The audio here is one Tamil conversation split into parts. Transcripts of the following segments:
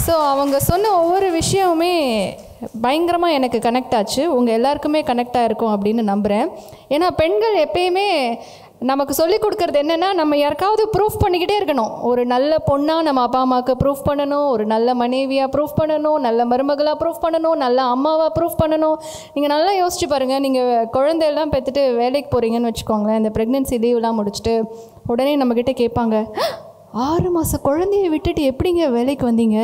ஸோ அவங்க சொன்ன ஒவ்வொரு விஷயமுமே பயங்கரமாக எனக்கு கனெக்ட் ஆச்சு. உங்கள் எல்லாருக்குமே கனெக்ட் ஆகிருக்கும் அப்படின்னு நம்புகிறேன். ஏன்னா பெண்கள் எப்பயுமே நமக்கு சொல்லிக் கொடுக்குறது என்னென்னா, நம்ம யாருக்காவது ப்ரூஃப் பண்ணிக்கிட்டே இருக்கணும். ஒரு நல்ல பொண்ணாக நம்ம அப்பா அம்மாவுக்கு ப்ரூஃப் பண்ணணும், ஒரு நல்ல மனைவியாக ப்ரூஃப் பண்ணணும், நல்ல மருமகளாக ப்ரூஃப் பண்ணணும், நல்ல அம்மாவாக ப்ரூஃப் பண்ணணும். நீங்கள் நல்லா யோசிச்சு பாருங்கள். நீங்கள் குழந்தையெல்லாம் பெற்றுட்டு வேலைக்கு போகிறீங்கன்னு வச்சுக்கோங்களேன். இந்த ப்ரெக்னென்சி லீவ்லாம் முடிச்சுட்டு உடனே நம்மக்கிட்ட கேட்பாங்க, 6 மாத குழந்தைய விட்டுட்டு எப்படிங்க வேலைக்கு வந்தீங்க,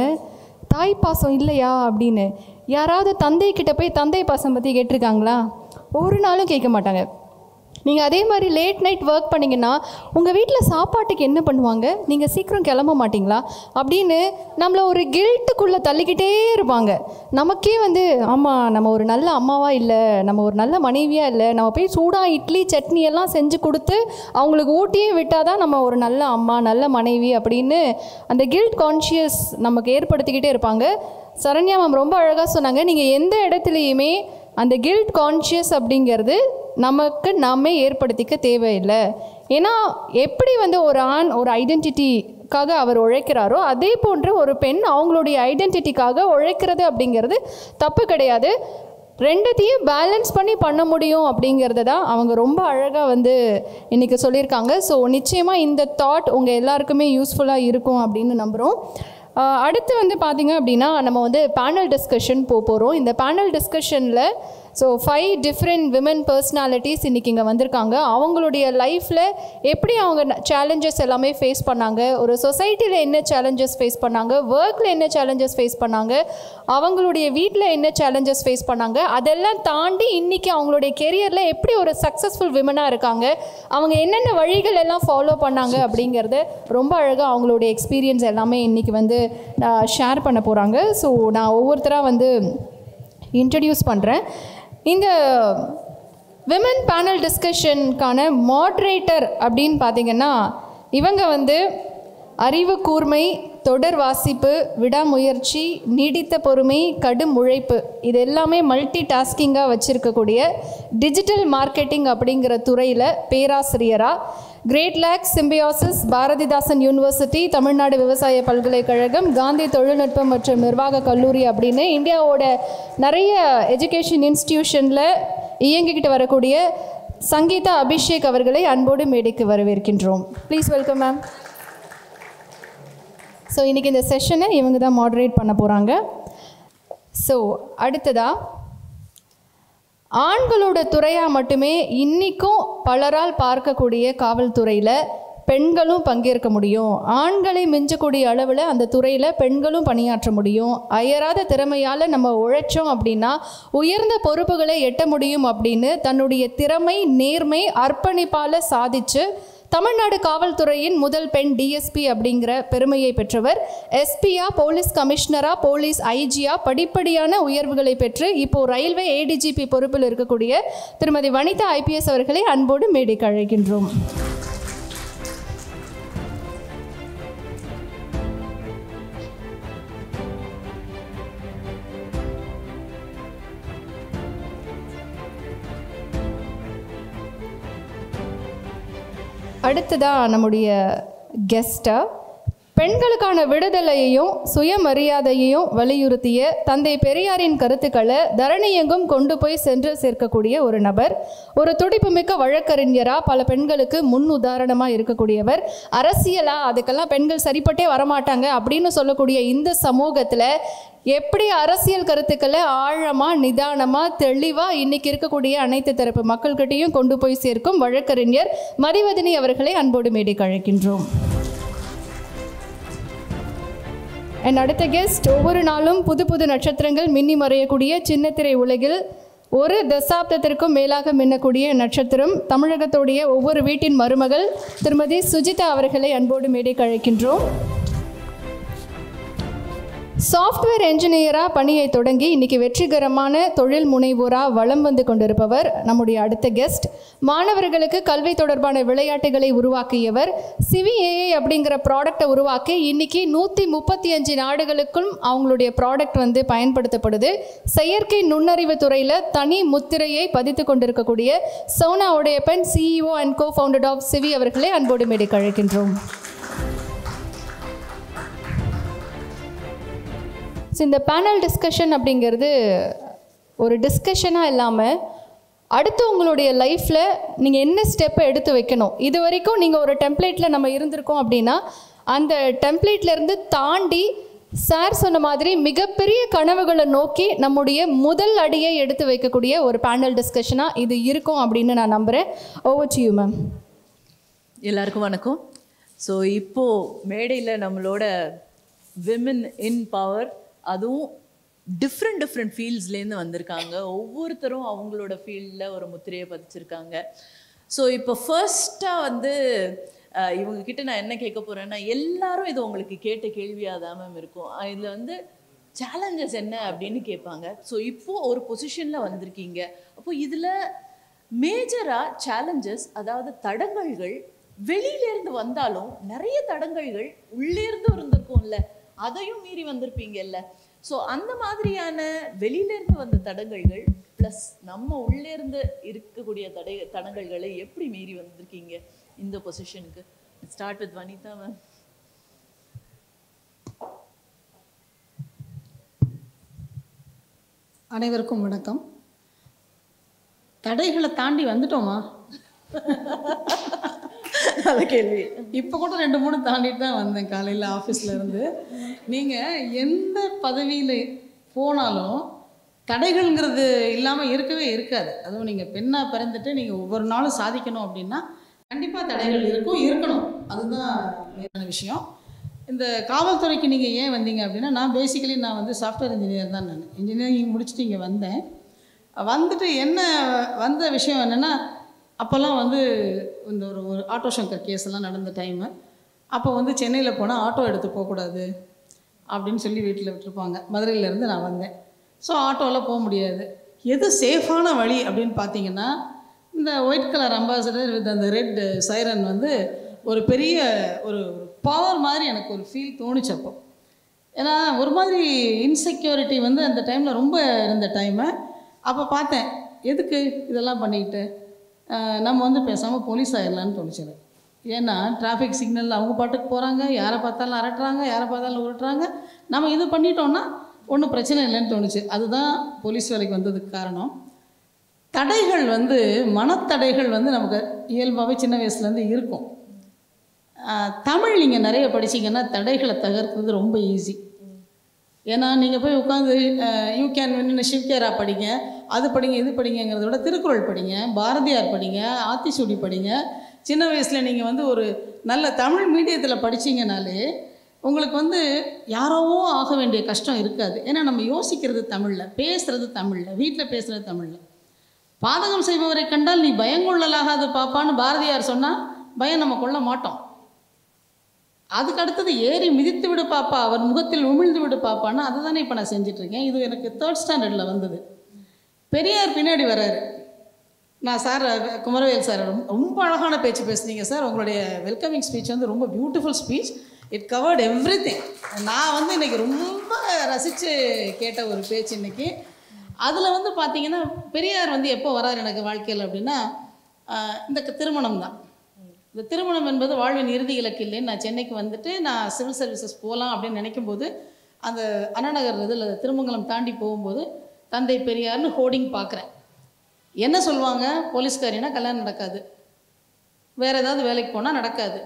தாய் பாசம் இல்லையா அப்படின்னு. யாராவது தந்தைக்கிட்ட போய் தந்தை பாசம் பற்றி கேட்டிருக்காங்களா? ஒரு நாளும் கேட்க மாட்டாங்க. நீங்கள் அதே மாதிரி லேட் நைட் ஒர்க் பண்ணிங்கன்னா உங்கள் வீட்டில் சாப்பாட்டுக்கு என்ன பண்ணுவாங்க, நீங்கள் சீக்கிரம் கிளம்ப மாட்டிங்களா அப்படின்னு நம்மளை ஒரு கில்ட்டுக்குள்ளே தள்ளிக்கிட்டே இருப்பாங்க. நமக்கே ஆமாம், நம்ம ஒரு நல்ல அம்மாவாக இல்லை, நம்ம ஒரு நல்ல மனைவியாக இல்லை, நம்ம போய் சூடாக இட்லி சட்னி எல்லாம் செஞ்சு கொடுத்து அவங்களுக்கு ஊட்டியே விட்டால் தான் நம்ம ஒரு நல்ல அம்மா நல்ல மனைவி அப்படின்னு அந்த கில்ட் கான்ஷியஸ் நமக்கு ஏற்படுத்திக்கிட்டே இருப்பாங்க. சரண்யா மேம் ரொம்ப அழகாக சொன்னாங்க, நீங்கள் எந்த இடத்துலையுமே அந்த கில்ட் கான்ஷியஸ் அப்படிங்கிறது நமக்கு நாமே ஏற்படுத்திக்க தேவையில்லை. ஏன்னா எப்படி ஒரு ஆண் ஒரு ஐடென்டிட்டிக்காக அவர் உழைக்கிறாரோ அதே போன்று ஒரு பெண் அவங்களுடைய ஐடென்டிட்டிக்காக உழைக்கிறது அப்படிங்கிறது தப்பு கிடையாது. ரெண்டுத்தையும் பேலன்ஸ் பண்ணி பண்ண முடியும் அப்படிங்கிறத தான் அவங்க ரொம்ப அழகாக இன்றைக்கி சொல்லியிருக்காங்க. ஸோ நிச்சயமாக இந்த தாட் உங்கள் எல்லாருக்குமே யூஸ்ஃபுல்லாக இருக்கும் அப்படின்னு நம்புகிறோம். அடுத்து பார்த்திங்க அப்படின்னா நம்ம பேனல் டிஸ்கஷன் போகிறோம். இந்த பேனல் டிஸ்கஷனில் 5 டிஃப்ரெண்ட் விமன் பர்சனாலிட்டிஸ் இன்றைக்கி இங்கே வந்திருக்காங்க. அவங்களுடைய லைஃப்பில் எப்படி அவங்க சேலஞ்சஸ் எல்லாமே ஃபேஸ் பண்ணாங்க, ஒரு சொசைட்டியில் என்ன சேலஞ்சஸ் ஃபேஸ் பண்ணாங்க, ஒர்க்கில் என்ன சேலஞ்சஸ் ஃபேஸ் பண்ணாங்க, அவங்களுடைய வீட்டில் என்ன சேலஞ்சஸ் ஃபேஸ் பண்ணாங்க, அதெல்லாம் தாண்டி இன்றைக்கி அவங்களுடைய கெரியரில் எப்படி ஒரு சக்ஸஸ்ஃபுல் விமனாக இருக்காங்க, அவங்க என்னென்ன வழிகள் எல்லாம் ஃபாலோ பண்ணாங்க அப்படிங்கிறது ரொம்ப அழகாக அவங்களுடைய எக்ஸ்பீரியன்ஸ் எல்லாமே இன்றைக்கி ஷேர் பண்ண போகிறாங்க. ஸோ நான் ஒவ்வொருத்தராக இன்ட்ரடியூஸ் பண்ணுறேன். இந்த விமன் பேனல் டிஸ்கஷனுக்கான மாட்ரேட்டர் அப்படின்னு பார்த்திங்கன்னா, இவங்க அறிவு கூர்மை, தொடர் வாசிப்பு, விடாமுயற்சி, நீடித்த பொறுமை, கடும் உழைப்பு, இது எல்லாமே மல்டி டாஸ்கிங்காக வச்சுருக்கக்கூடிய டிஜிட்டல் மார்க்கெட்டிங் அப்படிங்கிற துறையில் பேராசிரியராக கிரேட் லேக்ஸ் சிம்பியாசிஸ், பாரதிதாசன் யூனிவர்சிட்டி, தமிழ்நாடு விவசாய பல்கலைக்கழகம், காந்தி தொழில்நுட்பம் மற்றும் நிர்வாக கல்லூரி அப்படின்னு இந்தியாவோட நிறைய எஜுகேஷன் இன்ஸ்டிடியூஷனில் இயங்கிக்கிட்டு வரக்கூடிய சங்கீதா அபிஷேக் அவர்களை அன்போடு மேடைக்கு வரவேற்கின்றோம். Please welcome ma'am. ஸோ இன்றைக்கி இந்த செஷனை இவங்க தான் மாடரேட் பண்ண போகிறாங்க. ஸோ அடுத்ததாக ஆண்களோட துறையாக மட்டுமே இன்றைக்கும் பலரால் பார்க்கக்கூடிய காவல்துறையில் பெண்களும் பங்கேற்க முடியும், ஆண்களை மிஞ்சக்கூடிய அளவில் அந்த துறையில் பெண்களும் பணியாற்ற முடியும், அயராத திறமையால் நம்ம உழைச்சோம் அப்படின்னா உயர்ந்த பொறுப்புகளை எட்ட முடியும் அப்படின்னு தன்னுடைய திறமை, நேர்மை, அர்ப்பணிப்பால் சாதித்து தமிழ்நாடு காவல்துறையின் முதல் பெண் டிஎஸ்பி அப்படிங்கிற பெருமையை பெற்றவர். எஸ்பியா, போலீஸ் கமிஷனரா, போலீஸ் ஐஜியா படிப்படியான உயர்வுகளை பெற்று இப்போது ரயில்வே ஏடிஜிபி பொறுப்பில் இருக்கக்கூடிய திருமதி வனிதா ஐபிஎஸ் அவர்களை அன்போடு மேடைக்கு அழைக்கின்றோம். அடுத்ததாக நம்முடைய கெஸ்ட்டாக பெண்களுக்கான விடுதலையையும் சுயமரியாதையையும் வலியுறுத்திய தந்தை பெரியாரின் கருத்துக்களை தரணியெங்கும் கொண்டு போய் சென்று சேர்க்கக்கூடிய ஒரு நபர், ஒரு துடிப்புமிக்க வழக்கறிஞராக பல பெண்களுக்கு முன் உதாரணமாக இருக்கக்கூடியவர். அரசியலாக அதுக்கெல்லாம் பெண்கள் சரிப்பட்டே வரமாட்டாங்க அப்படின்னு சொல்லக்கூடிய இந்த சமூகத்தில் எப்படி அரசியல் கருத்துக்களை ஆழமாக, நிதானமாக, தெளிவாக இன்றைக்கி இருக்கக்கூடிய அனைத்து தரப்பு மக்கள்கிட்டையும் கொண்டு போய் சேர்க்கும் வழக்கறிஞர் மதிவதனி அவர்களை அன்போடு மேடைக்கு அழைக்கின்றோம். என் அடுத்த கெஸ்ட் ஒவ்வொரு நாளும் புது புது நட்சத்திரங்கள் மின்னி மறையக்கூடிய சின்னத்திரை உலகில் ஒரு தசாப்தத்திற்கும் மேலாக மின்னக்கூடிய நட்சத்திரம், தமிழகத்துடைய ஒவ்வொரு வீட்டின் மருமகள் திருமதி சுஜிதா அவர்களை அன்போடு மேடைக்கு அழைக்கின்றோம். சாஃப்ட்வேர் என்ஜினியராக பணியை தொடங்கி இன்றைக்கி வெற்றிகரமான தொழில் முனைவோராக வலம் வந்து கொண்டிருப்பவர் நம்முடைய அடுத்த கெஸ்ட். மாணவர்களுக்கு கல்வி தொடர்பான விளையாட்டுகளை உருவாக்கியவர். சிவிஏஏ அப்படிங்கிற ப்ராடக்டை உருவாக்கி இன்றைக்கி 135 நாடுகளுக்கும் அவங்களுடைய ப்ராடக்ட் பயன்படுத்தப்படுது. செயற்கை நுண்ணறிவு துறையில் தனி முத்திரையை பதித்து கொண்டிருக்கக்கூடிய Sona Udayappan, CEO and co founder of CV அவர்களை அன்போடு மேடைக்கு அழைக்கின்றோம். ஸோ இந்த பேனல் டிஸ்கஷன் அப்படிங்கிறது ஒரு டிஸ்கஷனாக இல்லாமல் அடுத்து உங்களுடைய லைஃப்பில் நீங்கள் என்ன ஸ்டெப்பை எடுத்து வைக்கணும். இது வரைக்கும் நீங்கள் ஒரு டெம்ப்ளேட்டில் நம்ம இருந்திருக்கோம் அப்படின்னா அந்த டெம்ப்ளேட்லேருந்து தாண்டி சார் சொன்ன மாதிரி மிகப்பெரிய கனவுகளை நோக்கி நம்முடைய முதல் அடியை எடுத்து வைக்கக்கூடிய ஒரு பேனல் டிஸ்கஷனாக இது இருக்கும் அப்படின்னு நான் நம்புகிறேன். Over to you ma'am. எல்லாருக்கும் வணக்கம். ஸோ இப்போது மேடையில் நம்மளோட விமன் இன் பவர், அதுவும் டிஃப்ரெண்ட் ஃபீல்ட்ஸ்லேருந்து வந்திருக்காங்க. ஒவ்வொருத்தரும் அவங்களோட ஃபீல்டில் ஒரு முத்திரையை பதிச்சிருக்காங்க. ஸோ இப்போ ஃபர்ஸ்ட்டாக வந்து இவங்கக்கிட்ட நான் என்ன கேட்க போகிறேன்னா, எல்லாரும் இது உங்களுக்கு கேட்ட கேள்வியாக தான் மேம் இருக்கும். இதில் வந்து சேலஞ்சஸ் என்ன அப்படின்னு கேட்பாங்க. ஸோ இப்போது ஒரு பொசிஷனில் வந்திருக்கீங்க, அப்போது இதில் மேஜராக சேலஞ்சஸ், அதாவது தடங்கல்கள் வெளியிலேருந்து வந்தாலும் நிறைய தடங்கல்கள் உள்ளேருந்து இருந்திருக்கும்ல, அதையும் மீறி வந்திருப்பீங்கல்ல. ஸோ அந்த மாதிரியான வெளியிலேருந்து வந்த தடங்கல்கள் ப்ளஸ் நம்ம உள்ளேருந்து இருக்கக்கூடிய தடங்கல்களை எப்படி மீறி வந்திருக்கீங்க இந்த பொசிஷனுக்கு? Start with Vanitha ma'am. அனைவருக்கும் வணக்கம். தடைகளை தாண்டி வந்துட்டோமா? நல்ல கேள்வி. இப்போ கூட 2-3 தாண்டிட்டு தான் வந்தேன் காலையில் ஆஃபீஸில் இருந்து. நீங்கள் எந்த பதவியில் போனாலும் தடைகள்ங்கிறது இல்லாமல் இருக்கவே இருக்காது. அதுவும் நீங்கள் பெண்ணாக பிறந்துட்டு நீங்கள் ஒவ்வொரு நாளும் சாதிக்கணும் அப்படின்னா கண்டிப்பாக தடைகள் இருக்கணும். அதுதான் வேறான விஷயம். இந்த காவல்துறைக்கு நீங்கள் ஏன் வந்தீங்க அப்படின்னா, நான் பேசிக்கலி நான் வந்து சாஃப்ட்வேர் இன்ஜினியர் தான். நான் இன்ஜினியரிங் முடிச்சுட்டு இங்கே வந்தேன். வந்துட்டு என்ன வந்த விஷயம் என்னென்னா, அப்போல்லாம் வந்து இந்த ஒரு ஆட்டோ சங்கர் கேஸ் எல்லாம் நடந்த டைமு. அப்போ வந்து சென்னையில் போனால் ஆட்டோ எடுத்து போகக்கூடாது அப்படின்னு சொல்லி வீட்டில் விட்டுருப்பாங்க. மதுரையிலேருந்து நான் வந்தேன். ஸோ ஆட்டோவில் போக முடியாது. எது சேஃபான வழி அப்படின்னு பார்த்தீங்கன்னா, இந்த ஒயிட் கலர் அம்பாசடர் வித் அந்த ரெட் சைரன் வந்து ஒரு பெரிய ஒரு பவர் மாதிரி எனக்கு ஒரு ஃபீல் தோணுச்சு அப்போ. ஏன்னா ஒரு மாதிரி இன்செக்யூரிட்டி வந்து அந்த டைமில் ரொம்ப இருந்த டைமு. அப்போ பார்த்தேன், எதுக்கு இதெல்லாம் பண்ணிக்கிட்டு நம்ம வந்து பேசாமல் போலீஸ் ஆயிடலான்னு தோணுச்சு. ஏன்னா டிராஃபிக் சிக்னலில் அவங்க பாட்டுக்கு போகிறாங்க, யாரை பார்த்தாலும் அரட்டுறாங்க, யாரை பார்த்தாலும் உருட்டுறாங்க. நம்ம இது பண்ணிட்டோன்னா ஒன்றும் பிரச்சனை இல்லைன்னு தோணுச்சு. அதுதான் போலீஸ் வேலைக்கு வந்ததுக்கு காரணம். தடைகள் வந்து மனத்தடைகள் வந்து நமக்கு இயல்பாகவே சின்ன வயசுலேருந்து இருக்கும். தமிழ் நீங்கள் நிறைய படிச்சிங்கன்னா தடைகளை தகர்க்கிறது ரொம்ப ஈஸி. ஏன்னா நீங்கள் போய் உட்காந்து யூ கேன் வின்னு ஷிவ்கேரா படிங்க, அது படிங்க, இது படிங்கிறத விட திருக்குறள் படிங்க, பாரதியார் படிங்க, ஆத்திசூடி படிங்க. சின்ன வயசில் நீங்கள் வந்து ஒரு நல்ல தமிழ் மீடியத்தில் படிச்சிங்கனாலே உங்களுக்கு வந்து யாரோவோ ஆக வேண்டிய கஷ்டம் இருக்காது. ஏன்னா நம்ம யோசிக்கிறது தமிழில், பேசுகிறது தமிழில், வீட்டில் பேசுகிறது தமிழில். பாதகம் செய்பவரை கண்டால் நீ பயங்கொள்ளலாகாது பாப்பான்னு பாரதியார் சொன்னால் பயம் நம்ம கொள்ள மாட்டோம். அதுக்கு அடுத்தது ஏறி மிதித்து விடு பாப்பா, அவர் முகத்தில் உமிழ்ந்து விடு பாப்பான்னு அதை தானே இப்போ நான் செஞ்சிட்ருக்கேன். இது எனக்கு 3rd ஸ்டாண்டர்டில் வந்தது. பெரியார் பின்னாடி வர்றாரு. நான் சார் குமரவேல் சார் ரொம்ப அழகான பேச்சு பேசுனீங்க சார், உங்களுடைய வெல்கமிங் ஸ்பீச் வந்து ரொம்ப beautiful speech, it covered everything. நான் வந்து இன்றைக்கி ரொம்ப ரசித்து கேட்ட ஒரு பேச்சு இன்றைக்கி. அதில் வந்து பார்த்திங்கன்னா பெரியார் வந்து எப்போ வரார் எனக்கு வாழ்க்கையில் அப்படின்னா, இந்த திருமணம் தான். இந்த திருமணம் என்பது வாழ்வின் இறுதி இலக்கு இல்லைன்னு நான் சென்னைக்கு வந்துட்டு நான் சிவில் சர்வீசஸ் போகலாம் அப்படின்னு நினைக்கும்போது அந்த அண்ணாநகர் இதில் திருமங்கலம் தாண்டி போகும்போது தந்தை பெரியார்னு ஹோர்டிங் பார்க்குறேன். என்ன சொல்லுவாங்க, போலீஸ்காரினா கல்யாணம் நடக்காது, வேறு ஏதாவது வேலைக்கு போனால் நடக்காது,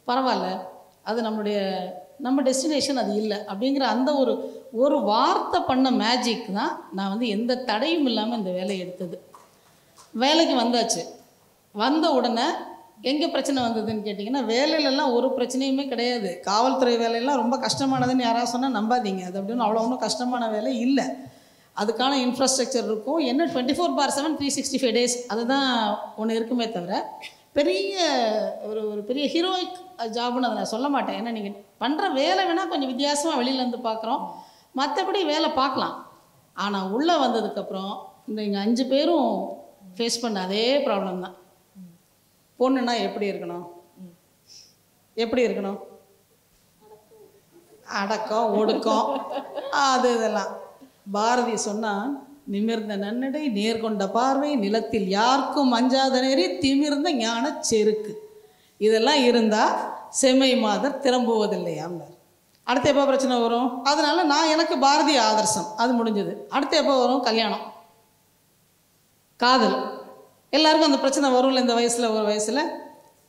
பரவாயில்ல, அது நம்ம டெஸ்டினேஷன் அது இல்லை அப்படிங்கிற அந்த ஒரு வார்த்தை பண்ண மேஜிக் தான் நான் வந்து எந்த தடையும் இல்லாமல் இந்த வேலையை எடுத்தது. வேலைக்கு வந்தாச்சு. வந்த உடனே எங்கே பிரச்சனை வந்ததுன்னு கேட்டிங்கன்னா, வேலையிலலாம் ஒரு பிரச்சனையுமே கிடையாது. காவல்துறை வேலையெல்லாம் ரொம்ப கஷ்டமானதுன்னு யாராவது சொன்னால் நம்பாதீங்க. அது அப்படின்னு அவ்வளோ ஒன்றும் கஷ்டமான வேலை இல்லை. அதுக்கான இன்ஃப்ராஸ்ட்ரக்சர் இருக்கும். என்ன 24/7 365 days அதுதான் ஒன்று இருக்குமே தவிர பெரிய ஒரு பெரிய ஹீரோயிக் ஜாப்னு அதை நான் சொல்ல மாட்டேன். ஏன்னா நீங்கள் பண்ணுற வேலை வேணால் கொஞ்சம் வித்தியாசமாக வெளியிலேருந்து பார்க்குறோம், மற்றபடி வேலை பார்க்கலாம். ஆனால் உள்ளே வந்ததுக்கப்புறம் இந்த இங்கே 5 பேரும் ஃபேஸ் பண்ண அதே ப்ராப்ளம் தான். பொண்ணுன்னா எப்படி இருக்கணும், அடக்கம் ஒடுக்கம் அது இதெல்லாம். பாரதி சொன்னால், நிமிர்ந்த நன்னடை நேர்கொண்ட பார்வை நிலத்தில் யாருக்கும் அஞ்சாத நெறி திமிர்ந்த ஞான செருக்கு, இதெல்லாம் இருந்தால் செம்மை மாதர் திரும்புவதில்லையாம்னார். அடுத்து எப்போ பிரச்சனை வரும்? அதனால நான் எனக்கு பாரதிய ஆதர்சம் அது முடிஞ்சது. அடுத்து எப்போ வரும்? கல்யாணம், காதல். எல்லாருக்கும் அந்த பிரச்சனை வரும்ல இந்த வயசில். ஒரு வயசில்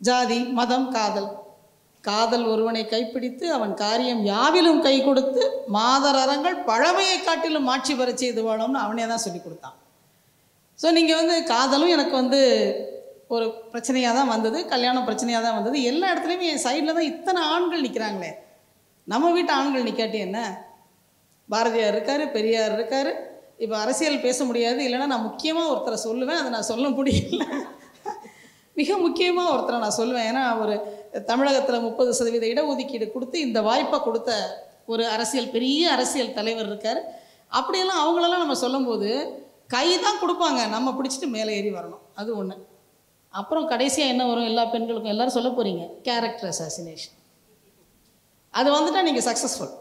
ஜாதி மதம் காதல். காதல் ஒருவனை கைப்பிடித்து அவன் காரியம் யாவிலும் கை கொடுத்து மாதரங்கள் பழமையை காட்டிலும் மாட்சி பெற செய்து வாழும்னு அவனே தான் சொல்லி கொடுத்தான். ஸோ நீங்கள் காதலும் எனக்கு ஒரு பிரச்சனையாக தான் வந்தது, கல்யாணம் பிரச்சனையாக தான் வந்தது. எல்லா இடத்துலையுமே என் சைடில் தான் இத்தனை ஆண்கள் நிற்கிறாங்களே. நம்ம வீட்டு ஆண்கள் நிற்காட்டி என்ன? பாரதியார் இருக்கார், பெரியார் இருக்கார். இப்போ அரசியல் பேச முடியாது, இல்லைன்னா நான் முக்கியமாக ஒருத்தரை சொல்லுவேன், அதை நான் சொல்ல முடியல. மிக முக்கியமாக ஒருத்தரை நான் சொல்லுவேன். ஏன்னா ஒரு தமிழகத்தில் 30% இடஒதுக்கீடு கொடுத்து இந்த வாய்ப்பை கொடுத்த ஒரு பெரிய அரசியல் தலைவர் இருக்கார். அப்படியெல்லாம் அவங்களெல்லாம் நம்ம சொல்லும்போது கை தான் கொடுப்பாங்க, நம்ம பிடிச்சிட்டு மேலே ஏறி வரணும். அது ஒன்று. அப்புறம் கடைசியாக என்ன வரும்? எல்லா பெண்களுக்கும் எல்லோரும் சொல்ல போகிறீங்க, கேரக்டர் அசாசினேஷன். அது வந்துட்டால் நீங்கள் சக்ஸஸ்ஃபுல்.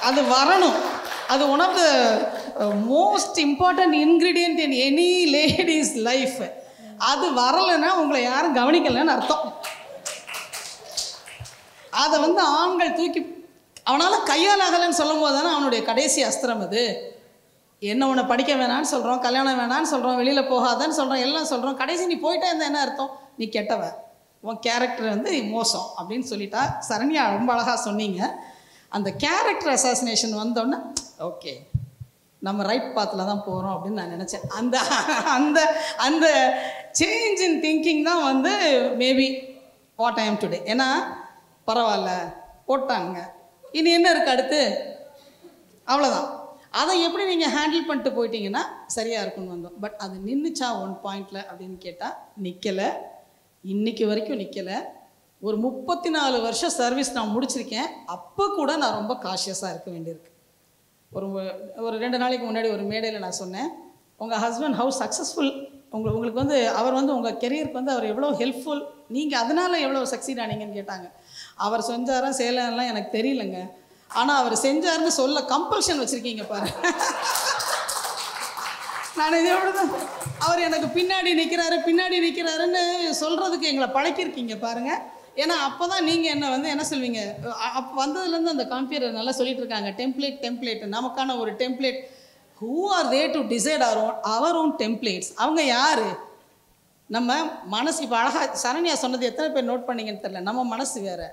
அது வரணும். அது one of the most important ingredient in any ladies life. அது வரலைன்னா உங்களை யாரும் கவனிக்கலைன்னு அர்த்தம். அதை ஆண்கள் தூக்கி அவனால் கையால் ஆகலைன்னு சொல்லும் போது தானே அவனுடைய கடைசி அஸ்திரம் அது. என்ன உன்னை படிக்க வேணான்னு சொல்கிறோம், கல்யாணம் வேணான்னு சொல்கிறோம், வெளியில் போகாதான்னு சொல்கிறோம், எல்லாம் சொல்கிறோம். கடைசி நீ போயிட்டே இருந்தால் என்ன அர்த்தம்? நீ கெட்டவ, உன் கேரக்டர் மோசம் அப்படின்னு சொல்லிட்டா. சரண்யா ரொம்ப அழகாக சொன்னீங்க. அந்த கேரக்டர் அசாசினேஷன் வந்தோடனே ஓகே நம்ம ரைட் பாத்தில் தான் போகிறோம் அப்படின்னு நான் நினச்சேன். அந்த அந்த அந்த சேஞ்ச் இன் திங்கிங் தான் maybe what I am today. ஏன்னா பரவாயில்ல போட்டாங்க, இனி என்ன இருக்குது அடுத்து, அவ்வளோதான். அதை எப்படி நீங்கள் ஹேண்டில் பண்ணிட்டு போயிட்டீங்கன்னா சரியாக இருக்குன்னு வந்தோம். பட் அது நின்றுச்சா ஒன் பாயிண்டில் அப்படின்னு கேட்டால் நிற்கலை. இன்றைக்கி வரைக்கும் நிற்கலை. ஒரு 34 வருஷம் சர்வீஸ் நான் முடிச்சிருக்கேன். அப்போ கூட நான் ரொம்ப காஷியஸாக இருக்க வேண்டியிருக்கு. ஒரு 2 நாளைக்கு முன்னாடி ஒரு மேடையில் நான் சொன்னேன், உங்கள் ஹஸ்பண்ட் ஹவு சக்ஸஸ்ஃபுல், உங்களுக்கு அவர் உங்கள் கெரியருக்கு அவர் எவ்வளோ ஹெல்ப்ஃபுல், நீங்கள் அதனால் எவ்வளோ சக்சீட் ஆனீங்கன்னு கேட்டாங்க. அவர் செஞ்சாரா செய்யலாம் எனக்கு தெரியலங்க, ஆனால் அவர் செஞ்சாருன்னு சொல்ல கம்பல்ஷன் வச்சுருக்கீங்க பாரு. நான் இது எவ்வளோதான் அவர் எனக்கு பின்னாடி நிற்கிறாருன்னு சொல்கிறதுக்கு எங்களை பழக்கியிருக்கீங்க பாருங்கள். ஏன்னா அப்போ தான் நீங்கள் என்ன சொல்வீங்க, அப்போ வந்ததுலேருந்து அந்த காம்பியர் நல்லா சொல்லிட்டு இருக்காங்க, டெம்ப்ளேட் நமக்கான ஒரு template. Who are they to decide our own templates? அவங்க யார்? நம்ம மனசு. இப்போ அழகாக சரண்யா சொன்னது எத்தனை பேர் நோட் பண்ணிங்கன்னு தெரியல. நம்ம மனசு வேறு,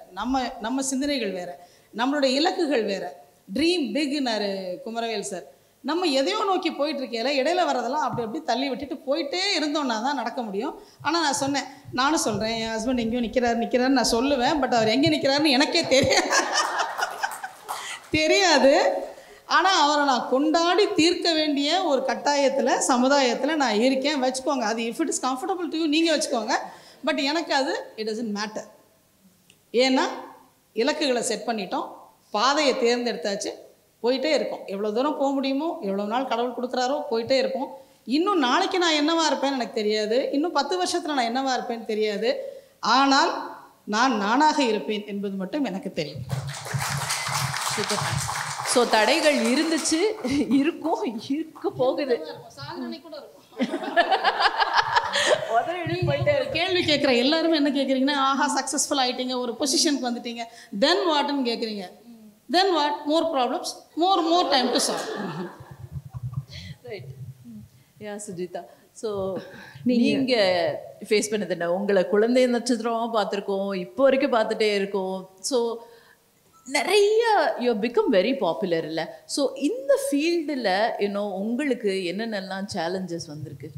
நம்ம சிந்தனைகள் வேறு, நம்மளுடைய இலக்குகள் வேறு. ட்ரீம் பிக்னாரு குமரவேல் சார். நம்ம எதையோ நோக்கி போயிட்டுருக்கையில இடையில வரதெல்லாம் அப்படி தள்ளி விட்டுட்டு போயிட்டே இருந்தோன்னா தான் நடக்க முடியும். ஆனால் நான் சொன்னேன், நானும் சொல்கிறேன், என் ஹஸ்பண்ட் எங்கேயோ நிற்கிறாருன்னு நான் சொல்லுவேன். பட் அவர் எங்கே நிற்கிறாருன்னு எனக்கே தெரியாது. ஆனால் அவரை நான் கொண்டாடி தீர்க்க வேண்டிய ஒரு கட்டாயத்தில் சமுதாயத்தில் நான் இருக்கேன். வச்சுக்கோங்க, அது if it is comfortable to you நீங்கள் வச்சுக்கோங்க. பட் எனக்கு அது இட் டசன்ட் மேட்டர். ஏன்னா இலக்குகளை செட் பண்ணிட்டோம், பாதையை தேர்ந்தெடுத்தாச்சு, போயிட்டே இருக்கோம். எவ்வளோ தூரம் போக முடியுமோ, எவ்வளோ நாள் கடவுள் கொடுக்குறாரோ போயிட்டே இருப்போம். இன்னும் நாளைக்கு நான் என்னவாக இருப்பேன்னு எனக்கு தெரியாது, இன்னும் 10 வருஷத்தில் நான் என்னவாக இருப்பேன்னு தெரியாது. ஆனால் நான் நானாக இருப்பேன் என்பது மட்டும் எனக்கு தெரியும். ஸோ தடைகள் இருந்துச்சு, இருக்க போகுது. கேள்வி கேட்குற எல்லாருமே என்ன கேட்குறீங்கன்னா, ஆஹா சக்ஸஸ்ஃபுல் ஆகிட்டீங்க, ஒரு பொசிஷனுக்கு வந்துட்டீங்க, தென் வாட்னு கேட்குறீங்க. Then what? More problems, more time to solve. Right. Yeah, Sujitha. So நீங்கள் ஃபேஸ் பண்ணது என்ன? உங்களை குழந்தை நட்சத்திரமாக பார்த்துருக்கோம், இப்போ வரைக்கும் பார்த்துட்டே இருக்கோம். ஸோ நிறைய யூ பிகம் வெரி பாப்புலர் இல்லை? ஸோ இந்த ஃபீல்டில் உங்களுக்கு என்னென்னலாம் சேலஞ்சஸ் வந்திருக்கு?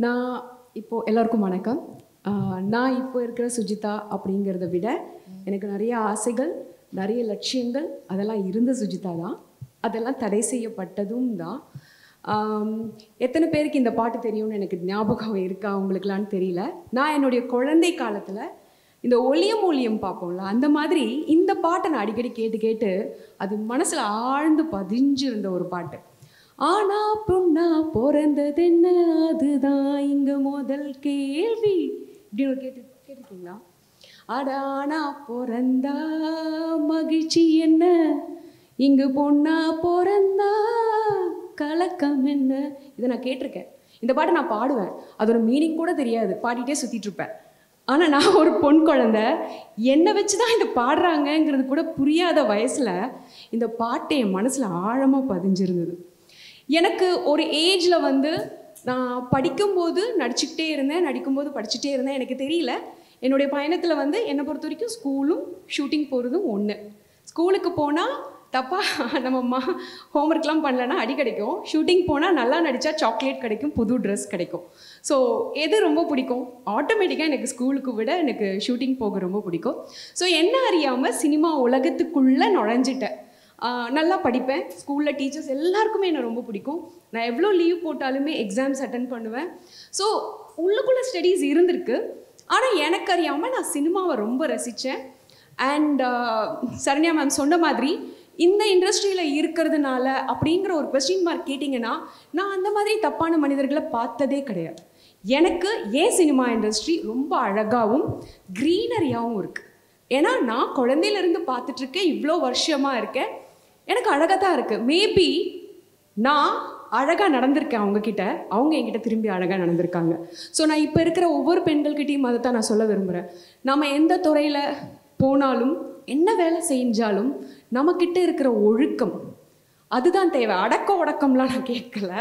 நான் இப்போது எல்லாருக்கும் வணக்கம். நான் இப்போ இருக்கிற சுஜிதா அப்படிங்கிறத விட எனக்கு நிறைய ஆசைகள், நிறைய லட்சியங்கள் அதெல்லாம் இருந்த சுஜிதா தான். அதெல்லாம் தடை செய்யப்பட்டதும் தான். எத்தனை பேருக்கு இந்த பாட்டு தெரியும்னு எனக்கு ஞாபகம் இருக்கா உங்களுக்குலான்னு தெரியல. நான் என்னுடைய குழந்தை காலத்தில் இந்த ஒளியம் ஒளியம் பார்ப்போம்ல, அந்த மாதிரி இந்த பாட்டை நான் அடிக்கடி கேட்டு அது மனசில் ஆழ்ந்து பதிஞ்சிருந்த ஒரு பாட்டு. ஆனா பொண்ணா பிறந்தது என்ன, அதுதான் இங்கே முதல் கேள்வி இப்படின்னு கேட்டிருக்கீங்களா? அடானா பிறந்தா மகிழ்ச்சி என்ன, இங்கு பொண்ணா பிறந்தா கலக்கம் என்ன. இதை நான் கேட்டிருக்கேன். இந்த பாட்டை நான் பாடுவேன், அதோட மீனிங் கூட தெரியாது, பாடிட்டே சுற்றிட்டு இருப்பேன். ஆனால் நான் ஒரு பொன் குழந்தை, என்னை வச்சு தான் இதை பாடுறாங்கங்கிறது கூட புரியாத வயசில் இந்த பாட்டு என் மனசில் ஆழமாக பதிஞ்சிருந்தது. எனக்கு ஒரு ஏஜில் வந்து நான் படிக்கும்போது நடிச்சுக்கிட்டே இருந்தேன், நடிக்கும்போது படிச்சுட்டே இருந்தேன். எனக்கு தெரியல, என்னுடைய பயணத்தில் வந்து என்னை பொறுத்த வரைக்கும் ஸ்கூலும் ஷூட்டிங் போகிறதும் ஒன்று. ஸ்கூலுக்கு போனால் தப்பாக நம்ம ஹோம்ஒர்க்லாம் பண்ணலன்னா அடி கிடைக்கும், ஷூட்டிங் போனால் நல்லா நடித்தா சாக்லேட் கிடைக்கும், புது ட்ரெஸ் கிடைக்கும். ஸோ எது ரொம்ப பிடிக்கும்? ஆட்டோமேட்டிக்காக எனக்கு ஸ்கூலுக்கு விட எனக்கு ஷூட்டிங் போக ரொம்ப பிடிக்கும். ஸோ என்ன அறியாமல் சினிமா உலகத்துக்குள்ளே நுழைஞ்சிட்டேன். நல்லா படிப்பேன், ஸ்கூலில் டீச்சர்ஸ் எல்லாருக்குமே என்னை ரொம்ப பிடிக்கும். நான் எவ்வளோ லீவ் போட்டாலுமே எக்ஸாம்ஸ் அட்டன் பண்ணுவேன். ஸோ உள்ளுக்குள்ளே ஸ்டடீஸ் இருந்திருக்கு. ஆனால் எனக்கு அறியாமல் நான் சினிமாவை ரொம்ப ரசித்தேன். அண்ட் சரண்யா மேம் சொன்ன மாதிரி இந்த இண்டஸ்ட்ரியில் இருக்கிறதுனால அப்படிங்கிற ஒரு கொஸ்டின் மார்க் கேட்டிங்கன்னா, நான் அந்த மாதிரி தப்பான மனிதர்களை பார்த்ததே கிடையாது. எனக்கு ஏன் சினிமா இண்டஸ்ட்ரி ரொம்ப அழகாகவும் க்ரீனரியாகவும் இருக்குது. ஏன்னா நான் குழந்தையிலேருந்து பார்த்துட்ருக்கேன், இவ்வளோ வருஷமாக இருக்கேன், எனக்கு அழகாக தான் இருக்குது. மேபி நான் அழகாக நடந்திருக்கேன் அவங்கக்கிட்ட, அவங்க என்கிட்ட திரும்பி அழகாக நடந்திருக்காங்க. ஸோ நான் இப்போ இருக்கிற ஒவ்வொரு பெண்கள்கிட்டையும் அதை தான் நான் சொல்ல விரும்புகிறேன். நம்ம எந்த துறையில் போனாலும் என்ன வேலை செஞ்சாலும் நம்மக்கிட்ட இருக்கிற ஒழுக்கம் அதுதான் தேவை. அடக்க உடக்கம்லாம் நான் கேட்கல,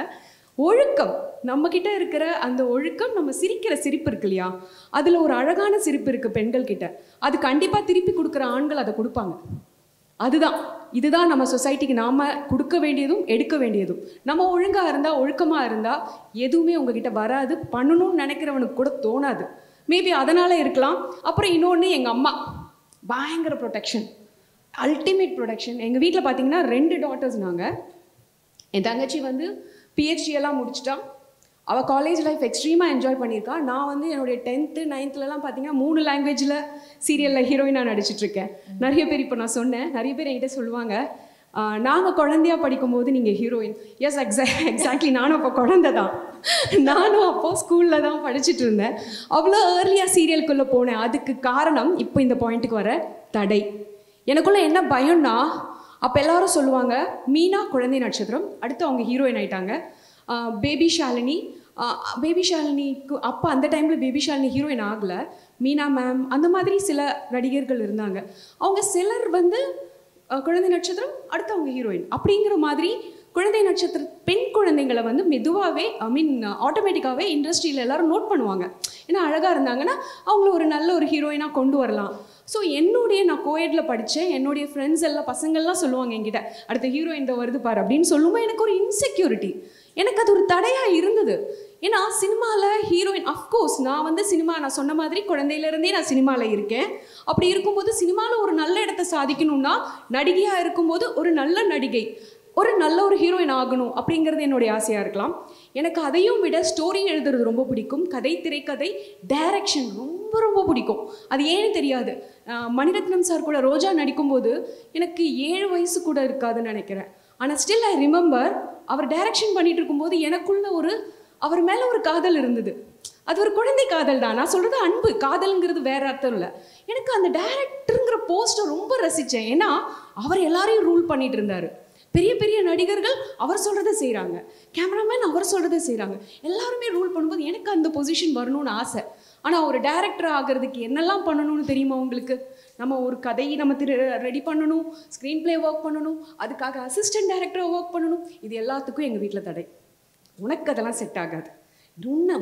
ஒழுக்கம். நம்மக்கிட்ட இருக்கிற அந்த ஒழுக்கம், நம்ம சிரிக்கிற சிரிப்பு இருக்கு இல்லையா, அதில் ஒரு அழகான சிரிப்பு இருக்குது பெண்கள் கிட்ட. அது கண்டிப்பாக திருப்பி கொடுக்குற ஆண்கள் அதை கொடுப்பாங்க. இதுதான் நம்ம சொசைட்டிக்கு நாம் கொடுக்க வேண்டியதும் எடுக்க வேண்டியதும். நம்ம ஒழுங்காக இருந்தால், ஒழுக்கமாக இருந்தால் எதுவுமே உங்ககிட்ட வராது, பண்ணணும்னு நினைக்கிறவனுக்கு கூட தோணாது. மேபி அதனால் இருக்கலாம். அப்புறம் இன்னொன்று, எங்கள் அம்மா பயங்கர ப்ரொடெக்ஷன், அல்டிமேட் ப்ரொடெக்ஷன். எங்கள் வீட்டில் பார்த்தீங்கன்னா 2 டாட்டர்ஸ் நாங்கள். என் தங்கச்சி வந்து PhD எல்லாம் முடிச்சிட்டா, அவள் காலேஜ் லைஃப் எக்ஸ்ட்ரீமாக என்ஜாய் பண்ணியிருக்கா. நான் வந்து என்னுடைய 10th 9thலலாம் பார்த்தீங்கன்னா 3 லாங்குவேஜில் சீரியலில் ஹீரோயினாக நடிச்சிட்ருக்கேன். நிறைய பேர், இப்போ நான் சொன்னேன், நிறைய பேர் என்கிட்ட சொல்லுவாங்க, நாங்கள் குழந்தையாக படிக்கும்போது நீங்கள் ஹீரோயின். S, exactly. நானும் அப்போ குழந்தை தான், நானும் அப்போது ஸ்கூலில் தான் படிச்சுட்டு இருந்தேன். அவ்வளோ ஏர்லியாக சீரியலுக்குள்ளே போனேன். அதுக்கு காரணம் இப்போ இந்த பாயிண்ட்டுக்கு வர தடை. எனக்குள்ளே என்ன பயம்னா, அப்போ எல்லாரும் சொல்லுவாங்க, மீனா குழந்தை நட்சத்திரம், அடுத்து அவங்க ஹீரோயின் ஆகிட்டாங்க. பேபி ஷாலினிக்கு அப்போ அந்த டைமில் பேபி ஷாலினி ஹீரோயின் ஆகலை, மீனா மேம் அந்த மாதிரி சில நடிகர்கள் இருந்தாங்க. அவங்க சிலர் வந்து குழந்தை நட்சத்திரம், அடுத்து அவங்க ஹீரோயின் அப்படிங்கிற மாதிரி குழந்தை நட்சத்திர பெண் குழந்தைங்களை வந்து மெதுவாகவே ஆட்டோமேட்டிக்காகவே இண்டஸ்ட்ரியில் எல்லோரும் நோட் பண்ணுவாங்க. ஏன்னா அழகாக இருந்தாங்கன்னா அவங்கள ஒரு நல்ல ஒரு ஹீரோயினாக கொண்டு வரலாம். ஸோ நான் கோயடில் படித்தேன், என்னுடைய ஃப்ரெண்ட்ஸ் எல்லாம் பசங்கள்லாம் சொல்லுவாங்க என்கிட்ட, அடுத்த ஹீரோயின் இந்த வருது பாரு அப்படின்னு சொல்லும்போது எனக்கு ஒரு இன்செக்யூரிட்டி, எனக்கு அது ஒரு தடையாக இருந்தது. ஏன்னா சினிமாவில் ஹீரோயின், அஃப்கோர்ஸ் நான் வந்து நான் சொன்ன மாதிரி குழந்தையிலேருந்தே நான் சினிமாவில் இருக்கேன். அப்படி இருக்கும்போது சினிமாவில் ஒரு நல்ல இடத்த சாதிக்கணும்னா, நடிகையாக இருக்கும்போது ஒரு நல்ல நடிகை, ஒரு நல்ல ஒரு ஹீரோயின் ஆகணும் அப்படிங்கிறது என்னுடைய ஆசையாக இருக்கலாம். எனக்கு அதையும் விட ஸ்டோரி எழுதுறது ரொம்ப பிடிக்கும். கதை, திரைக்கதை, டைரக்ஷன் ரொம்ப ரொம்ப பிடிக்கும். அது ஏன்னு தெரியாது. மணிரத்னம் சார் கூட ரோஜா நடிக்கும்போது எனக்கு 7 வயசு கூட இருக்காதுன்னு நினைக்கிறேன். ஆனால் ஸ்டில் ஐ ரிமெம்பர், அவர் டைரக்ஷன் பண்ணிட்டு இருக்கும்போது எனக்குள்ள அவர் மேலே ஒரு காதல் இருந்தது. அது ஒரு குழந்தை காதல் தான். நான் சொல்கிறது அன்பு, காதல்ங்கிறது வேற அர்த்தம் இல்லை. எனக்கு அந்த டைரக்டருங்கிற போஸ்ட்டை ரொம்ப ரசித்தேன். ஏன்னா அவர் எல்லாரையும் ரூல் பண்ணிட்டு இருந்தார். பெரிய பெரிய நடிகர்கள் அவர் சொல்கிறத செய்கிறாங்க, கேமராமேன் அவர் சொல்கிறத செய்கிறாங்க, எல்லாருமே ரூல் பண்ணும்போது எனக்கு அந்த பொசிஷன் வரணும்னு ஆசை. ஆனால் ஒரு டைரக்டர் ஆகிறதுக்கு என்னெல்லாம் பண்ணணும்னு தெரியுமா உங்களுக்கு? நம்ம ஒரு கதையை நம்ம ரெடி பண்ணணும், ஸ்க்ரீன் பிளே ஒர்க் பண்ணணும், அதுக்காக அசிஸ்டன்ட் டைரக்டராக ஒர்க் பண்ணணும். இது எல்லாத்துக்கும் எங்கள் வீட்டில் தடை. உனக்கு அதெல்லாம் செட் ஆகாது. உன்னை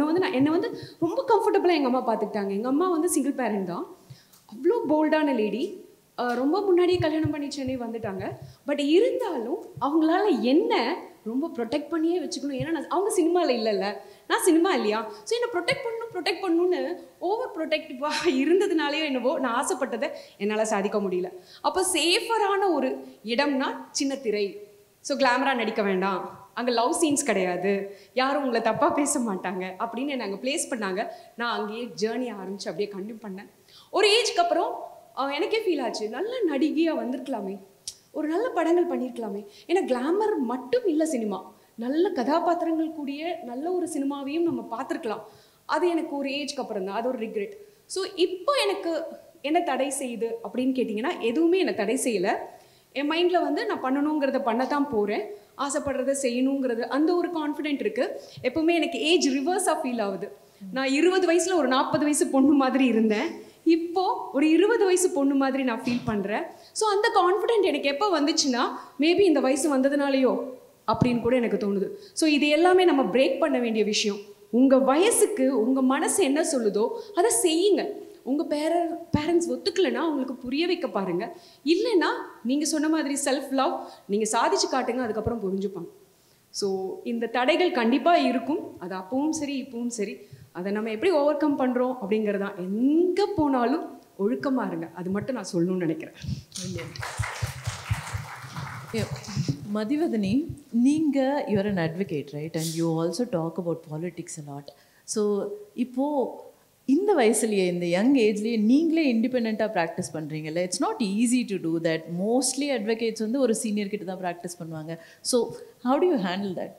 வந்து என்னை வந்து ரொம்ப கம்ஃபர்டபுளாக எங்கள் அம்மா பார்த்துக்கிட்டாங்க. எங்கள் அம்மா வந்து சிங்கிள் பேரண்ட் தான், அவ்வளோ போல்டான லேடி. ரொம்ப முன்னாடியே கல்யாணம் பண்ணி சென்னை வந்துட்டாங்க. பட் இருந்தாலும் அவங்களால என்ன ரொம்ப ப்ரொடெக்ட் பண்ணியே வச்சுக்கணும். ஏன்னா அவங்க சினிமாவில் இல்லைல்ல, நான் சினிமா இல்லையா. ஸோ என்னை ப்ரொடெக்ட் பண்ணணும்னு ஓவர் ப்ரொடெக்டிவாக இருந்ததுனாலேயோ என்னவோ நான் ஆசைப்பட்டதை என்னால் சாதிக்க முடியல. அப்போ சேஃபரான ஒரு இடம்னா சின்ன திரை. ஸோ கிளாமராக நடிக்க வேண்டாம், அங்கே லவ் சீன்ஸ் கிடையாது, யாரும் உங்களை தப்பாக பேச மாட்டாங்க அப்படின்னு என்னை அங்கே ப்ளேஸ் பண்ணாங்க. நான் அங்கேயே ஜேர்னி ஆரம்பித்து அப்படியே கண்டினியூ பண்ணேன். ஒரு ஏஜ்க்கு அப்புறம் எனக்கே ஃபீல் ஆச்சு, நல்ல நடிகையாக வந்திருக்கலாமே, ஒரு நல்ல படங்கள் பண்ணியிருக்கலாமே. ஏன்னா கிளாமர் மட்டும் இல்லை சினிமா, நல்ல கதாபாத்திரங்கள் கூடிய நல்ல ஒரு சினிமாவையும் நம்ம பார்த்துருக்கலாம். அது எனக்கு ஒரு ஏஜ்க்கு அப்புறம் தான், அது ஒரு ரிக்ரெட். ஸோ இப்போ எனக்கு என்ன தடை செய்யுது அப்படின்னு கேட்டிங்கன்னா, எதுவுமே என்னை தடை செய்யலை. என் மைண்டில் வந்து நான் பண்ணணுங்கிறத பண்ணத்தான் போகிறேன், ஆசைப்படுறத செய்யணுங்கிறது அந்த ஒரு கான்ஃபிடென்ட் இருக்குது. எப்போவுமே எனக்கு ஏஜ் ரிவர்ஸாக ஃபீல் ஆகுது. நான் 20 வயசுல ஒரு 40 வயசு பொண்ணு மாதிரி இருந்தேன். இப்போ ஒரு 20 வயசு பொண்ணு மாதிரி நான் ஃபீல் பண்ணுறேன். ஸோ அந்த கான்ஃபிடென்ட் எனக்கு எப்போ வந்துச்சுன்னா, மேபி இந்த வயசு வந்ததுனாலையோ அப்படின்னு கூட எனக்கு தோணுது. ஸோ இது எல்லாமே நம்ம பிரேக் பண்ண வேண்டிய விஷயம். உங்கள் வயசுக்கு உங்கள் மனசு என்ன சொல்லுதோ அதை செய்யுங்க. உங்கள் பேரண்ட்ஸ் ஒத்துக்கலைன்னா அவங்களுக்கு புரிய வைக்க பாருங்கள். இல்லைன்னா நீங்கள் சொன்ன மாதிரி செல்ஃப் லவ் நீங்கள் சாதிச்சு காட்டுங்க, அதுக்கப்புறம் புரிஞ்சுப்பாங்க. ஸோ இந்த தடைகள் கண்டிப்பாக இருக்கும். அது அப்பவும் சரி இப்பவும் சரி. அதை நம்ம எப்படி ஓவர் கம் பண்ணுறோம் அப்படிங்கிறது தான். எங்கே போனாலும் ஒழுக்கமாக இருங்க, அது மட்டும் நான் சொல்லணும்னு நினைக்கிறேன். மதிவதனி, நீங்கள் you are an advocate right, and you also talk about politics a lot. So இப்போது இந்த வயசுலேயே, இந்த யங் ஏஜ்லேயே நீங்களே இண்டிபெண்ட்டாக ப்ராக்டிஸ் பண்ணுறீங்கல்ல, it's not easy to do that. Mostly advocates வந்து ஒரு சீனியர் கிட்ட தான் ப்ராக்டிஸ் பண்ணுவாங்க. So how do you handle that?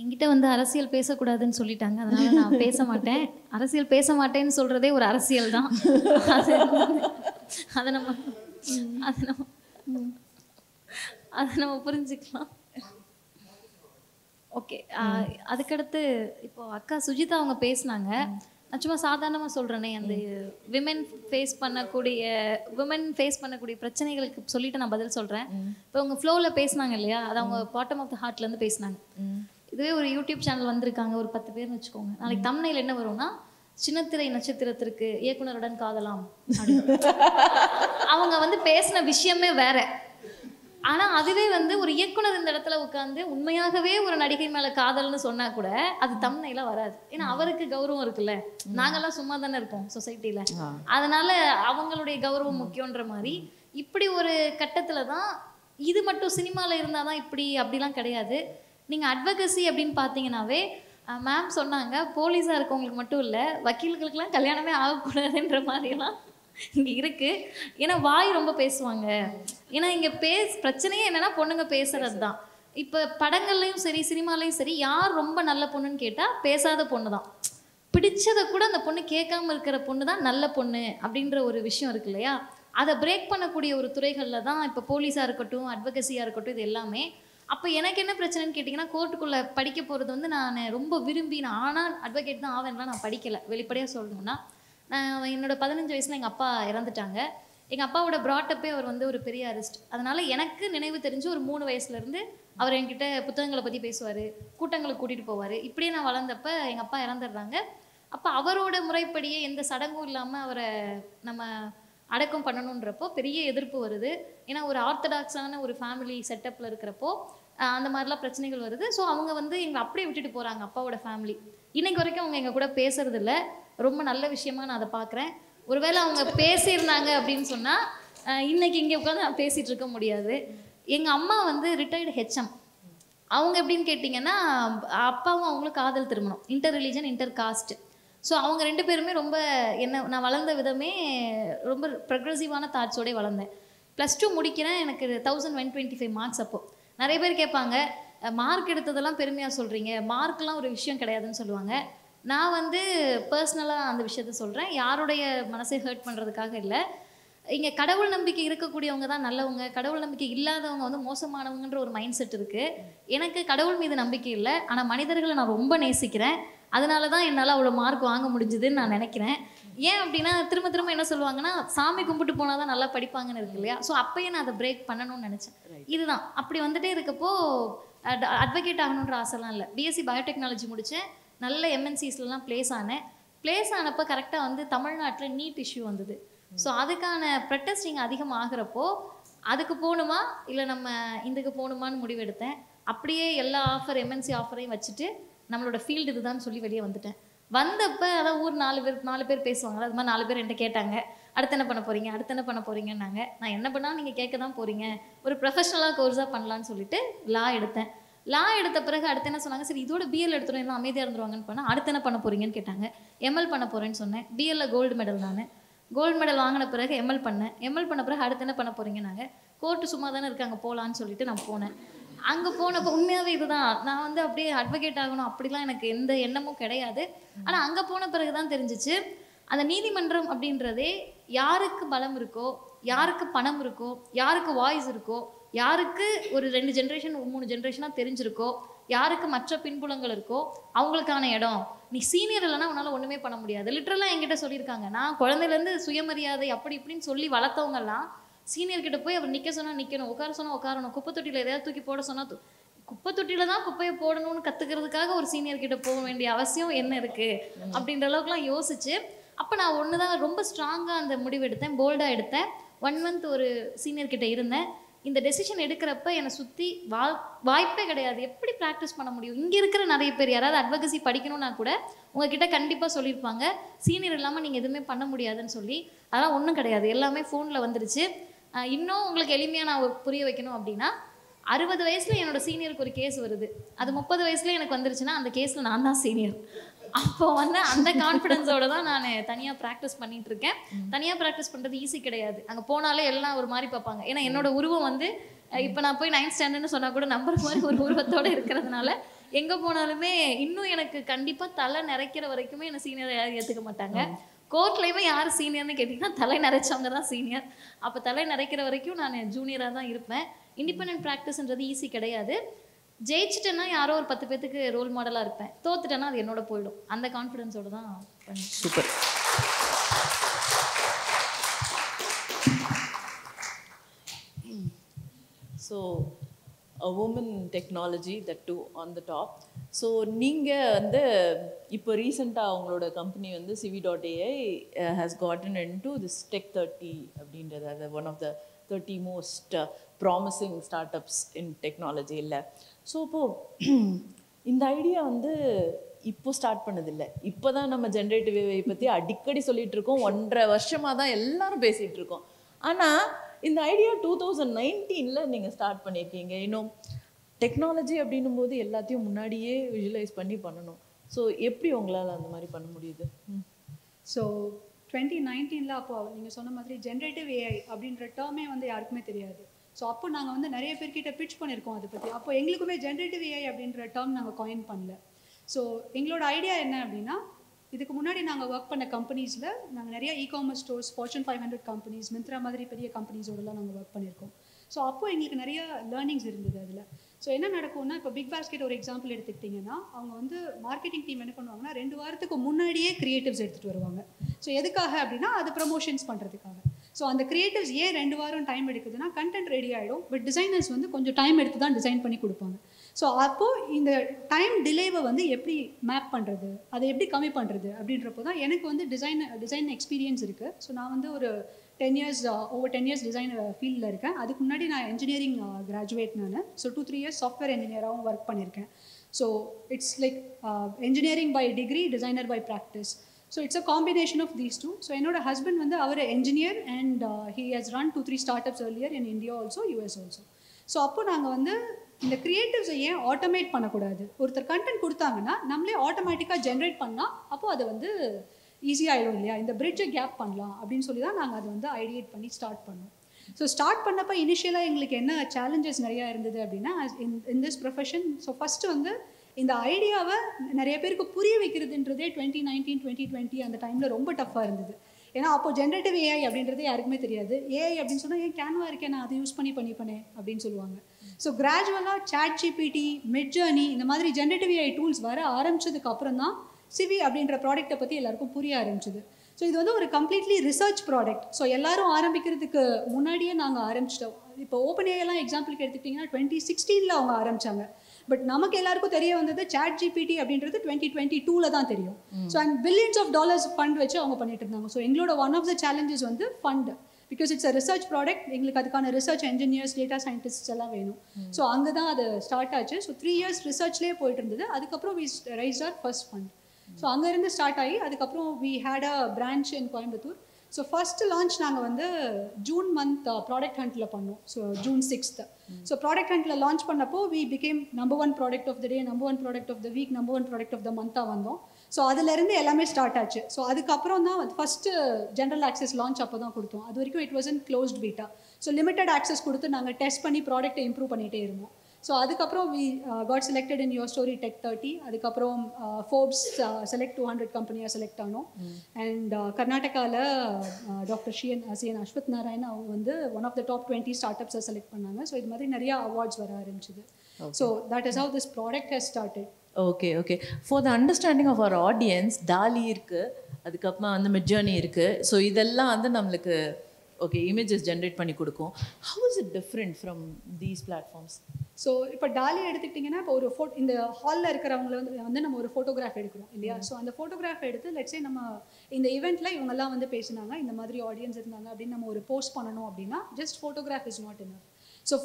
என்கிட்ட வந்து அரசியல் பேசக்கூடாதுன்னு சொல்லிட்டாங்க, அதனால நான் பேச மாட்டேன். அரசியல் பேச மாட்டேன்னு சொல்கிறதே ஒரு அரசியல் தான். அதை நம்ம புரிஞ்சுக்கலாம். ஓகே, அதுக்கடுத்து இப்போது அக்கா சுஜிதா அவங்க பேசினாங்க. நான் சும்மா சாதாரணமாக சொல்கிறேனே, அந்த விமன் ஃபேஸ் பண்ணக்கூடிய பிரச்சனைகளுக்கு சொல்லிட்டு நான் பதில் சொல்கிறேன். இப்போ அவங்க ஃப்ளோவில் பேசினாங்க இல்லையா, அது அவங்க பாட்டம் ஆஃப் த ஹார்ட்லேருந்து பேசினாங்க. இதுவே ஒரு யூடியூப் சேனல் வந்திருக்காங்க, ஒரு 10 பேர்னு வச்சுக்கோங்க. நாளைக்கு தம்ப்நெயில் என்ன வரும்னா, சின்னத்திரை நட்சத்திரத்திற்கு இயக்குனருடன் காதலாம் அப்படின்னு. அவங்க வந்து பேசின விஷயமே வேற. ஆனால் அதுவே வந்து ஒரு இயக்குனர் இந்த இடத்துல உட்காந்து உண்மையாகவே ஒரு நடிகை மேலே காதல்னு சொன்னால் கூட அது தம்ப்நெயிலா வராது. ஏன்னா அவருக்கு கௌரவம் இருக்குல்ல, நாங்கெல்லாம் சும்மா தானே இருக்கோம் சொசைட்டியில். அதனால அவங்களுடைய கௌரவம் முக்கியன்ற மாதிரி இப்படி ஒரு கட்டத்தில் தான் இது மட்டும் சினிமாவில் இருந்தால் தான் இப்படி அப்படிலாம் கிடையாது. நீங்கள் அட்வொகசி அப்படின்னு பார்த்தீங்கன்னாவே, மேம் சொன்னாங்க, போலீஸாக இருக்கவங்களுக்கு மட்டும் இல்லை, வக்கீல்களுக்கெல்லாம் கல்யாணமே ஆகக்கூடாதுன்ற மாதிரிலாம் இங்கே இருக்குது. ஏன்னா வாய் ரொம்ப பேசுவாங்க. ஏன்னா இங்கே பிரச்சனையே என்னென்னா பொண்ணுங்க பேசுறது தான். இப்போ படங்கள்லையும் சரி சினிமாலையும் சரி, யார் ரொம்ப நல்ல பொண்ணுன்னு கேட்டால் பேசாத பொண்ணு தான். பிடிச்சதை கூட அந்த பொண்ணு கேட்காம இருக்கிற பொண்ணு தான் நல்ல பொண்ணு அப்படின்ற ஒரு விஷயம் இருக்கு இல்லையா. அதை பிரேக் பண்ணக்கூடிய ஒரு துறைகளில் தான் இப்போ போலீஸாக இருக்கட்டும், அட்வொகசியாக இருக்கட்டும், இது எல்லாமே. அப்போ எனக்கு என்ன பிரச்சனைன்னு கேட்டிங்கன்னா, கோர்ட்டுக்குள்ளே படிக்க போகிறது வந்து நான் ரொம்ப விரும்பி, நான் ஆனால் அட்வொகேட் தான் ஆவேன்லாம் நான் படிக்கலை. வெளிப்படையாக சொல்லணும்னா, நான் என்னோட 15 வயசில் எங்கள் அப்பா இறந்துட்டாங்க. எங்கள் அப்பாவோட ப்ராட்டப்பே அவர் வந்து ஒரு பெரிய அரெஸ்ட். அதனால் எனக்கு நினைவு தெரிஞ்சு ஒரு 3 வயசுலேருந்து அவர் என்கிட்ட புத்தகங்களை பற்றி பேசுவார், கூட்டங்களுக்கு கூட்டிகிட்டு போவார். இப்படியே நான் வளர்ந்தப்ப எங்கள் அப்பா இறந்துடுறாங்க. அப்போ அவரோட முறைப்படியே எந்த சடங்கும் இல்லாமல் அவரை நம்ம அடக்கம் பண்ணணுன்றப்போ பெரிய எதிர்ப்பு வருது. ஏன்னா ஒரு ஆர்த்தடாக்ஸான ஒரு ஃபேமிலி செட்டப்பில் இருக்கிறப்போ அந்த மாதிரிலாம் பிரச்சனைகள் வருது. ஸோ அவங்க வந்து எங்களை அப்படியே விட்டுட்டு போகிறாங்க, அப்பாவோட ஃபேமிலி. இன்னைக்கு வரைக்கும் அவங்க எங்கள் கூட பேசுறதில்ல. ரொம்ப நல்ல விஷயமா நான் அதை பார்க்குறேன். ஒருவேளை அவங்க பேசியிருந்தாங்க அப்படின்னு சொன்னால் இன்னைக்கு இங்கே உட்காந்து நான் பேசிகிட்டு இருக்க முடியாது. எங்கள் அம்மா வந்து ரிட்டையர்டு ஹெச்எம். அவங்க எப்படின்னு கேட்டிங்கன்னா, அப்பாவும் அவங்களும் காதல் திருமணம், inter religion inter cost. So அவங்க 2 பேருமே ரொம்ப நான் வளர்ந்த விதமே ரொம்ப ப்ரொக்ரெசிவான தாட்ஸோடய வளர்ந்தேன். +2 முடிக்கிறேன், எனக்கு 1125 மார்க்ஸ். அப்போது நிறைய பேர் கேட்பாங்க, மார்க் எடுத்ததெல்லாம் பெருமையாக சொல்கிறீங்க, மார்க்லாம் ஒரு விஷயம் கிடையாதுன்னு சொல்லுவாங்க. நான் வந்து பர்சனலாக அந்த விஷயத்த சொல்கிறேன், யாருடைய மனசை ஹர்ட் பண்ணுறதுக்காக இல்லை. இங்கே கடவுள் நம்பிக்கை இருக்கக்கூடியவங்க தான் நல்லவங்க, கடவுள் நம்பிக்கை இல்லாதவங்க வந்து மோசமானவங்கன்ற ஒரு மைண்ட் செட் இருக்குது. எனக்கு கடவுள் மீது நம்பிக்கை இல்லை, ஆனால் மனிதர்களை நான் ரொம்ப நேசிக்கிறேன். அதனால தான் என்னால் அவ்வளோ மார்க் வாங்க முடிஞ்சுதுன்னு நான் நினைக்கிறேன். ஏன் அப்படின்னா, திரும்ப திரும்ப என்ன சொல்லுவாங்கன்னா, சாமி கும்பிட்டு போனால் தான் நல்லா படிப்பாங்கன்னு இருக்கு இல்லையா. ஸோ அப்போயே நான் அதை பிரேக் பண்ணணும்னு நினச்சேன். இதுதான் அப்படி வந்துட்டே இருக்கப்போ அட்வொகேட் ஆகணுன்ற ஆசைலாம் இல்லை. பிஎஸ்சி பயோடெக்னாலஜி முடித்தேன், நல்ல எம்என்சிஸ்லாம் ப்ளேஸ் ஆனேன். ப்ளேஸ் ஆனப்போ கரெக்டாக வந்து தமிழ்நாட்டில் நீட் இஷ்யூ வந்தது. ஸோ அதுக்கான ப்ரொட்டஸ்டிங் அதிகமாக ஆகிறப்போ அதுக்கு போகணுமா இல்லை நம்ம இதுக்கு போகணுமான்னு முடிவெடுத்தேன். அப்படியே எல்லா ஆஃபர் எம்என்சி ஆஃபரையும் வச்சுட்டு நம்மளோட ஃபீல்டு இதுதான் சொல்லி வெளியே வந்துட்டேன். வந்தப்போ அதான் ஊர் 4 பேர் பேசுவாங்க, அது மாதிரி 4 பேர் என்கிட்ட கேட்டாங்க, அடுத்து என்ன பண்ண போகிறீங்க, அடுத்து என்ன பண்ண போகிறீங்கன்னாங்க. நான் என்ன பண்ணாலும் நீங்கள் கேட்க தான் போகிறீங்க, ஒரு ப்ரொஃபஷனலாக கோர்ஸாக பண்ணலான்னு சொல்லிட்டு லா எடுத்தேன். லா எடுத்த பிறகு அடுத்து என்ன சொன்னாங்க, சரி இதோட பிஎல் எடுத்துடும், எல்லாம் அமைதியாக இருந்துருவாங்கன்னு பண்ணால், அடுத்து என்ன பண்ண போகிறீங்கன்னு கேட்டாங்க. எம்எல் பண்ண போகிறேன்னு சொன்னேன். பிஎல்ல கோல்டு மெடல். நான் கோல்டு மெடல் வாங்கின பிறகு எம்எல் பண்ணேன். எம்எல் பண்ண பிறகு அடுத்து என்ன பண்ண போகிறீங்கன்னாங்க. கோர்ட்டு சும்மா தானே இருக்காங்க, போகலான்னு சொல்லிட்டு நான் போனேன். அங்கே போனப்போ உண்மையாகவே இதுதான், நான் வந்து அப்படியே அட்வொகேட் ஆகணும் அப்படிலாம் எனக்கு எந்த எண்ணமும் கிடையாது. ஆனால் அங்கே போன பிறகு தான் தெரிஞ்சிச்சு, அந்த நீதிமன்றம் அப்படின்றதே யாருக்கு பலம் இருக்கோ, யாருக்கு பணம் இருக்கோ, யாருக்கு வாய்ஸ் இருக்கோ யாருக்கு ஒரு 2 ஜென்ரேஷன் 3 ஜென்ரேஷனாக தெரிஞ்சிருக்கோ, யாருக்கு மற்ற பின்புலங்கள் இருக்கோ அவங்களுக்கான இடம். நீ சீனியர் இல்லைன்னா உன்னால் ஒன்றுமே பண்ண முடியாது. லிட்ரலாக என்கிட்ட சொல்லியிருக்காங்க. நான் குழந்தையிலேருந்து சுயமரியாதை அப்படி இப்படின்னு சொல்லி வளர்த்தவங்கெல்லாம் சீனியர்கிட்ட போய் அவர் நிற்க சொன்னால் நிற்கணும், உட்கார சொன்னால் உட்காரணும், குப்பை தொட்டியில் எதையாவது தூக்கி போட சொன்னால் குப்பை தொட்டியில் தான் குப்பையை போடணும்னு கற்றுக்கிறதுக்காக ஒரு சீனியர்கிட்ட போக வேண்டிய அவசியம் என்ன இருக்குது அப்படின்ற அளவுக்குலாம் யோசிச்சு, அப்போ நான் ஒன்று தான் ரொம்ப ஸ்ட்ராங்காக அந்த முடிவு எடுத்தேன், போல்டாக எடுத்தேன். 1 மந்த் ஒரு சீனியர்கிட்ட இருந்தேன். இந்த டெசிஷன் எடுக்கிறப்ப என்னை சுற்றி வாய்ப்பே கிடையாது. எப்படி ப்ராக்டிஸ் பண்ண முடியும்? இங்கே இருக்கிற நிறைய பேர் யாராவது அட்வொகசி படிக்கணும்னா கூட உங்ககிட்ட கண்டிப்பாக சொல்லியிருப்பாங்க, சீனியர் இல்லாமல் நீங்கள் எதுவுமே பண்ண முடியாதுன்னு சொல்லி. அதெல்லாம் ஒன்றும் கிடையாது, எல்லாமே ஃபோனில் வந்துருச்சு. இன்னும் உங்களுக்கு எளிமையாக நான் புரிய வைக்கணும் அப்படின்னா, 60 வயசில் என்னோட சீனியருக்கு ஒரு கேஸ் வருது, அது 30 வயசுல எனக்கு வந்துருச்சுன்னா அந்த கேஸில் நான் தான் சீனியர். அப்போ வந்து அந்த கான்ஃபிடென்ஸோட தான் நான் தனியாக ப்ராக்டிஸ் பண்ணிட்டு இருக்கேன். தனியாக ப்ராக்டிஸ் பண்ணுறது ஈஸி கிடையாது. அங்கே போனாலே எல்லாம் ஒரு மாதிரி பார்ப்பாங்க. ஏன்னா என்னோட உருவம் வந்து இப்போ நான் போய் 9th ஸ்டாண்டர்ட்னு சொன்னால் கூட நம்புற மாதிரி ஒரு உருவத்தோடு இருக்கிறதுனால எங்கே போனாலுமே இன்னும் எனக்கு கண்டிப்பாக தலை நிறைக்கிற வரைக்குமே என்னை சீனியர் யாரும் ஏற்றுக்க மாட்டாங்க. கோர்ட்லேயுமே யார் சீனியர்னு கேட்டிங்கன்னா தலை நிறைச்சவங்க தான் சீனியர். அப்போ தலை நிறைக்கிற வரைக்கும் நான் ஜூனியராக தான் இருப்பேன். இண்டிபெண்டன்ட் ப்ராக்டிஸ்ன்றது ஈஸி கிடையாது. ஜெயிச்சிட்டேன்னா யாரோ ஒரு 10 பேத்துக்கு ரோல் மாடலாக இருப்பேன், தோத்துட்டேன்னா அது என்னோட போயிடும். அந்த கான்ஃபிடென்ஸோடு தான் பண்ணேன். Super. So a woman technology that too on the top. So நீங்கள் வந்து இப்போ ரீசெண்டாக அவங்களோட கம்பெனி வந்து civi.ai has gotten into this Tech 30 அப்படின்றது, அது one of the 30 most promising start ups in technology இல்லை. ஸோ இப்போது இந்த ஐடியா வந்து இப்போ ஸ்டார்ட் பண்ணதில்லை, இப்போ தான் நம்ம ஜென்ரேட்டிவ் ஏஐ பற்றி அடிக்கடி சொல்லிகிட்டு இருக்கோம். 1.5 வருஷமாக தான் எல்லாரும் பேசிகிட்டு இருக்கோம். ஆனால் இந்த ஐடியா 2019 நீங்கள் ஸ்டார்ட் பண்ணியிருக்கீங்க. இன்னும் டெக்னாலஜி அப்படின்னும் போது எல்லாத்தையும் முன்னாடியே விஷுவலைஸ் பண்ணி பண்ணணும். ஸோ எப்படி உங்களால் அந்த மாதிரி பண்ண முடியுது? ஸோ 2019 அப்போ நீங்கள் சொன்ன மாதிரி ஜென்ரேட்டிவ் ஏஐ அப்படின்ற டேர்மே வந்து யாருக்குமே தெரியாது. ஸோ அப்போ நாங்கள் வந்து நிறைய பேர்கிட்ட பிட்ச் பண்ணியிருக்கோம் அதை பற்றி. அப்போ எங்களுக்குமே ஜென்ரேட்டிவ் ஏஐ அப்படின்ற டேர்ம் நாங்கள் காயின் பண்ணல. ஸோ எங்களோட ஐடியா என்ன அப்படின்னா, இதுக்கு முன்னாடி நாங்கள் ஒர்க் பண்ண கம்பெனிஸில் நாங்கள் நிறைய e-commerce stores, Fortune 500 companies, Myntra மாதிரி பெரிய கம்பெனிஸோடலாம் நாங்கள் ஒர்க் பண்ணியிருக்கோம். ஸோ அப்போது எங்களுக்கு நிறைய லேர்னிங்ஸ் இருந்தது அதில். ஸோ என்ன நடக்கும்னா, இப்போ பிக் பாஸ்கெட் ஒரு எக்ஸாம்பிள் எடுத்துக்கிட்டிங்கன்னா, அவங்க வந்து மார்க்கெட்டிங் டீம் என்ன பண்ணுவாங்கன்னா 2 வாரத்துக்கு முன்னாடியே கிரியேட்டிவ்ஸ் எடுத்துகிட்டு வருவாங்க. ஸோ எதுக்காக அப்படின்னா அது ப்ரமோஷன்ஸ் பண்ணுறதுக்காக. ஸோ அந்த கிரியேட்டிவ்ஸ் ஏன் 2 வாரம் டைம் எடுக்குதுன்னா, கண்டென்ட் ரெடி ஆகிடும், பட் டிசைனர்ஸ் வந்து கொஞ்சம் டைம் எடுத்து தான் டிசைன் பண்ணி கொடுப்பாங்க. ஸோ அப்போது இந்த டைம் டிலேவை வந்து எப்படி மேப் பண்ணுறது, அதை எப்படி கம்மி பண்ணுறது அப்படின்றப்போ தான் எனக்கு வந்து டிசைன் எக்ஸ்பீரியன்ஸ் இருக்குது. ஸோ நான் வந்து ஒரு 10 இயர்ஸ் ஓவர் 10 இயர்ஸ் டிசைன் ஃபீல்டில் இருக்கேன். அதுக்கு முன்னாடி நான் இன்ஜினியரிங் கிராஜுவேட் நான். ஸோ 2-3 இயர்ஸ் சாஃப்ட்வேர் இன்ஜினியராகவும் ஒர்க் பண்ணியிருக்கேன். So it's like engineering by degree, designer by practice. So it's a combination of these two. So என்னோட ஹஸ்பண்ட் வந்து அவர் engineer and he has run 2-3 startups earlier in India also, US also. So அப்போ நாங்கள் வந்து இந்த கிரியேட்டிவ்ஸை ஏன் ஆட்டோமேட் பண்ணக்கூடாது, ஒருத்தர் கண்டென்ட் கொடுத்தாங்கன்னா நம்மளே ஆட்டோமேட்டிக்காக ஜென்ரேட் பண்ணால் அப்போது அது வந்து ஈஸியாகிடும் இல்லையா, இந்த பிரிட்ஜை கேப் பண்ணலாம் அப்படின்னு சொல்லி தான் நாங்கள் அதை வந்து ஐடியேட் பண்ணி ஸ்டார்ட் பண்ணோம். ஸோ ஸ்டார்ட் பண்ணப்போ இனிஷியலாக எங்களுக்கு என்ன சேலஞ்சஸ் நிறையா இருந்தது அப்படின்னா, in this profession. So first வந்து இந்த ஐடியாவை நிறைய பேருக்கு புரிய வைக்கிறதுன்றதே 2019, 2020 அந்த டைமில் ரொம்ப டஃப்பாக இருந்தது. ஏன்னா அப்போ ஜென்ரேட்டிவ் ஏஐ அப்படின்றதே யாருக்குமே தெரியாது. ஏஐ அப்படின்னு சொன்னால் ஏன் கேன்வா இருக்கேன் நான் அதை யூஸ் பண்ணிப்பேன் அப்படின்னு சொல்லுவாங்க. ஸோ கிராஜுவலாக ChatGPT, மிட்ஜர்னி இந்த மாதிரி ஜென்ரேட்டிவ் ஏஐ டூல்ஸ் வர ஆரம்பிச்சதுக்கு அப்புறம் தான் சிவி அப்படின்ற ப்ராடக்ட்டை பற்றி எல்லாருக்கும் புரிய ஆரம்பிச்சது. ஸோ இது வந்து ஒரு கம்ப்ளீட்லி ரிசர்ச் ப்ராடக்ட். ஸோ எல்லாரும் ஆரம்பிக்கிறதுக்கு முன்னாடியே நாங்கள் ஆரம்பிச்சிட்டோம். இப்போ ஓப்பன்ஏஐலாம் எக்ஸாம்பிளுக்கு எடுத்துக்கிட்டிங்கன்னா 2016 அவங்க ஆரம்பித்தாங்க. பட் நமக்கு எல்லாருக்கும் தெரிய வந்தது ChatGPT அப்படின்றது 2022 தான் தெரியும். So and billions of dollars fund வச்சு அவங்க பண்ணிட்டு இருந்தாங்க. ஸோ எங்களோட ஒன் ஆஃப் த சேலஞ்சஸ் வந்து fund, because it's a research product. எங்களுக்கு அதுக்கான ரிசர்ச் என்ஜினியர்ஸ், டேட்டா சயின்டிஸ்ட்ஸ் எல்லாம் வேணும். ஸோ அங்கே தான் அது ஸ்டார்ட் ஆச்சு. ஸோ 3 இயர்ஸ் ரிசர்ச்லேயே போயிட்டு இருந்தது. அதுக்கப்புறம் we raised our first fund. So அங்கேருந்து ஸ்டார்ட் ஆகி அதுக்கப்புறம் we had a branch in Coimbatore. So first launch நாங்கள் வந்து ஜூன் மந்த் ப்ராடக்ட் ஹண்ட்டில் பண்ணோம். So June 6th. So product ஹண்ட்டில் லான்ச் பண்ணப்போ we became number 1 product of the day, number 1 product of the week, number 1 product of the மந்த்தாக வந்தோம். ஸோ அதுலேருந்து எல்லாமே ஸ்டார்ட் ஆச்சு. ஸோ அதுக்கப்புறம் தான் ஃபஸ்ட்டு ஜென்ரல் ஆக்சஸ் லான்ச் அப்போ தான் கொடுத்தோம். அது வரைக்கும் it was in closed beta. So limited access கொடுத்து நாங்கள் டெஸ்ட் பண்ணி ப்ராடக்ட்டை இம்ப்ரூவ் பண்ணிகிட்டே இருந்தோம். ஸோ அதுக்கப்புறம் we got selected in YourStory tech 30. அதுக்கப்புறம் ஃபோர்ப்ஸ் செலக்ட் 200 கம்பெனியாக செலக்ட் ஆனோம். அண்ட் கர்நாடகாவில் டாக்டர் சிஎன் அஸ்வத் நாராயண் அவங்க வந்து ஒன் ஆஃப் த டாப் 20 ஸ்டார்ட் அப்ஸை செலக்ட் பண்ணாங்க. ஸோ இது மாதிரி நிறையா அவார்ட்ஸ் வர ஆரம்பிச்சுது. So that is how this product has started. Okay okay. For the understanding of our audience, டாலி இருக்குது, அதுக்கப்புறமா வந்து மிட்ஜர்னி இருக்குது. ஸோ இதெல்லாம் வந்து நம்மளுக்கு ஓகே இமேஜஸ் ஜென்ரேட் பண்ணி கொடுக்கும். How is it different from these platforms? So இப்போ டாலி எடுத்துக்கிட்டிங்கன்னா இப்போ ஒரு இந்த ஹாலில் இருக்கிறவங்கள வந்து நம்ம ஒரு ஃபோட்டோகிராஃப் எடுக்கிறோம் இல்லையா? ஸோ அந்த ஃபோட்டோகிராஃப் எடுத்து லெட்ஸே நம்ம இந்த ஈவெண்ட்டில் இவங்கெல்லாம் வந்து பேசினாங்க, இந்த மாதிரி ஆடியன்ஸ் இருந்தாங்க அப்படின்னு நம்ம ஒரு போஸ்ட் பண்ணணும் அப்படின்னா just photograph is not enough. So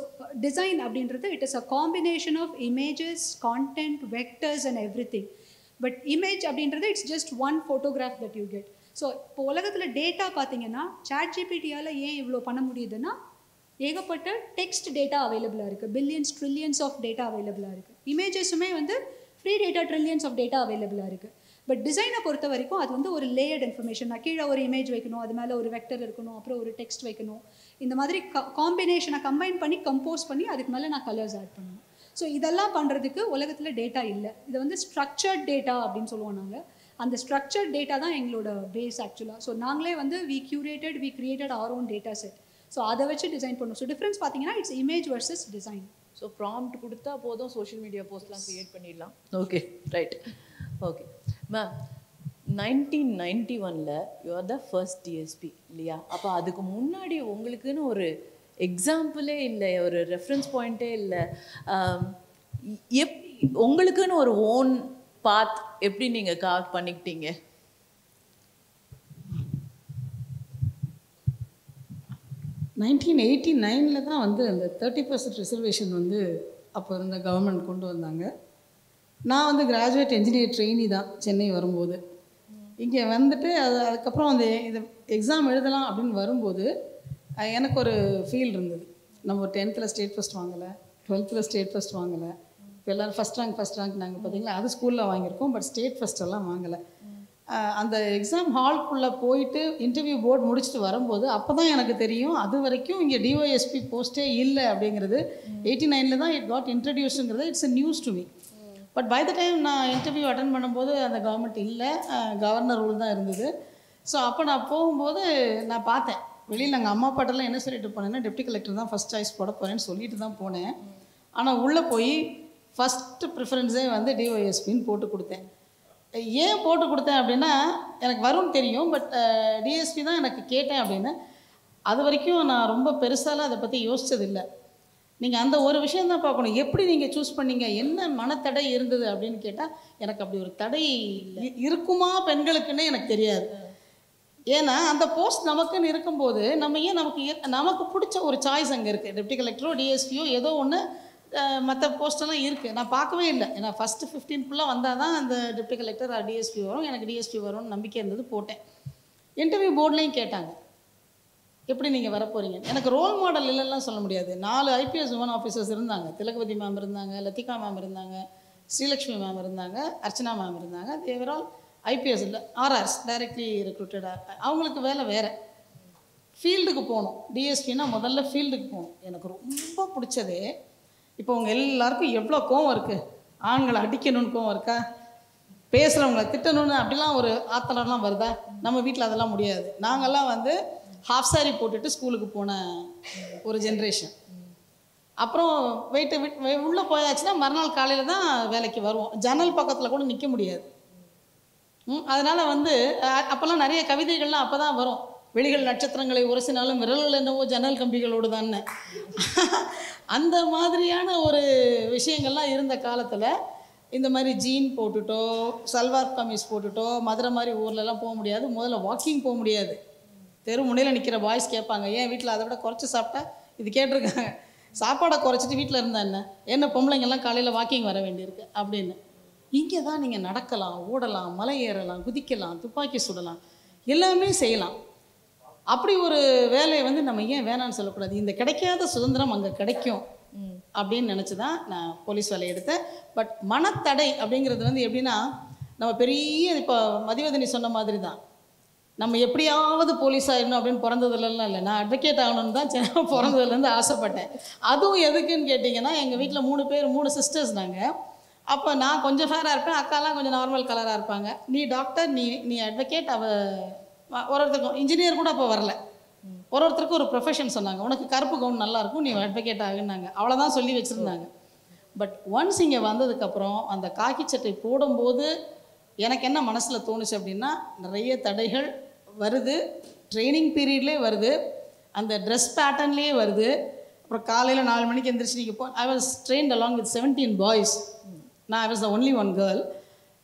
design அப்படின்றது it is a combination of images, content, vectors and everything. But image அப்படின்றது it's just one photograph that you get. So இப்போ உலகத்தில் டேட்டா பார்த்தீங்கன்னா ChatGPT-யால் ஏன் இவ்வளோ பண்ண முடியுதுன்னா ஏகப்பட்ட டெக்ஸ்ட் டேட்டா அவைலபிளாக இருக்குது, பில்லியன்ஸ் ட்ரில்லியன்ஸ் ஆஃப் டேட்டா அவைலபிளாக இருக்குது. இமேஜஸுமே வந்து free data trillions of data அவைலபிளாக இருக்குது. பட் டிசைனை பொறுத்த வரைக்கும் அது வந்து ஒரு லேயர்ட் இன்ஃபர்மேஷன். நான் கீழே ஒரு இமேஜ் வைக்கணும், அது மேலே ஒரு வெக்டர் இருக்கணும், அப்புறம் ஒரு டெக்ஸ்ட் வைக்கணும். இந்த மாதிரி காம்பினேஷனை கம்பைன் பண்ணி கம்போஸ் பண்ணி அதுக்கு மேலே நான் கலர்ஸ் ஆட் பண்ணணும். ஸோ இதெல்லாம் பண்ணுறதுக்கு உலகத்தில் டேட்டா இல்லை. இதை வந்து ஸ்ட்ரக்சர்ட் டேட்டா அப்படின்னு சொல்லுவோம் நாங்கள். அந்த ஸ்ட்ரக்சர்ட் டேட்டா தான் எங்களோட பேஸ் ஆக்சுவலாக. ஸோ நாங்களே வந்து we created our own data set. So அதை வச்சு டிசைன் பண்ணும். ஸோ டிஃப்ரென்ஸ் பார்த்தீங்கன்னா it's image versus design. So prompt கொடுத்தா போதும், சோஷியல் மீடியா போஸ்ட்லாம் க்ரியேட் பண்ணிடலாம். Okay right. Okay ma'am, 1991 you are the first DSP இல்லையா? அப்போ அதுக்கு முன்னாடி உங்களுக்குன்னு ஒரு எக்ஸாம்பிளே இல்லை, ஒரு ரெஃபரன்ஸ் பாயிண்ட்டே இல்லை. உங்களுக்குன்னு ஒரு ஓன் பாத் எப்படி நீங்கள் கார்வ் பண்ணிக்கிட்டீங்க? நைன்டீன் 89 தான் வந்து அந்த 30% ரிசர்வேஷன் வந்து அப்போ இருந்த கவர்மெண்ட் கொண்டு வந்தாங்க. நான் வந்து கிராஜுவேட் என்ஜினியர் ட்ரெயினி தான் சென்னை வரும்போது. இங்கே வந்துட்டு அதுக்கப்புறம் அந்த இது எக்ஸாம் எழுதலாம் அப்படின்னு வரும்போது எனக்கு ஒரு ஃபீல் இருந்தது. நம்ம 10th ஸ்டேட் ஃபஸ்ட் வாங்கலை, 12th ஸ்டேட் ஃபஸ்ட் வாங்கலை. இப்போ எல்லோரும் ஃபஸ்ட் ரேங்க் நாங்கள் பார்த்தீங்களா, அது ஸ்கூலில் வாங்கியிருக்கோம். பட் ஸ்டேட் ஃபஸ்ட்டெல்லாம் வாங்கலை. அந்த எக்ஸாம் ஹால்குள்ளே போயிட்டு இன்டர்வியூ போர்டு முடிச்சுட்டு வரும்போது அப்போ தான் எனக்கு தெரியும் அது வரைக்கும் இங்கே டிஒஎஸ்பி போஸ்ட்டே இல்லை அப்படிங்கிறது. 89 தான் இட் காட் இன்ட்ரடியூஸுங்கிறது it's a news to me. But by the time நான் இன்டர்வியூ அட்டன் பண்ணும்போது அந்த கவர்மெண்ட் இல்லை, கவர்னர் ரூல் தான் இருந்தது. ஸோ அப்போ நான் போகும்போது நான் பார்த்தேன் வெளியில் எங்கள் அம்மா அப்பாட்டெல்லாம் என்ன சொல்லிட்டு போனேன்னா டெப்டி கலெக்டர் தான் ஃபஸ்ட் சாய்ஸ் போட போகிறேன்னு சொல்லிட்டு தான் போனேன். ஆனால் உள்ளே போய் ஃபஸ்ட்டு ப்ரிஃபரன்ஸே வந்து டிஒஎஸ்பின்னு போட்டு கொடுத்தேன். ஏன் போட்டு கொடுத்தேன் அப்படின்னா எனக்கு வரும்னு தெரியும், பட் டிஎஸ்பி தான் எனக்கு கேட்டேன் அப்படின்னு. அது வரைக்கும் நான் ரொம்ப பெருசாலாம் அதை பற்றி யோசித்ததில்லை. நீங்கள் அந்த ஒரு விஷயம் தான் பார்க்கணும், எப்படி நீங்கள் சூஸ் பண்ணீங்க, என்ன மனத்தடை இருந்தது அப்படின்னு கேட்டால் எனக்கு அப்படி ஒரு தடை இருக்குமா பெண்களுக்குன்னே எனக்கு தெரியாது. ஏன்னா அந்த போஸ்ட் நமக்குன்னு இருக்கும்போது நம்ம ஏன் நமக்கு பிடிச்ச ஒரு சாய்ஸ் அங்கே இருக்குது. டெப்டி கலெக்டரோ டிஎஸ்பியோ ஏதோ ஒன்று, மற்ற போஸ்டெல்லாம் இருக்குது. நான் பார்க்கவே இல்லை. ஏன்னா ஃபஸ்ட்டு 15 வந்தால் தான் அந்த டெப்டி கலெக்டர் டிஎஸ்பி வரும். எனக்கு டிஎஸ்பி வரும்னு நம்பிக்கை இருந்தது, போட்டேன். இன்டர்வியூ போர்ட்லேயும் கேட்டாங்க எப்படி நீங்கள் வரப்போகிறீங்க. எனக்கு ரோல் மாடல் இல்லைலாம் சொல்ல முடியாது. 4 IPS உமன் ஆஃபீஸர்ஸ் இருந்தாங்க. திலகவதி மேம் இருந்தாங்க, லத்திகா மேம் இருந்தாங்க, ஸ்ரீலக்ஷ்மி மேம் இருந்தாங்க, அர்ச்சனா மேம் இருந்தாங்க. தேவர் ஆல் IPS இல்லை, RRs டைரக்ட்லி ரெக்ரூட்டடாக. அவங்களுக்கு வேலை வேறு. ஃபீல்டுக்கு போகணும். டிஎஸ்பின்னா முதல்ல ஃபீல்டுக்கு போகணும். எனக்கு ரொம்ப பிடிச்சதே, இப்போ உங்க எல்லாருக்கும் எவ்வளோ கோவம் இருக்குது, ஆண்களை அடிக்கணும்னு கோவம் இருக்கா, பேசுகிறவங்களை திட்டணும்னு அப்படிலாம் ஒரு ஆத்தனம்லாம் வருதா? நம்ம வீட்டில் அதெல்லாம் முடியாது. நாங்கள்லாம் வந்து ஹாஃப் சாரி போட்டுட்டு ஸ்கூலுக்கு போன ஒரு ஜென்ரேஷன். அப்புறம் உள்ளே போயாச்சுன்னா மறுநாள் காலையில் தான் வேலைக்கு வருவோம். ஜன்னல் பக்கத்தில் கூட நிற்க முடியாது. அதனால் வந்து அப்போல்லாம் நிறைய கவிதைகள்லாம் அப்போ தான் வரும். வெளிகள் நட்சத்திரங்களை உரசினாலும் விரல்கள் என்னவோ ஜன்னல் கம்பிகளோடு தானே. அந்த மாதிரியான ஒரு விஷயங்கள்லாம் இருந்த காலத்தில் இந்த மாதிரி ஜீன் போட்டுட்டோ சல்வார் கமீஸ் போட்டுட்டோ மதுரை மாதிரி ஊர்லலாம் போக முடியாது. முதல்ல வாக்கிங் போக முடியாது. தெரு முனையில் நிற்கிற பாய்ஸ் கேட்பாங்க, ஏன் வீட்டில் அதை விட குறைச்சி சாப்பிட்டா, இது கேட்டிருக்காங்க, சாப்பாடை குறைச்சிட்டு வீட்டில் இருந்தால் என்ன பொம்பளைங்கெல்லாம் காலையில் வாக்கிங் வர வேண்டியிருக்கு அப்படின்னு. இங்கே தான் நீங்கள் நடக்கலாம், ஓடலாம், மலை ஏறலாம், குதிக்கலாம், துப்பாக்கி சுடலாம், எல்லாமே செய்யலாம். அப்படி ஒரு வேலையை வந்து நம்ம ஏன் வேணான்னு சொல்லக்கூடாது. இந்த கிடைக்காத சுதந்திரம் அங்கே கிடைக்கும் அப்படின்னு நினச்சி தான் நான் போலீஸ் வேலையை எடுத்தேன். பட் மனத்தடை அப்படிங்கிறது வந்து எப்படின்னா, நம்ம பெரிய இப்போ மதிவதனி சொன்ன மாதிரி தான், நம்ம எப்படியாவது போலீஸ் ஆகிடணும் அப்படின்னு பிறந்ததுலலாம் இல்லை. நான் அட்வொகேட் ஆகணும்னு தான் பிறந்ததுலேருந்து ஆசைப்பட்டேன். அதுவும் எதுக்குன்னு கேட்டிங்கன்னா, எங்கள் வீட்டில் 3 சிஸ்டர்ஸ் நாங்கள். அப்போ நான் கொஞ்சம் ஃபேராக இருப்பேன், அக்காலாம் கொஞ்சம் நார்மல் கலராக இருப்பாங்க. நீ டாக்டர், நீ அட்வொகேட், ஒருத்தருக்கும் இன்ஜினியர் கூட அப்போ வரல. ஒருத்தருக்கும் ஒரு ப்ரொஃபஷன் சொன்னாங்க. உனக்கு கருப்பு கவுன் நல்லாயிருக்கும், நீ அட்வொகேட் ஆகுனாங்க. அவ்வளோதான் சொல்லி வச்சுருந்தாங்க. பட் ஒன்ஸ் இங்கே வந்ததுக்கப்புறம் அந்த காக்கி சட்டை போடும்போது எனக்கு என்ன மனசில் தோணுச்சு அப்படின்னா, நிறைய தடைகள் வருது, ட்ரைனிங் பீரியட்லேயே வருது, அந்த ட்ரெஸ் பேட்டர்ன்லேயே வருது. அப்புறம் காலையில் 4 மணிக்கு எந்திரிச்சு நீங்கள் I was trained along with 17 boys. நான் I was the only one girl.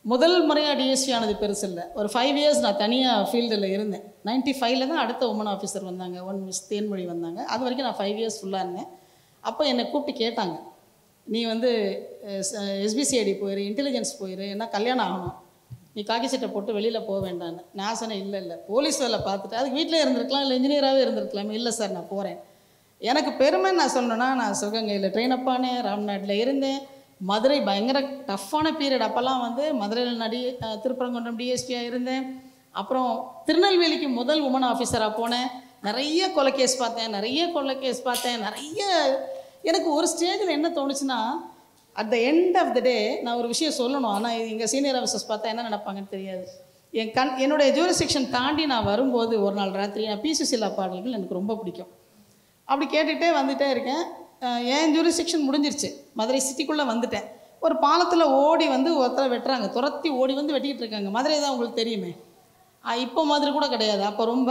முதல் முறையாக டிஎஸ்பி ஆனது பெருசு இல்லை. ஒரு 5 இயர்ஸ் நான் தனியாக ஃபீல்டில் இருந்தேன். 95 தான் அடுத்த உமன் ஆஃபீஸர் வந்தாங்க, மிஸ் தேன்மொழி வந்தாங்க. அது வரைக்கும் நான் 5 இயர்ஸ் ஃபுல்லாக இருந்தேன். அப்போ என்னை கூப்பிட்டு கேட்டாங்க, நீ வந்து SBCID போயிரு, இன்டெலிஜென்ஸ் போயிரு, என்ன கல்யாணம் ஆகணும், நீ காக்கி சட்டை போட்டு வெளியில் போக வேண்டான்னு. நான் சொன்னேன், இல்லை போலீஸ் வேலை பார்த்துட்டு அதுக்கு வீட்டிலே இருந்திருக்கலாம், இல்லை இன்ஜினியராகவே இருந்திருக்கலாமே. இல்லை சார், நான் போகிறேன். எனக்கு பெருமை நான் சொல்லணுன்னா, நான் சிவகங்கையில் ட்ரெயின் அப் ஆனேன், ராம்நாட்டில் இருந்தேன். மதுரை பயங்கர டஃப்பான பீரியட். அப்போல்லாம் வந்து மதுரையில் திருப்பரங்குன்றம் டிஎஸ்பியாக இருந்தேன். அப்புறம் திருநெல்வேலிக்கு முதல் உமன் ஆஃபீஸராக போனேன். நிறைய கொலை கேஸ் பார்த்தேன். நிறைய எனக்கு ஒரு ஸ்டேஜில் என்ன தோணுச்சுன்னா, at the end of the day நான் ஒரு விஷயம் சொல்லணும். ஆனால் எங்கள் சீனியர் ஆஃபீஸர்ஸ் பார்த்தா என்ன நினைப்பாங்கன்னு தெரியாது. என்னுடைய ஜூரிஸ்டிக்ஷன் தாண்டி நான் வரும்போது ஒரு நாள் ராத்திரி நான் பி சுசீலா பாடல்கள் எனக்கு ரொம்ப பிடிக்கும். அப்படி கேட்டுகிட்டே வந்துகிட்டே இருக்கேன். என் ஜூரிஸ்டிக்ஷன் முடிஞ்சிருச்சு, மதுரை சிட்டிக்குள்ளே வந்துட்டேன். ஒரு பாலத்தில் ஓடி வந்து ஒருத்தரை வெட்டுறாங்க, துரத்தி ஓடி வந்து வெட்டிக்கிட்டு இருக்காங்க. மதுரை தான் உங்களுக்கு தெரியுமே, இப்போ மாதிரி கூட கிடையாது. அப்போ ரொம்ப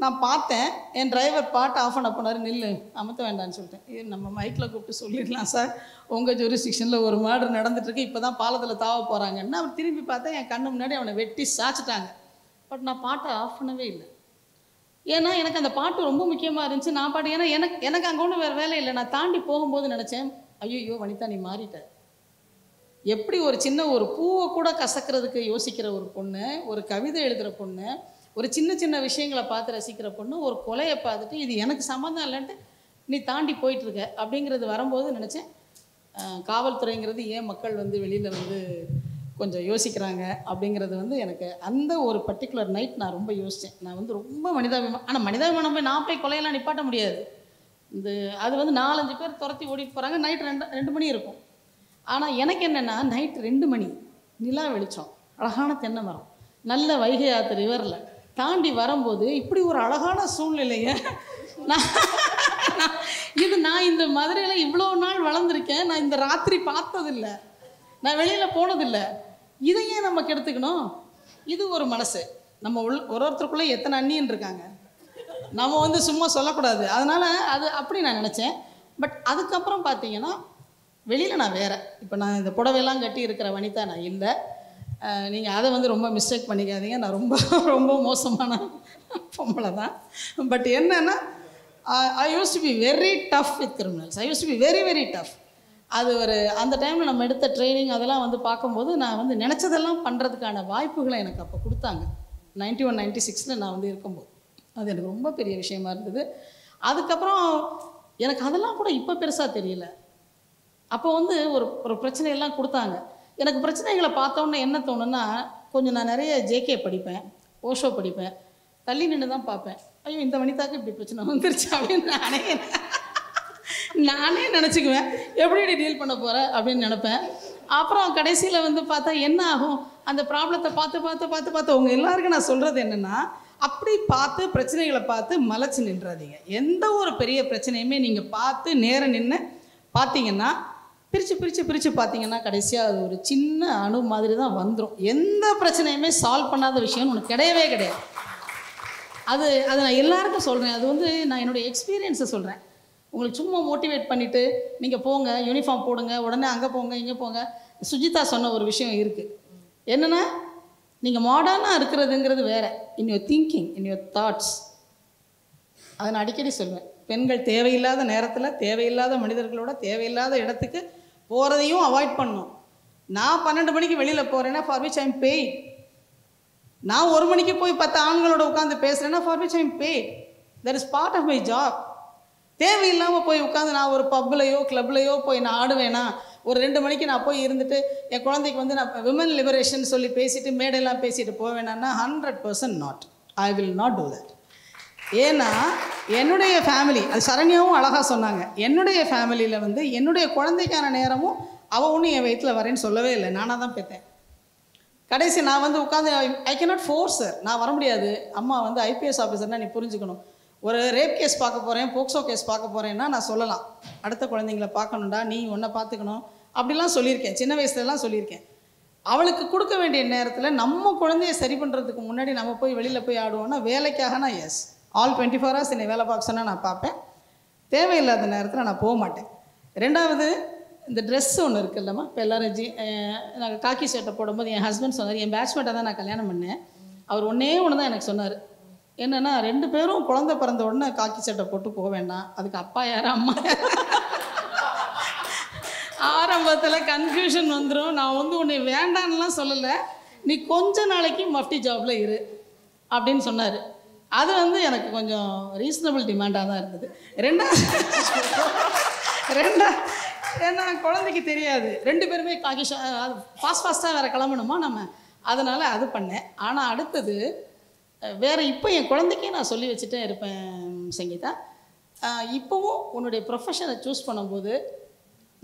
நான் பார்த்தேன். என் டிரைவர் பாட்டு ஆஃப் பண்ண போனார், நில்லு அமர்த்த வேண்டான்னு சொல்லிட்டேன். நம்ம மைக்கில் கூப்பிட்டு சொல்லிடலாம், சார் உங்கள் ஜூரிஸ்டிக்ஷனில் ஒரு மர்டர் நடந்துட்டுருக்கு, இப்போ தான் பாலத்தில் தாவ போகிறாங்கன்னா. அவர் திரும்பி பார்த்தேன், என் கண்ணு முன்னாடி அவனை வெட்டி சாச்சிட்டாங்க. பட் நான் பாட்டை ஆஃப் பண்ணவே இல்லை. ஏன்னா எனக்கு அந்த பாட்டு ரொம்ப முக்கியமாக இருந்துச்சு. நான் பாட்டு ஏன்னா எனக்கு அங்கே ஒன்றும் வேறு வேலை இல்லை. நான் தாண்டி போகும்போது நினச்சேன், ஐயோ வனிதா நீ மாறிட்ட. எப்படி ஒரு சின்ன ஒரு பூவை கூட கசக்கிறதுக்கு யோசிக்கிற ஒரு பொண்ணு, ஒரு கவிதை எழுதுகிற பொண்ணு, ஒரு சின்ன விஷயங்களை பார்த்து ரசிக்கிற பொண்ணு, ஒரு கொலையை பார்த்துட்டு இது எனக்கு சம்மந்தம் இல்லைன்ட்டு நீ தாண்டி போயிட்டுருக்க அப்படிங்கிறது வரும்போது நினச்சேன், காவல்துறைங்கிறது ஏன் மக்கள் வந்து வெளியில் வந்து கொஞ்சம் யோசிக்கிறாங்க அப்படிங்கிறது வந்து எனக்கு அந்த ஒரு பர்டிகுலர் நைட் நான் ரொம்ப யோசித்தேன். நான் வந்து ரொம்ப மனிதாபிமானம். ஆனால் மனிதாபிமானம் போய் நான் போய் கொலையெல்லாம் நிப்பாட்ட முடியாது. அது வந்து 4-5 பேர் துரத்தி ஓடிட்டு போகிறாங்க. நைட் 2 மணி இருக்கும். ஆனால் எனக்கு என்னென்னா, நைட் 2 மணி நிலா வெளிச்சம், அழகான தென்னை மரம், நல்ல வைகை ஆற்று ரிவரில் தாண்டி வரும்போது இப்படி ஒரு அழகான சூழ்நிலையை நான் இந்த மதுரையில் இவ்வளோ நாள் வளர்ந்துருக்கேன், நான் இந்த ராத்திரி பார்த்ததில்லை, நான் வெளியில் போனதில்லை. இதையே நம்ம கெடுத்துக்கணும். இது ஒரு மனசு. நம்ம ஒருத்தருக்குள்ளே எத்தனை அண்ணின்னு இருக்காங்க, நம்ம வந்து சும்மா சொல்லக்கூடாது. அதனால் அது அப்படி நான் நினச்சேன். பட் அதுக்கப்புறம் பார்த்தீங்கன்னா வெளியில் நான் வேறு. இப்போ நான் இந்த புடவையெல்லாம் கட்டி இருக்கிற வனிதா நான் இல்லை. நீங்கள் அதை வந்து ரொம்ப மிஸ்டேக் பண்ணிக்காதீங்க. நான் ரொம்ப ரொம்ப மோசமான பொம்பளை தான். பட் என்னென்னா, I use to be very tough with criminals. I use to be very very tough. அது ஒரு அந்த டைமில் நம்ம எடுத்த ட்ரைனிங் அதெல்லாம் வந்து பார்க்கும்போது நான் வந்து நினச்சதெல்லாம் பண்ணுறதுக்கான வாய்ப்புகளை எனக்கு அப்போ கொடுத்தாங்க. 91-96 நான் வந்து இருக்கும்போது அது எனக்கு ரொம்ப பெரிய விஷயமா இருந்தது. அதுக்கப்புறம் எனக்கு அதெல்லாம் கூட இப்போ பெருசாக தெரியல. அப்போ வந்து ஒரு பிரச்சனையெல்லாம் கொடுத்தாங்க. எனக்கு பிரச்சனைகளை பார்த்தோன்னே என்ன தோணுன்னா, கொஞ்சம் நான் நிறைய ஜேகே படிப்பேன், ஓஷோ படிப்பேன், தள்ளி நின்று தான் பார்ப்பேன். ஐயோ இந்த வனிதாக்கு இப்படி பிரச்சனை வந்துருச்சு அப்படின்னு நானே நினச்சிக்குவேன். எப்படி டீல் பண்ண போகிற அப்படின்னு நினப்பேன். அப்புறம் கடைசியில் வந்து பார்த்தா என்ன ஆகும், அந்த ப்ராப்ளத்தை பார்த்து உங்கள் எல்லாருக்கும் நான் சொல்கிறது என்னென்னா, அப்படி பார்த்து பிரச்சனைகளை பார்த்து மலைச்சு நின்றாதீங்க. எந்த ஒரு பெரிய பிரச்சனையுமே நீங்கள் பார்த்து நேரம் நின்று பார்த்தீங்கன்னா, பிரித்து பார்த்தீங்கன்னா கடைசியாக அது ஒரு சின்ன அணு மாதிரி தான் வந்துடும். எந்த பிரச்சனையுமே சால்வ் பண்ணாத விஷயம்னு ஒன்று கிடையவே கிடையாது. அது நான் எல்லாருக்கும் சொல்கிறேன். அது வந்து நான் என்னுடைய எக்ஸ்பீரியன்ஸை சொல்கிறேன். உங்களுக்கு சும்மா மோட்டிவேட் பண்ணிவிட்டு நீங்கள் போங்க, யூனிஃபார்ம் போடுங்க, உடனே அங்கே போங்க இங்கே போங்க. சுஜிதா சொன்ன ஒரு விஷயம் இருக்குது. என்னென்னா, நீங்கள் மாடர்னாக இருக்கிறதுங்கிறது வேறு. In your thinking, in your thoughts. அதை நான் அடிக்கடி சொல்வேன். பெண்கள் தேவையில்லாத நேரத்தில் தேவையில்லாத மனிதர்களோட தேவையில்லாத இடத்துக்கு போகிறதையும் அவாய்ட் பண்ணணும். நான் 12 மணிக்கு வெளியில் போகிறேன்னா ஃபார் விச் ஐம் பெய்ட். நான் 1 மணிக்கு போய் 10 ஆண்களோட உட்காந்து பேசுகிறேன்னா for which I'm paid. That is part of my job. தேவையில்லாமல் போய் உட்காந்து நான் ஒரு பப்லையோ கிளப்லையோ போய் நான் ஆடுவேனா, ஒரு 2 மணிக்கு நான் போய் இருந்துட்டு என் குழந்தைக்கு வந்து நான் விமன் லிபரேஷன் சொல்லி பேசிட்டு மேடையெல்லாம் பேசிட்டு போவேனான்னா 100% not. I will not do that. ஏன்னா என்னுடைய ஃபேமிலி, அது சரண்யாவும் அழகாக சொன்னாங்க, என்னுடைய ஃபேமிலியில் வந்து என்னுடைய குழந்தைக்கான நேரமும் அவள் ஒன்றும் என் வயிற்றில் வரேன்னு சொல்லவே இல்லை, நானாக தான் பெற்றேன். கடைசி நான் வந்து உட்காந்து ஐ கேனாட் ஃபோர்ஸ் சார், நான் வர முடியாது. அம்மா வந்து ஐபிஎஸ் ஆஃபீஸர்னால் நீ புரிஞ்சுக்கணும், ஒரு ரேப் கேஸ் பார்க்க போகிறேன், போக்சோ கேஸ் பார்க்க போகிறேன்னா நான் சொல்லலாம், அடுத்த குழந்தைங்கள பார்க்கணுண்டா, நீ ஒன்றை பார்த்துக்கணும் அப்படிலாம் சொல்லியிருக்கேன், சின்ன வயசுலலாம் சொல்லியிருக்கேன். அவளுக்கு கொடுக்க வேண்டிய நேரத்தில் நம்ம குழந்தைய சரி பண்ணுறதுக்கு முன்னாடி நம்ம போய் வெளியில் போய் ஆடுவோன்னா வேலைக்காக நான் எஸ் ஆல் 24 hours என்னை வேலை பார்க்க சொன்னால் நான் பார்ப்பேன், தேவையில்லாத நேரத்தில் நான் போக மாட்டேன். ரெண்டாவது இந்த ட்ரெஸ் ஒன்று இருக்குல்லம்மா, இப்போ எல்லோரும் நாங்கள் காக்கி சட்டை போடும்போது என் ஹஸ்பண்ட் சொன்னார், என் பேட்ச்மேட்டை தான் நான் கல்யாணம் பண்ணேன், அவர் ஒன்றே ஒன்று தான் எனக்கு சொன்னார், என்னென்னா 2 பேரும் குழந்தை பிறந்த உடனே காக்கி சட்டை போட்டு போக வேண்டாம், அதுக்கு அப்பா யார் அம்மா ஆரம்பத்தில் கன்ஃபியூஷன் வந்துடும், நான் வந்து உன்னை வேண்டான்லாம் சொல்லலை, நீ கொஞ்ச நாளைக்கு மஃப்டி ஜாபில் இரு அப்படின்னு சொன்னார். அது வந்து எனக்கு கொஞ்சம் ரீசனபிள் டிமாண்டாக தான் இருந்தது. ரெண்டா ஏன்னா குழந்தைக்கு தெரியாது, 2 பேருமே காக்கி ஃபாஸ்ட்டாக வேறு கிளம்பணுமா நம்ம, அதனால் அது பண்ணேன். ஆனால் அடுத்தது வேறு இப்போ என் குழந்தைக்கே நான் சொல்லி வச்சுட்டே இருப்பேன் சங்கீதா, இப்போவும் உன்னுடைய ப்ரொஃபஷனை சூஸ் பண்ணும்போது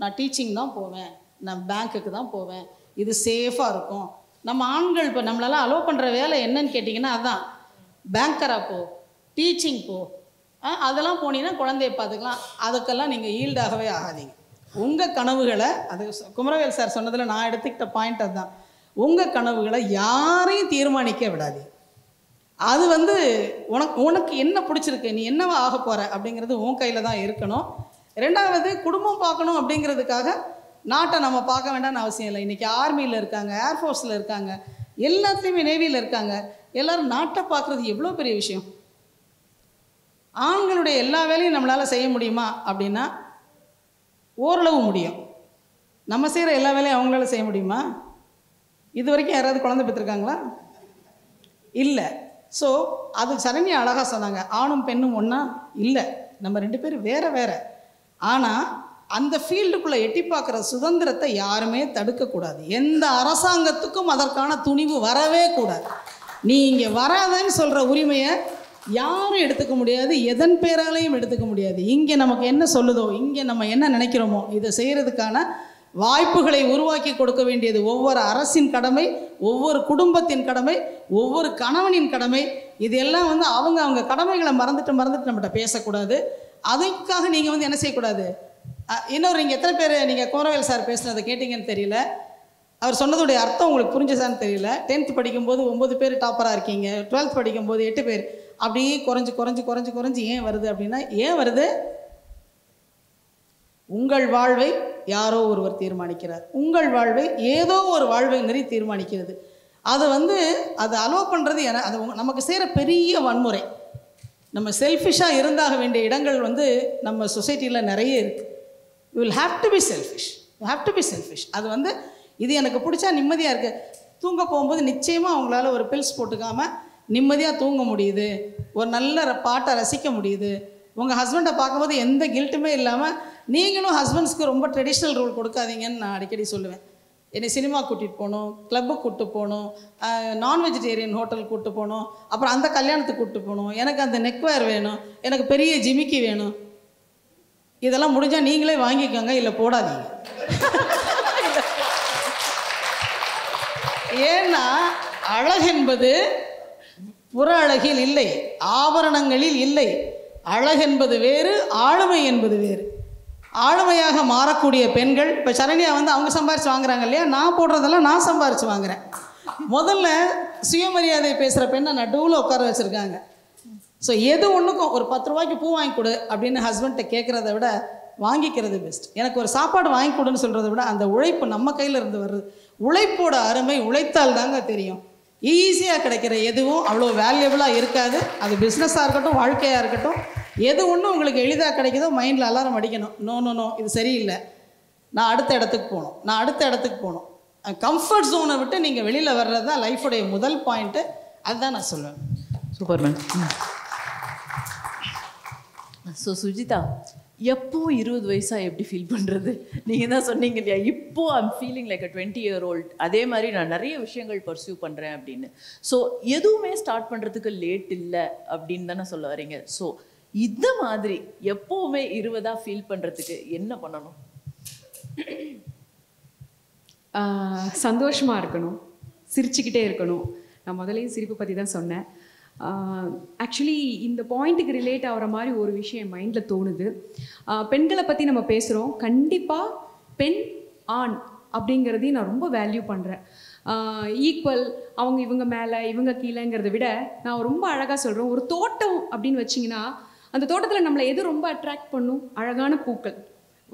நான் டீச்சிங் தான் போவேன், நான் பேங்க்குக்கு தான் போவேன், இது சேஃபாக இருக்கும். நம்ம ஆண்கள் இப்போ நம்மளால் அலோவ் பண்ணுற வேலை என்னன்னு கேட்டிங்கன்னா அதுதான், பேங்கராக போ, டீச்சிங் போ, அதெல்லாம் போனீங்கன்னா குழந்தைய பார்த்துக்கலாம், அதுக்கெல்லாம் நீங்கள் ஈல்டாகவே ஆகாதீங்க. உங்கள் கனவுகளை, அது குமரவேல் சார் சொன்னதில் நான் எடுத்துக்கிட்ட பாயிண்ட் அதுதான், உங்கள் கனவுகளை யாரையும் தீர்மானிக்க விடாதீங்க. அது வந்து உனக்கு என்ன பிடிச்சிருக்கு, நீ என்னவா ஆக போகிற அப்படிங்கிறது உன் கையில் தான் இருக்கணும். ரெண்டாவது குடும்பம் பார்க்கணும் அப்படிங்கிறதுக்காக நாட்டை நம்ம பார்க்க வேண்டாம்னு அவசியம் இல்லை. இன்றைக்கி ஆர்மியில் இருக்காங்க, ஏர்ஃபோர்ஸில் இருக்காங்க, எல்லாத்துலேயுமே நேவியில் இருக்காங்க, எல்லோரும் நாட்டை பார்க்குறது எவ்வளோ பெரிய விஷயம். ஆண்களுடைய எல்லா வேலையும் நம்மளால் செய்ய முடியுமா அப்படின்னா ஓரளவு முடியும். நம்ம செய்கிற எல்லா வேலையும் அவங்களால செய்ய முடியுமா? இது வரைக்கும் யாராவது குழந்தை பெற்றிருக்காங்களா? இல்லை. ஸோ அது சரண்யா அழகாக சொன்னாங்க, ஆணும் பெண்ணும் ஒன்றா இல்லை, நம்ம 2 பேரும் வேறு வேறு. ஆனால் அந்த ஃபீல்டுக்குள்ளே எட்டி பார்க்குற சுதந்திரத்தை யாருமே தடுக்கக்கூடாது, எந்த அரசாங்கத்துக்கும் அதற்கான துணிவு வரவே கூடாது. நீ இங்கே வராதன்னு சொல்கிற உரிமையை யாரும் எடுத்துக்க முடியாது, எதன் பேராலையும் எடுத்துக்க முடியாது. இங்கே நமக்கு என்ன சொல்லுதோ, இங்கே நம்ம என்ன நினைக்கிறோமோ இதை செய்கிறதுக்கான வாய்ப்புகளை உருவாக்கி கொடுக்க வேண்டியது ஒவ்வொரு அரசின் கடமை, ஒவ்வொரு குடும்பத்தின் கடமை, ஒவ்வொரு கணவனின் கடமை. இதெல்லாம் வந்து அவங்க கடமைகளை மறந்துட்டு நம்மகிட்ட பேசக்கூடாது. அதுக்காக நீங்கள் வந்து என்ன செய்யக்கூடாது. இன்னொரு நீங்கள் எத்தனை பேர் நீங்கள் குமரவேல் சார் பேசுனதை கேட்டிங்கன்னு தெரியல, அவர் சொன்னதுடைய அர்த்தம் உங்களுக்கு புரிஞ்சுதான்னு தெரியல. 10th படிக்கும்போது 9 பேர் டாப்பராக இருக்கீங்க, 12th படிக்கும்போது 8 பேர், அப்படியே குறைஞ்சி ஏன் வருது அப்படின்னா, ஏன் வருது? உங்கள் வாழ்வை யாரோ ஒருவர் தீர்மானிக்கிறார், உங்கள் வாழ்வை ஏதோ ஒரு வாழ்வை நெறி தீர்மானிக்கிறது. அது வந்து அது அலோவ் பண்ணுறது அது நமக்கு செய்கிற பெரிய வன்முறை. நம்ம செல்ஃபிஷாக இருந்தாக வேண்டிய இடங்கள் வந்து நம்ம சொசைட்டியில் நிறைய இருக்குது. You will have to be selfish. அது வந்து இது எனக்கு பிடிச்சா நிம்மதியாக இருக்குது. தூங்க போகும்போது நிச்சயமாக அவங்களால ஒரு பில்ஸ் போட்டுக்காமல் நிம்மதியாக தூங்க முடியுது, ஒரு நல்ல பாட்டை ரசிக்க முடியுது. உங்கள் ஹஸ்பண்டை பார்க்கும்போது எந்த கில்ட்டுமே இல்லாமல், நீங்களும் ஹஸ்பண்ட்ஸ்க்கு ரொம்ப ட்ரெடிஷ்னல் ரூல் கொடுக்காதீங்கன்னு நான் அடிக்கடி சொல்லுவேன். என்னை சினிமா கூட்டிகிட்டு போகணும், கிளப்புக்கு கூப்பிட்டு போகணும், நான் வெஜிடேரியன் ஹோட்டலுக்கு கூப்பிட்டு போகணும், அப்புறம் அந்த கல்யாணத்துக்கு கூப்பிட்டு போகணும், எனக்கு அந்த நெக்வேர் வேணும், எனக்கு பெரிய ஜிமிக்கி வேணும், இதெல்லாம் முடிஞ்சால் நீங்களே வாங்கிக்கோங்க, இல்லை போடாதீங்க. ஏன்னா அழகென்பது புற அழகில் இல்லை, ஆபரணங்களில் இல்லை. அழகென்பது வேறு, ஆளுமை என்பது வேறு. ஆளுமையாக மாறக்கூடிய பெண்கள், இப்போ சரண்யா வந்து அவங்க சம்பாரித்து வாங்குறாங்க இல்லையா, நான் போடுறதெல்லாம் நான் சம்பாரித்து வாங்குறேன். முதல்ல சுயமரியாதை பேசுகிற பெண்ணை நடுவில் உட்கார வச்சுருக்காங்க. ஸோ எது ஒன்றுக்கும் ஒரு 10 ரூபாய்க்கு பூ வாங்கி கொடு அப்படின்னு ஹஸ்பண்ட்டை கேட்குறத விட வாங்கிக்கிறது பெஸ்ட். எனக்கு ஒரு சாப்பாடு வாங்கி கொடுன்னு சொல்கிறத விட அந்த உழைப்பு நம்ம கையில் இருந்து வருது. உழைப்போட அருமை உழைத்தால் தாங்க தெரியும். ஈஸியாக கிடைக்கிற எதுவும் அவ்வளோ வேல்யூபிளாக இருக்காது. அது பிஸ்னஸாக இருக்கட்டும், வாழ்க்கையாக இருக்கட்டும், எது ஒன்று உங்களுக்கு எளிதாக கிடைக்குதோ மைண்டில் அலாரம் அடிக்கணும். நோ இது சரியில்லை, நான் அடுத்த இடத்துக்கு போகணும். கம்ஃபர்ட் ஜோனை விட்டு நீங்கள் வெளியில் வர்றது தான் லைஃபுடைய முதல் பாயிண்ட்டு. அதுதான் நான் சொல்லுவேன். Super ma'am. ஸோ சுஜிதா, எப்போ 20 வயசா எப்படி ஃபீல் பண்ணுறது? நீங்கள் தான் சொன்னீங்க இல்லையா, இப்போ I'm feeling like a 20-year-old. அதே மாதிரி நான் நிறைய விஷயங்கள் பர்சியூ பண்ணுறேன் அப்படின்னு. ஸோ எதுவுமே ஸ்டார்ட் பண்ணுறதுக்கு லேட் இல்லை அப்படின்னு தானே சொல்ல வரீங்க. ஸோ இந்த மாதிரி எப்போவுமே 20ஆ ஃபீல் பண்ணுறதுக்கு என்ன பண்ணணும்? சந்தோஷமாக இருக்கணும், சிரிச்சுக்கிட்டே இருக்கணும். நான் முதலையும் சிரிப்பு பற்றி தான் சொன்னேன். ஆக்சுவலி இந்த பாயிண்ட்டுக்கு ரிலேட் ஆகிற மாதிரி ஒரு விஷயம் என் மைண்டில் தோணுது. பெண்களை பற்றி நம்ம பேசுகிறோம். கண்டிப்பாக பெண் ஆண் அப்படிங்கிறதையும் நான் ரொம்ப வேல்யூ பண்ணுறேன். ஈக்குவல், அவங்க இவங்க மேலே இவங்க கீழேங்கிறத விட நான் ரொம்ப அழகாக சொல்கிறேன். ஒரு தோட்டம் அப்படின்னு வச்சிங்கன்னா அந்த தோட்டத்தில் நம்மளை எது ரொம்ப அட்ராக்ட் பண்ணும்? அழகான பூக்கள்.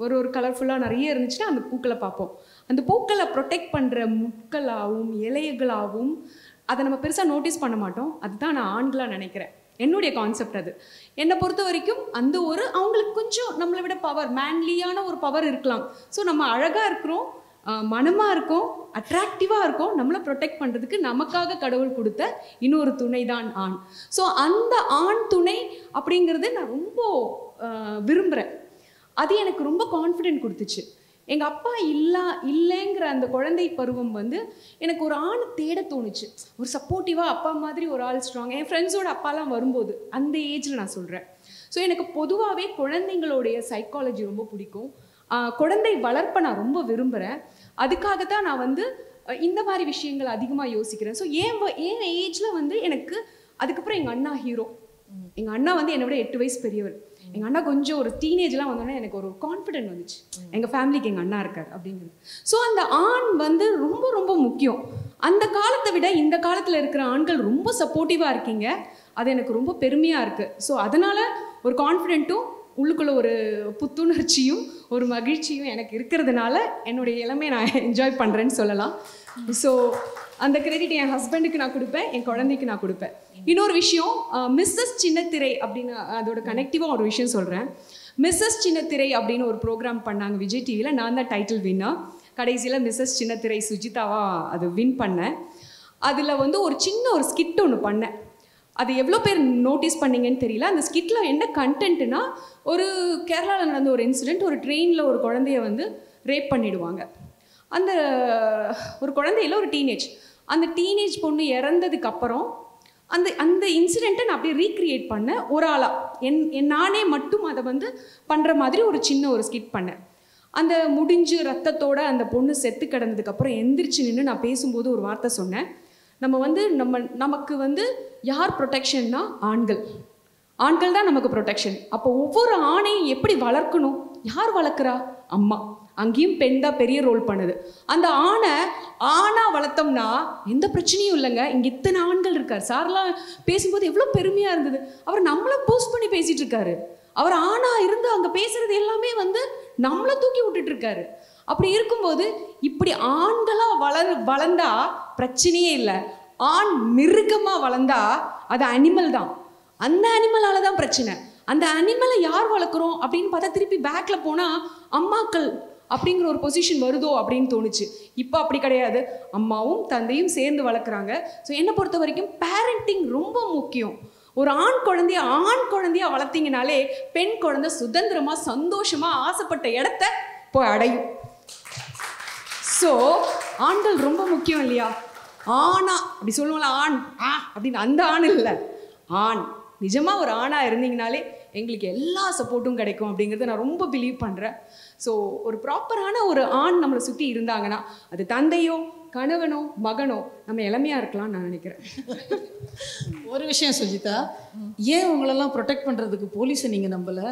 ஒரு கலர்ஃபுல்லாக நிறைய இருந்துச்சுன்னா அந்த பூக்களை பார்ப்போம். அந்த பூக்களை ப்ரொடெக்ட் பண்ணுற முட்களாகவும் இலைகளாகவும் அதை நம்ம பெருசாக நோட்டீஸ் பண்ண மாட்டோம். அதுதான் நான் ஆண்களாக நினைக்கிறேன். என்னுடைய கான்செப்ட் அது. என்னை பொறுத்த வரைக்கும் அந்த அவங்களுக்கு கொஞ்சம் நம்மளை விட பவர், மேன்லியான ஒரு பவர் இருக்கலாம். ஸோ நம்ம அழகாக இருக்கிறோம், மனமாக இருக்கும், அட்ராக்டிவாக இருக்கும். நம்மளை ப்ரொடெக்ட் பண்ணுறதுக்கு நமக்காக கடவுள் கொடுத்த இன்னொரு துணை தான் ஆண். ஸோ அந்த ஆண் துணை அப்படிங்கிறது நான் ரொம்ப விரும்புகிறேன். அது எனக்கு ரொம்ப கான்ஃபிடென்ட் கொடுத்துச்சு. எங்கள் அப்பா இல்லைங்கிற அந்த குழந்தை பருவம் எனக்கு ஒரு ஆணை தேட தோணுச்சு. ஒரு சப்போர்ட்டிவாக அப்பா மாதிரி ஒரு ஆள் ஸ்ட்ராங். என் ஃப்ரெண்ட்ஸோட அப்பாலாம் வரும்போது அந்த ஏஜில் நான் சொல்கிறேன். ஸோ எனக்கு பொதுவாகவே குழந்தைங்களுடைய சைக்காலஜி ரொம்ப பிடிக்கும். குழந்தை வளர்ப்பை நான் ரொம்ப விரும்புகிறேன். அதுக்காகத்தான் நான் இந்த மாதிரி விஷயங்கள் அதிகமாக யோசிக்கிறேன். ஸோ என் ஏஜில் எனக்கு அதுக்கப்புறம் எங்கள் அண்ணா ஹீரோ. எங்கள் அண்ணா என்னை விட 8 வயசு பெரியவர். எங்கள் அண்ணா கொஞ்சம் ஒரு டீனேஜ்லாம் வந்தோடனே எனக்கு ஒரு கான்ஃபிடென்ட் வந்துச்சு, எங்கள் ஃபேமிலிக்கு எங்கள் அண்ணா இருக்கார் அப்படிங்கிறது. ஸோ அந்த ஆண் ரொம்ப ரொம்ப முக்கியம். அந்த காலத்தை விட இந்த காலத்தில் இருக்கிற ஆண்கள் ரொம்ப சப்போர்ட்டிவாக இருக்கீங்க. அது எனக்கு ரொம்ப பெருமையாக இருக்குது. ஸோ அதனால் ஒரு கான்ஃபிடென்ட்டும் உள்ளுக்குள்ள ஒரு புத்துணர்ச்சியும் ஒரு மகிழ்ச்சியும் எனக்கு இருக்கிறதுனால என்னுடைய இளமையை நான் என்ஜாய் பண்ணுறேன்னு சொல்லலாம். ஸோ அந்த கிரெடிட் என் ஹஸ்பண்டுக்கு நான் கொடுப்பேன், என் குழந்தைக்கு நான் கொடுப்பேன். இன்னொரு விஷயம், மிஸ்ஸஸ் சின்னத்திரை அப்படின்னு அதோட கனெக்டிவாக ஒரு விஷயம் சொல்கிறேன். மிஸ்ஸஸ் சின்னத்திரை அப்படின்னு ஒரு ப்ரோக்ராம் பண்ணாங்க விஜய் டிவியில். நான் தான் டைட்டில் வின்னர். கடைசியில் மிஸ்ஸஸ் சின்னத்திரை சுஜிதாவாக அது வின் பண்ணேன். அதில் ஒரு சின்ன ஒரு ஸ்கிட் ஒன்று பண்ணேன். அது எவ்வளோ பேர் நோட்டீஸ் பண்ணீங்கன்னு தெரியல. அந்த ஸ்கிட்டில் என்ன கண்டென்ட்னா, ஒரு கேரளாவில் நடந்த ஒரு இன்சிடெண்ட். ஒரு ட்ரெயினில் ஒரு குழந்தைய ரேப் பண்ணிடுவாங்க. அந்த ஒரு குழந்தையில ஒரு டீனேஜ், அந்த டீனேஜ் பொண்ணு இறந்ததுக்கப்புறம் அந்த இன்சிடெண்ட்டை நான் அப்படியே ரீக்ரியேட் பண்ணேன் ஒரு ஆளாக. நானே மட்டும் அதை பண்ணுற மாதிரி ஒரு சின்ன ஒரு ஸ்கிட் பண்ணேன். அந்த முடிஞ்சு ரத்தத்தோட அந்த பொண்ணு செத்து கிடந்ததுக்கப்புறம் எந்திரிச்சு நின்று நான் பேசும்போது ஒரு வார்த்தை சொன்னேன். நமக்கு யார் ப்ரொடெக்ஷன்னா ஆண்கள் தான் நமக்கு ப்ரொடெக்ஷன். அப்போ ஒவ்வொரு ஆணையும் எப்படி வளர்க்கணும்? யார் வளர்க்குறா? அம்மா. அங்கேயும் பெண் தான் பெரிய ரோல் பண்ணுது. அந்த ஆணா வளர்த்தோம்னா எந்த பிரச்சனையும் இல்லைங்க. இங்கே இத்தனை ஆண்கள் இருக்கார். சார்லாம் பேசும்போது எவ்வளோ பெருமையாக இருந்தது. அவர் நம்மளை போஸ்ட் பண்ணி பேசிகிட்டு இருக்காரு. அவர் ஆணா இருந்து அங்கே பேசுறது எல்லாமே நம்மளை தூக்கி விட்டுட்டு இருக்காரு. அப்படி இருக்கும்போது இப்படி ஆண்களாக வளர்ந்தா பிரச்சனையே இல்லை. ஆண் மிருகமாக வளர்ந்தா அது அனிமல் தான். அந்த அனிமலால தான் பிரச்சனை. அந்த அனிமலை யார் வளர்க்குறோம் அப்படின்னு பார்த்தா திருப்பி பேக்கில் போனால் அம்மாக்கள் அப்படிங்கிற ஒரு பொசிஷன் வருதோ அப்படின்னு தோணுச்சு. இப்போ அப்படி கிடையாது. அம்மாவும் தந்தையும் சேர்ந்து வளர்க்குறாங்க. ஸோ என்னை பொறுத்த வரைக்கும் பேரண்டிங் ரொம்ப முக்கியம். ஒரு ஆண் குழந்தையா வளர்த்தீங்கனாலே பெண் குழந்தை சுதந்திரமாக சந்தோஷமாக ஆசைப்பட்ட இடத்த போய் அடையும். ஸோ ஆண்கள் ரொம்ப முக்கியம் இல்லையா? ஆணா அப்படி சொல்லுவோம்ல, ஆண் அப்படின்னு, அந்த ஆண் இல்லை, ஆண். நிஜமாக ஒரு ஆணாக இருந்தீங்கனாலே எங்களுக்கு எல்லா சப்போர்ட்டும் கிடைக்கும் அப்படிங்கிறத நான் ரொம்ப பிலீவ் பண்ணுறேன். ஸோ ஒரு ப்ராப்பரான ஒரு ஆண் நம்மளை சுற்றி இருந்தாங்கன்னா அது தந்தையோ கணவனோ மகனோ நம்ம இளமையாக இருக்கலாம்னு நான் நினைக்கிறேன். ஒரு விஷயம் சுஜிதா, ஏன் உங்களெல்லாம் ப்ரொடெக்ட் பண்ணுறதுக்கு போலீஸை நீங்கள் நம்பலை?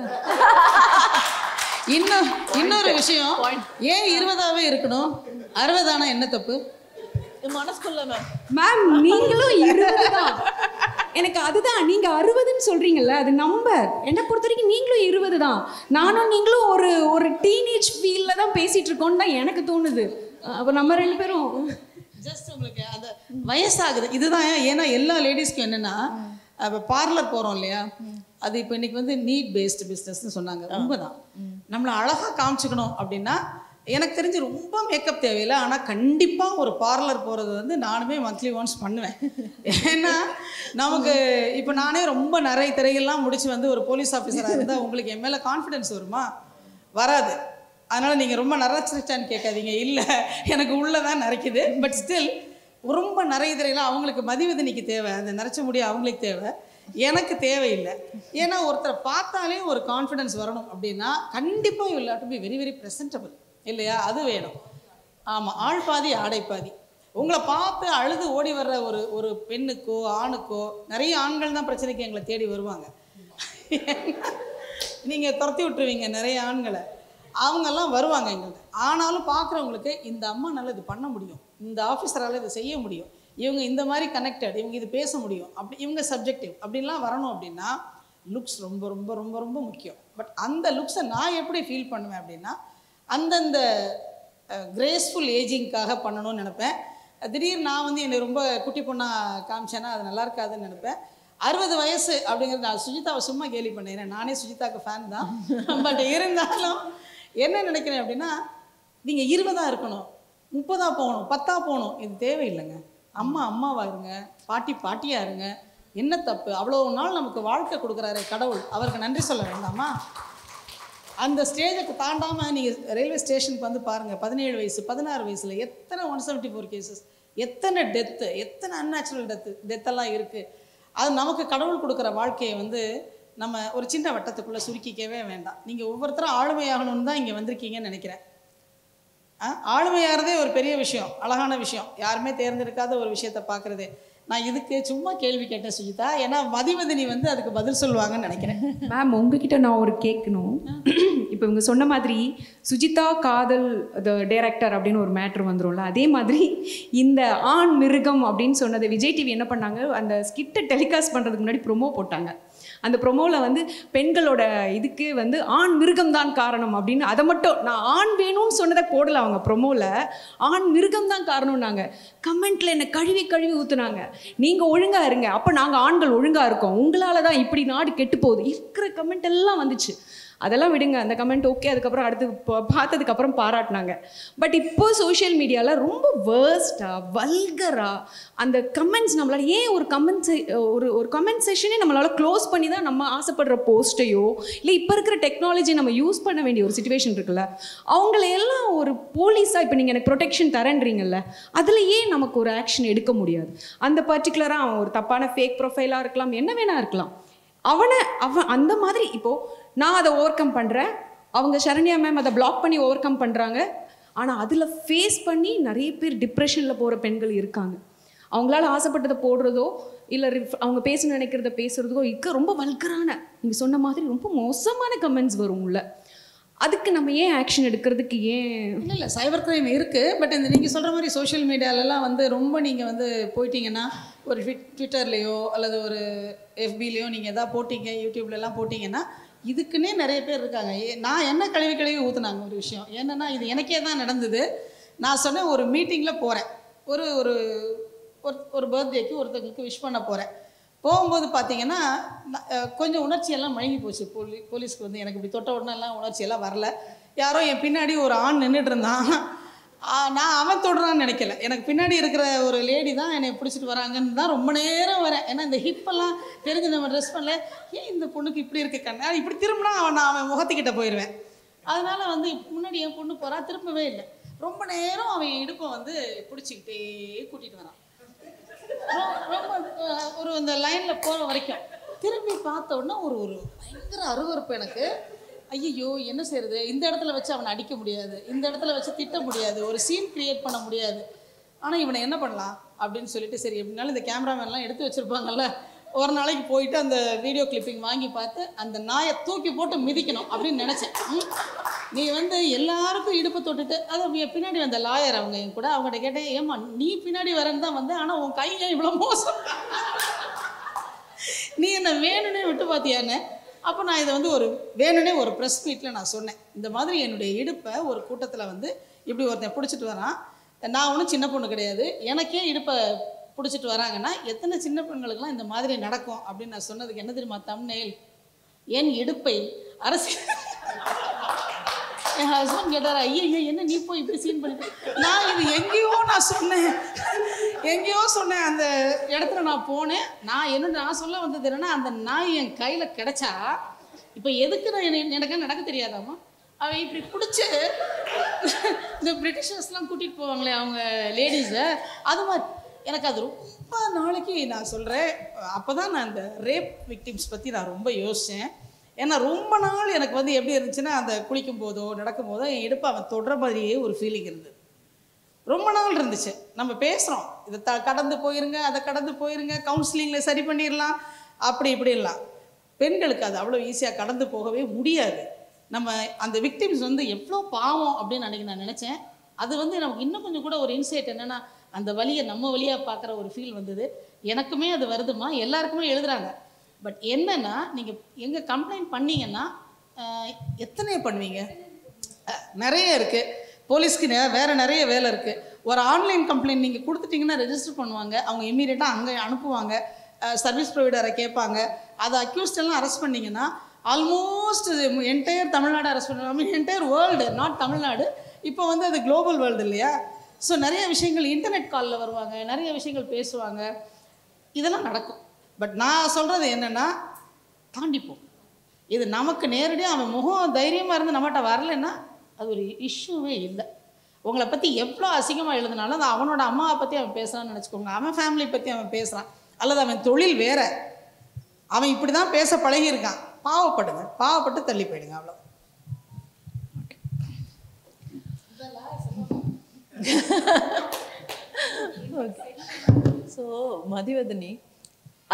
இன்னொரு விஷயம், ஏன் 20ஆவே இருக்கணும்? 60 ஆனா என்ன தப்பு? மனசுக்குள்ள மேம் நீங்களும் 20 தான். எனக்கு அதுதான், நீங்க 60ன்னு சொல்றீங்கல்ல, அது நம்பர். என்னை பொறுத்த வரைக்கும் நீங்களும் 20 தான். நானும் நீங்களும் ஒரு டீனேஜ் ஃபீல்ல தான் பேசிட்டு இருக்கோம்னு தான் எனக்கு தோணுது. அப்போ நம்ம 2 பேரும் ஜஸ்ட் உங்களுக்கு அந்த வயசாகுது இதுதான். ஏன்னா எல்லா லேடிஸ்க்கும் என்னன்னா, இப்போ பார்லர் போகிறோம் இல்லையா, அது இப்போ இன்னைக்கு நீட் பேஸ்டு பிஸ்னஸ்ன்னு சொன்னாங்க. உண்மைதான். நம்மளை அழகாக காமிச்சிக்கணும் அப்படின்னா எனக்கு தெரிஞ்சு ரொம்ப மேக்கப் தேவையில்லை. ஆனால் கண்டிப்பாக ஒரு பார்லர் போகிறது வந்து நானுமே மந்த்லி ஒன்ஸ் பண்ணுவேன். ஏன்னா நமக்கு இப்போ நானே ரொம்ப நிறைய திரைகள்லாம் முடிச்சு வந்து ஒரு போலீஸ் ஆஃபீஸராக இருந்தால் உங்களுக்கு என் மேலே கான்ஃபிடென்ஸ் வருமா? வராது. அதனால் நீங்கள் ரொம்ப நரைச்சிருச்சான்னு கேட்காதீங்க. இல்லை, எனக்கு உள்ளே தான் நரைக்குது. பட் ஸ்டில் ரொம்ப நிறைய திரையெல்லாம் அவங்களுக்கு மதிவதனிக்கு தேவை, அந்த நரைச்ச முடிய அவங்களுக்கு தேவை, எனக்கு தேவையில்லை. ஏன்னா ஒருத்தரை பார்த்தாலே ஒரு கான்ஃபிடென்ஸ் வரணும் அப்படின்னா கண்டிப்பாக you have to be very very presentable இல்லையா? அது வேணும். ஆமாம், ஆள் பாதி ஆடை பாதி. உங்களை பார்த்து அழுது ஓடி வர்ற ஒரு பெண்ணுக்கோ ஆணுக்கோ, நிறைய ஆண்கள் தான் பிரச்சனைக்கு எங்களை தேடி வருவாங்க. நீங்கள் துரத்தி விட்டுருவீங்க நிறைய ஆண்களை, அவங்கெல்லாம் வருவாங்க எங்கள்கிட்ட. ஆனாலும் பார்க்குறவங்களுக்கு இந்த அம்மானால இது பண்ண முடியும், இந்த ஆஃபீஸரால் இதை செய்ய முடியும், இவங்க இந்த மாதிரி கனெக்டட், இவங்க இது பேச முடியும், அப்படி இவங்க சப்ஜெக்டிவ் அப்படின்லாம் வரணும். அப்படின்னா லுக்ஸ் ரொம்ப ரொம்ப ரொம்ப ரொம்ப முக்கியம். பட் அந்த லுக்ஸை நான் எப்படி ஃபீல் பண்ணுவேன் அப்படின்னா, அந்தந்த கிரேஸ்ஃபுல் ஏஜிங்காக பண்ணணும்னு நினைப்பேன். திடீர்னு நான் வந்து என்னை ரொம்ப குட்டி பொண்ணாக காமிச்சேன்னா அது நல்லா இருக்காதுன்னு நினைப்பேன். 60 வயசு அப்படிங்கிறது, நான் சுஜிதாவை சும்மா கேலி பண்ணேன், நானே சுஜிதாவுக்கு ஃபேன் தான். பட் இருந்தாலும் என்ன நினைக்கிறேன் அப்படின்னா, நீங்கள் 20 இருக்கணும், 30 போகணும், 10 போகணும், இது தேவையில்லைங்க. அம்மா அம்மாவாக இருங்க, பாட்டி பாட்டியாக இருங்க. என்ன தப்பு? அவ்வளோ நாள் நமக்கு வாழ்க்கை கொடுக்குறாரு கடவுள், அவருக்கு நன்றி சொல்ல வேண்டாமா? அந்த ஸ்டேஜுக்கு தாண்டாமல் நீங்கள் ரயில்வே ஸ்டேஷனுக்கு வந்து பாருங்கள். 17 வயசு 16 வயசில் எத்தனை 174 கேசஸ், எத்தனை டெத்து, எத்தனை அன்நேச்சுரல் டெத்தெல்லாம் இருக்குது. அது நமக்கு கடவுள் கொடுக்குற வாழ்க்கையை வந்து நம்ம ஒரு சின்ன வட்டத்துக்குள்ளே சுருக்கிக்கவே வேண்டாம். நீங்கள் ஒவ்வொருத்தரும் ஆளுமையாகணும்னு தான் இங்கே வந்திருக்கீங்கன்னு நினைக்கிறேன். ஆளுமையாகிறதே ஒரு பெரிய விஷயம், அழகான விஷயம். யாருமே தேர்ந்தெடுக்காத ஒரு விஷயத்தை பார்க்குறதே. நான் இதுக்கு சும்மா கேள்வி கேட்டேன் சுஜிதா, ஏன்னா மதிவதனி வந்து அதுக்கு பதில் சொல்லுவாங்கன்னு நினைக்கிறேன். மேம், உங்ககிட்ட நான் ஒரு கேட்கணும். இப்போ இவங்க சொன்ன மாதிரி சுஜிதா காதல் டைரக்டர் அப்படின்னு ஒரு மேட்ரு வந்துடும்ல, அதே மாதிரி இந்த ஆண் மிருகம் அப்படின்னு சொன்னதை விஜய் டிவி என்ன பண்ணாங்க, அந்த ஸ்கிட்டை டெலிகாஸ்ட் பண்ணுறதுக்கு முன்னாடி ப்ரொமோ போட்டாங்க. அந்த ப்ரொமோவில் வந்து பெண்களோட இதுக்கு வந்து ஆண் மிருகம் தான் காரணம் அப்படின்னு, அதை மட்டும் நான் ஆண் வேணும்னு சொன்னதை போடலை அவங்க ப்ரொமோவில், ஆண் மிருகம் தான் காரணம்னாங்க. கமெண்ட்டில் என்னை கழுவி கழுவி ஊற்றுனாங்க. நீங்கள் ஒழுங்காக இருங்க, அப்போ நாங்கள் ஆண்கள் ஒழுங்காக இருக்கோம், உங்களால் தான் இப்படி நாடு கெட்டு போகுது, இருக்கிற கமெண்ட் எல்லாம் வந்துச்சு. அதெல்லாம் விடுங்க, அந்த கமெண்ட் ஓகே. அதுக்கப்புறம் அடுத்து பார்த்ததுக்கப்புறம் பாராட்டினாங்க. பட் இப்போ சோஷியல் மீடியாவில் ரொம்ப வேர்ஸ்டாக வல்கராக அந்த கமெண்ட்ஸ் நம்மளால் ஏன் ஒரு கமெண்ட் செஷனே நம்மளால் க்ளோஸ் பண்ணி தான் நம்ம ஆசைப்படுற போஸ்ட்டையோ இல்லை இப்போ இருக்கிற டெக்னாலஜி நம்ம யூஸ் பண்ண வேண்டிய ஒரு சிச்சுவேஷன் இருக்குல்ல, அவங்களையெல்லாம் ஒரு போலீஸாக இப்போ நீங்கள் எனக்கு ப்ரொடெக்ஷன் தரேன்றீங்கல்ல, அதில் ஏன் நமக்கு ஒரு ஆக்ஷன் எடுக்க முடியாது? அந்த பர்டிகுலராக அவன் ஒரு தப்பான ஃபேக் ப்ரொஃபைலாக இருக்கலாம், என்ன வேணா இருக்கலாம், அவன் அந்த மாதிரி இப்போது நான் அதை ஓவர் கம் பண்ணுறேன், அவங்க சரண்யா மேம் அதை பிளாக் பண்ணி ஓவர் கம் பண்ணுறாங்க. ஆனால் அதில் ஃபேஸ் பண்ணி நிறைய பேர் டிப்ரெஷனில் போகிற பெண்கள் இருக்காங்க. அவங்களால ஆசைப்பட்டதை போடுறதோ இல்லை அவங்க பேச நினைக்கிறத பேசுகிறதோ ரொம்ப வல்கரான, நீங்கள் சொன்ன மாதிரி ரொம்ப மோசமான கமெண்ட்ஸ் வரும் உள்ள. அதுக்கு நம்ம ஏன் ஆக்ஷன் எடுக்கிறதுக்கு ஏன் இல்லை சைபர் கிரைம் இருக்குது. பட் இந்த நீங்கள் சொல்கிற மாதிரி சோஷியல் மீடியாலலாம் வந்து ரொம்ப நீங்கள் வந்து போயிட்டீங்கன்னா, ஒரு ட்விட்டர்லேயோ அல்லது ஒரு எஃபிலேயோ நீங்கள் எதாவது போட்டிங்க, யூடியூப்லலாம் போட்டிங்கன்னா இதுக்குன்னே நிறைய பேர் இருக்காங்க. நான் என்ன கழுவி ஊற்றுனாங்க ஒரு விஷயம் என்னென்னா, இது எனக்கே தான் நடந்தது. நான் சொன்னேன், ஒரு மீட்டிங்கில் போகிறேன், ஒரு ஒரு ஒரு பர்த்டேக்கு ஒருத்தங்களுக்கு விஷ் பண்ண போகிறேன். போகும்போது பார்த்தீங்கன்னா கொஞ்சம் உணர்ச்சியெல்லாம் மழுங்கி போச்சு. போலீஸ்க்கு வந்து எனக்கு இப்படி தொட்ட உடனெல்லாம் உணர்ச்சியெல்லாம் வரல. யாரோ என் பின்னாடி ஒரு ஆண் நின்றுட்டு இருந்தான். நான் அவன் தொடுறான்னு நினைக்கல, எனக்கு பின்னாடி இருக்கிற ஒரு லேடி தான் என்னை பிடிச்சிட்டு வராங்கன்னு தான் ரொம்ப நேரம் வரேன். ஏன்னா இந்த ஹிப்பெல்லாம் தெரிஞ்சு நம்ம ட்ரெஸ் பண்ணல, ஏன் இந்த பொண்ணுக்கு இப்படி இருக்கு கண்ணா, இப்படி திரும்பினா அவன் முகத்துக்கிட்ட போயிடுவேன். அதனால் வந்து முன்னாடி என் பொண்ணு போகிறா, திரும்பவே இல்லை. ரொம்ப நேரம் அவன் இடுப்பை வந்து பிடிச்சிக்கிட்டே கூட்டிகிட்டு வரான். ரொம்ப ஒரு அந்த லைனில் போகிற வரைக்கும் திரும்பி பார்த்த உடனே ஒரு பயங்கர அருவருப்பு எனக்கு. ஐயோ என்ன செய்யறது, இந்த இடத்துல வச்சு அவனை அடிக்க முடியாது, இந்த இடத்துல வச்சு திட்ட முடியாது, ஒரு சீன் கிரியேட் பண்ண முடியாது. ஆனால் இவனை என்ன பண்ணலாம் அப்படின்னு சொல்லிட்டு, சரி எப்படினாலும் இந்த கேமராமேன்லாம் எடுத்து வச்சுருப்பாங்கல்ல, ஒரு நாளைக்கு போயிட்டு அந்த வீடியோ கிளிப்பிங் வாங்கி பார்த்து அந்த நாயை தூக்கி போட்டு மிதிக்கணும் அப்படின்னு நினச்சேன். நீ வந்து எல்லாருக்கும் இடுப்பு தொட்டுட்டு, அது பின்னாடி வந்த லாயர் அவங்க என் கூட, அவங்ககிட்ட கேட்டேன், ஏம்மா நீ பின்னாடி வரேன்னு தான் வந்தேன், ஆனால் உன் கை ஏன் இவ்வளோ மோசம், நீ என்ன வேணும்னே விட்டு பார்த்தியான்னு. அப்போ நான் இதை வந்து ஒரு வேணும்னே ஒரு ப்ரெஸ் மீட்டில் நான் சொன்னேன், இந்த மாதிரி என்னுடைய இடுப்பை ஒரு கூட்டத்தில் வந்து இப்படி ஒருத்தன் பிடிச்சிட்டு வரான், நான் ஒன்றும் சின்ன பொண்ணு கிடையாது, எனக்கே இடுப்பை பிடிச்சிட்டு வராங்கன்னா எத்தனை சின்ன பெண்களுக்கெல்லாம் இந்த மாதிரி நடக்கும் அப்படின்னு நான் சொன்னதுக்கு என்ன தெரியுமா தம்ப்நெயில், என் இடுப்பை அரசியல் என் ஹஸ்பண்ட் கேட்டார், ஐயா என்ன நீ போய் இப்படி சீன் பண்ணிட்டு. நான் இது எங்கேயோ சொன்னேன். அந்த இடத்துல நான் போனேன். நான் சொல்ல வந்தது என்னன்னா, அந்த நாய் என் கையில் கிடைச்சா இப்போ எதுக்கு எனக்கு நடக்க தெரியாதாம்மா, அவன் இப்படி பிடிச்சி இந்த பிரிட்டிஷர்ஸ்லாம் கூட்டிகிட்டு போவாங்களே அவங்க லேடிஸை, அது மாதிரி எனக்கு அது ரொம்ப நாளைக்கு நான் சொல்கிறேன். அப்போ தான் நான் இந்த ரேப் விக்டிம்ஸ் பற்றி நான் ரொம்ப யோசித்தேன். ஏன்னா ரொம்ப நாள் எனக்கு வந்து எப்படி இருந்துச்சுன்னா, அந்த குளிக்கும் போதோ நடக்கும் போதோ என் இடுப்பை அவன் தொடுற மாதிரியே ஒரு ஃபீலிங் இருந்தது. ரொம்ப நாள் இருந்துச்சு. நம்ம பேசுகிறோம், இதை கடந்து போயிருங்க, அதை கடந்து போயிருங்க, கவுன்சிலிங்கில் சரி பண்ணிடலாம், அப்படி இப்படிலாம். பெண்களுக்கு அது அவ்வளோ ஈஸியாக கடந்து போகவே முடியாது. நம்ம அந்த விக்டிம்ஸ் வந்து எவ்வளோ பாவம் அப்படின்னு அன்றைக்கி நான் நினச்சேன். அது வந்து நமக்கு இன்னும் கொஞ்சம் கூட ஒரு இன்சைட் என்னென்னா, அந்த வழியை நம்ம வழியாக பார்க்குற ஒரு ஃபீல் வந்தது. எனக்குமே அது வருதுமா, எல்லாருக்குமே எழுதுகிறாங்க. பட் என்னென்னா, நீங்கள் எங்கே கம்ப்ளைண்ட் பண்ணிங்கன்னா எத்தனை பண்ணுவீங்க? நிறைய இருக்குது. போலீஸ்க்கு வேறு நிறைய வேலை இருக்குது. ஒரு ஆன்லைன் கம்ப்ளைண்ட் நீங்கள் கொடுத்துட்டிங்கன்னா ரெஜிஸ்டர் பண்ணுவாங்க. அவங்க இம்மீடியட்டாக அங்கே அனுப்புவாங்க. சர்வீஸ் ப்ரொவைடரை கேட்பாங்க. அதை அக்யூஸ்டெல்லாம் அரெஸ்ட் பண்ணிங்கன்னா ஆல்மோஸ்ட் என்டையர் தமிழ்நாடு அரெஸ்ட் பண்ணுவாங்க. Entire world, not Tamil Nadu. இப்போ வந்து அது குளோபல் வேர்ல்டு இல்லையா? ஸோ நிறைய விஷயங்கள் இன்டர்நெட் காலில் வருவாங்க, நிறைய விஷயங்கள் பேசுவாங்க, இதெல்லாம் நடக்கும். பட் நான் சொல்கிறது என்னென்னா, தாண்டிப்போம். இது நமக்கு நேரடியாக அவன் முகம் தைரியமாக இருந்து நம்மகிட்ட வரலைன்னா அது ஒரு இஷ்யூவே இல்லை. உங்களை பற்றி எவ்வளோ அசிங்கமாக எழுதினாலும் அது அவனோட அம்மாவை பற்றி அவன் பேசுகிறான்னு நினச்சிக்கோங்க, அவன் ஃபேமிலி பற்றி அவன் பேசுகிறான், அல்லது அவன் தொழில் வேற, அவன் இப்படி தான் பேச பழகியிருக்கான். பாவப்படுங்க, பாவப்பட்டு தள்ளி போயிடுங்க, அவ்வளோ. ஸோ மதிவதனி,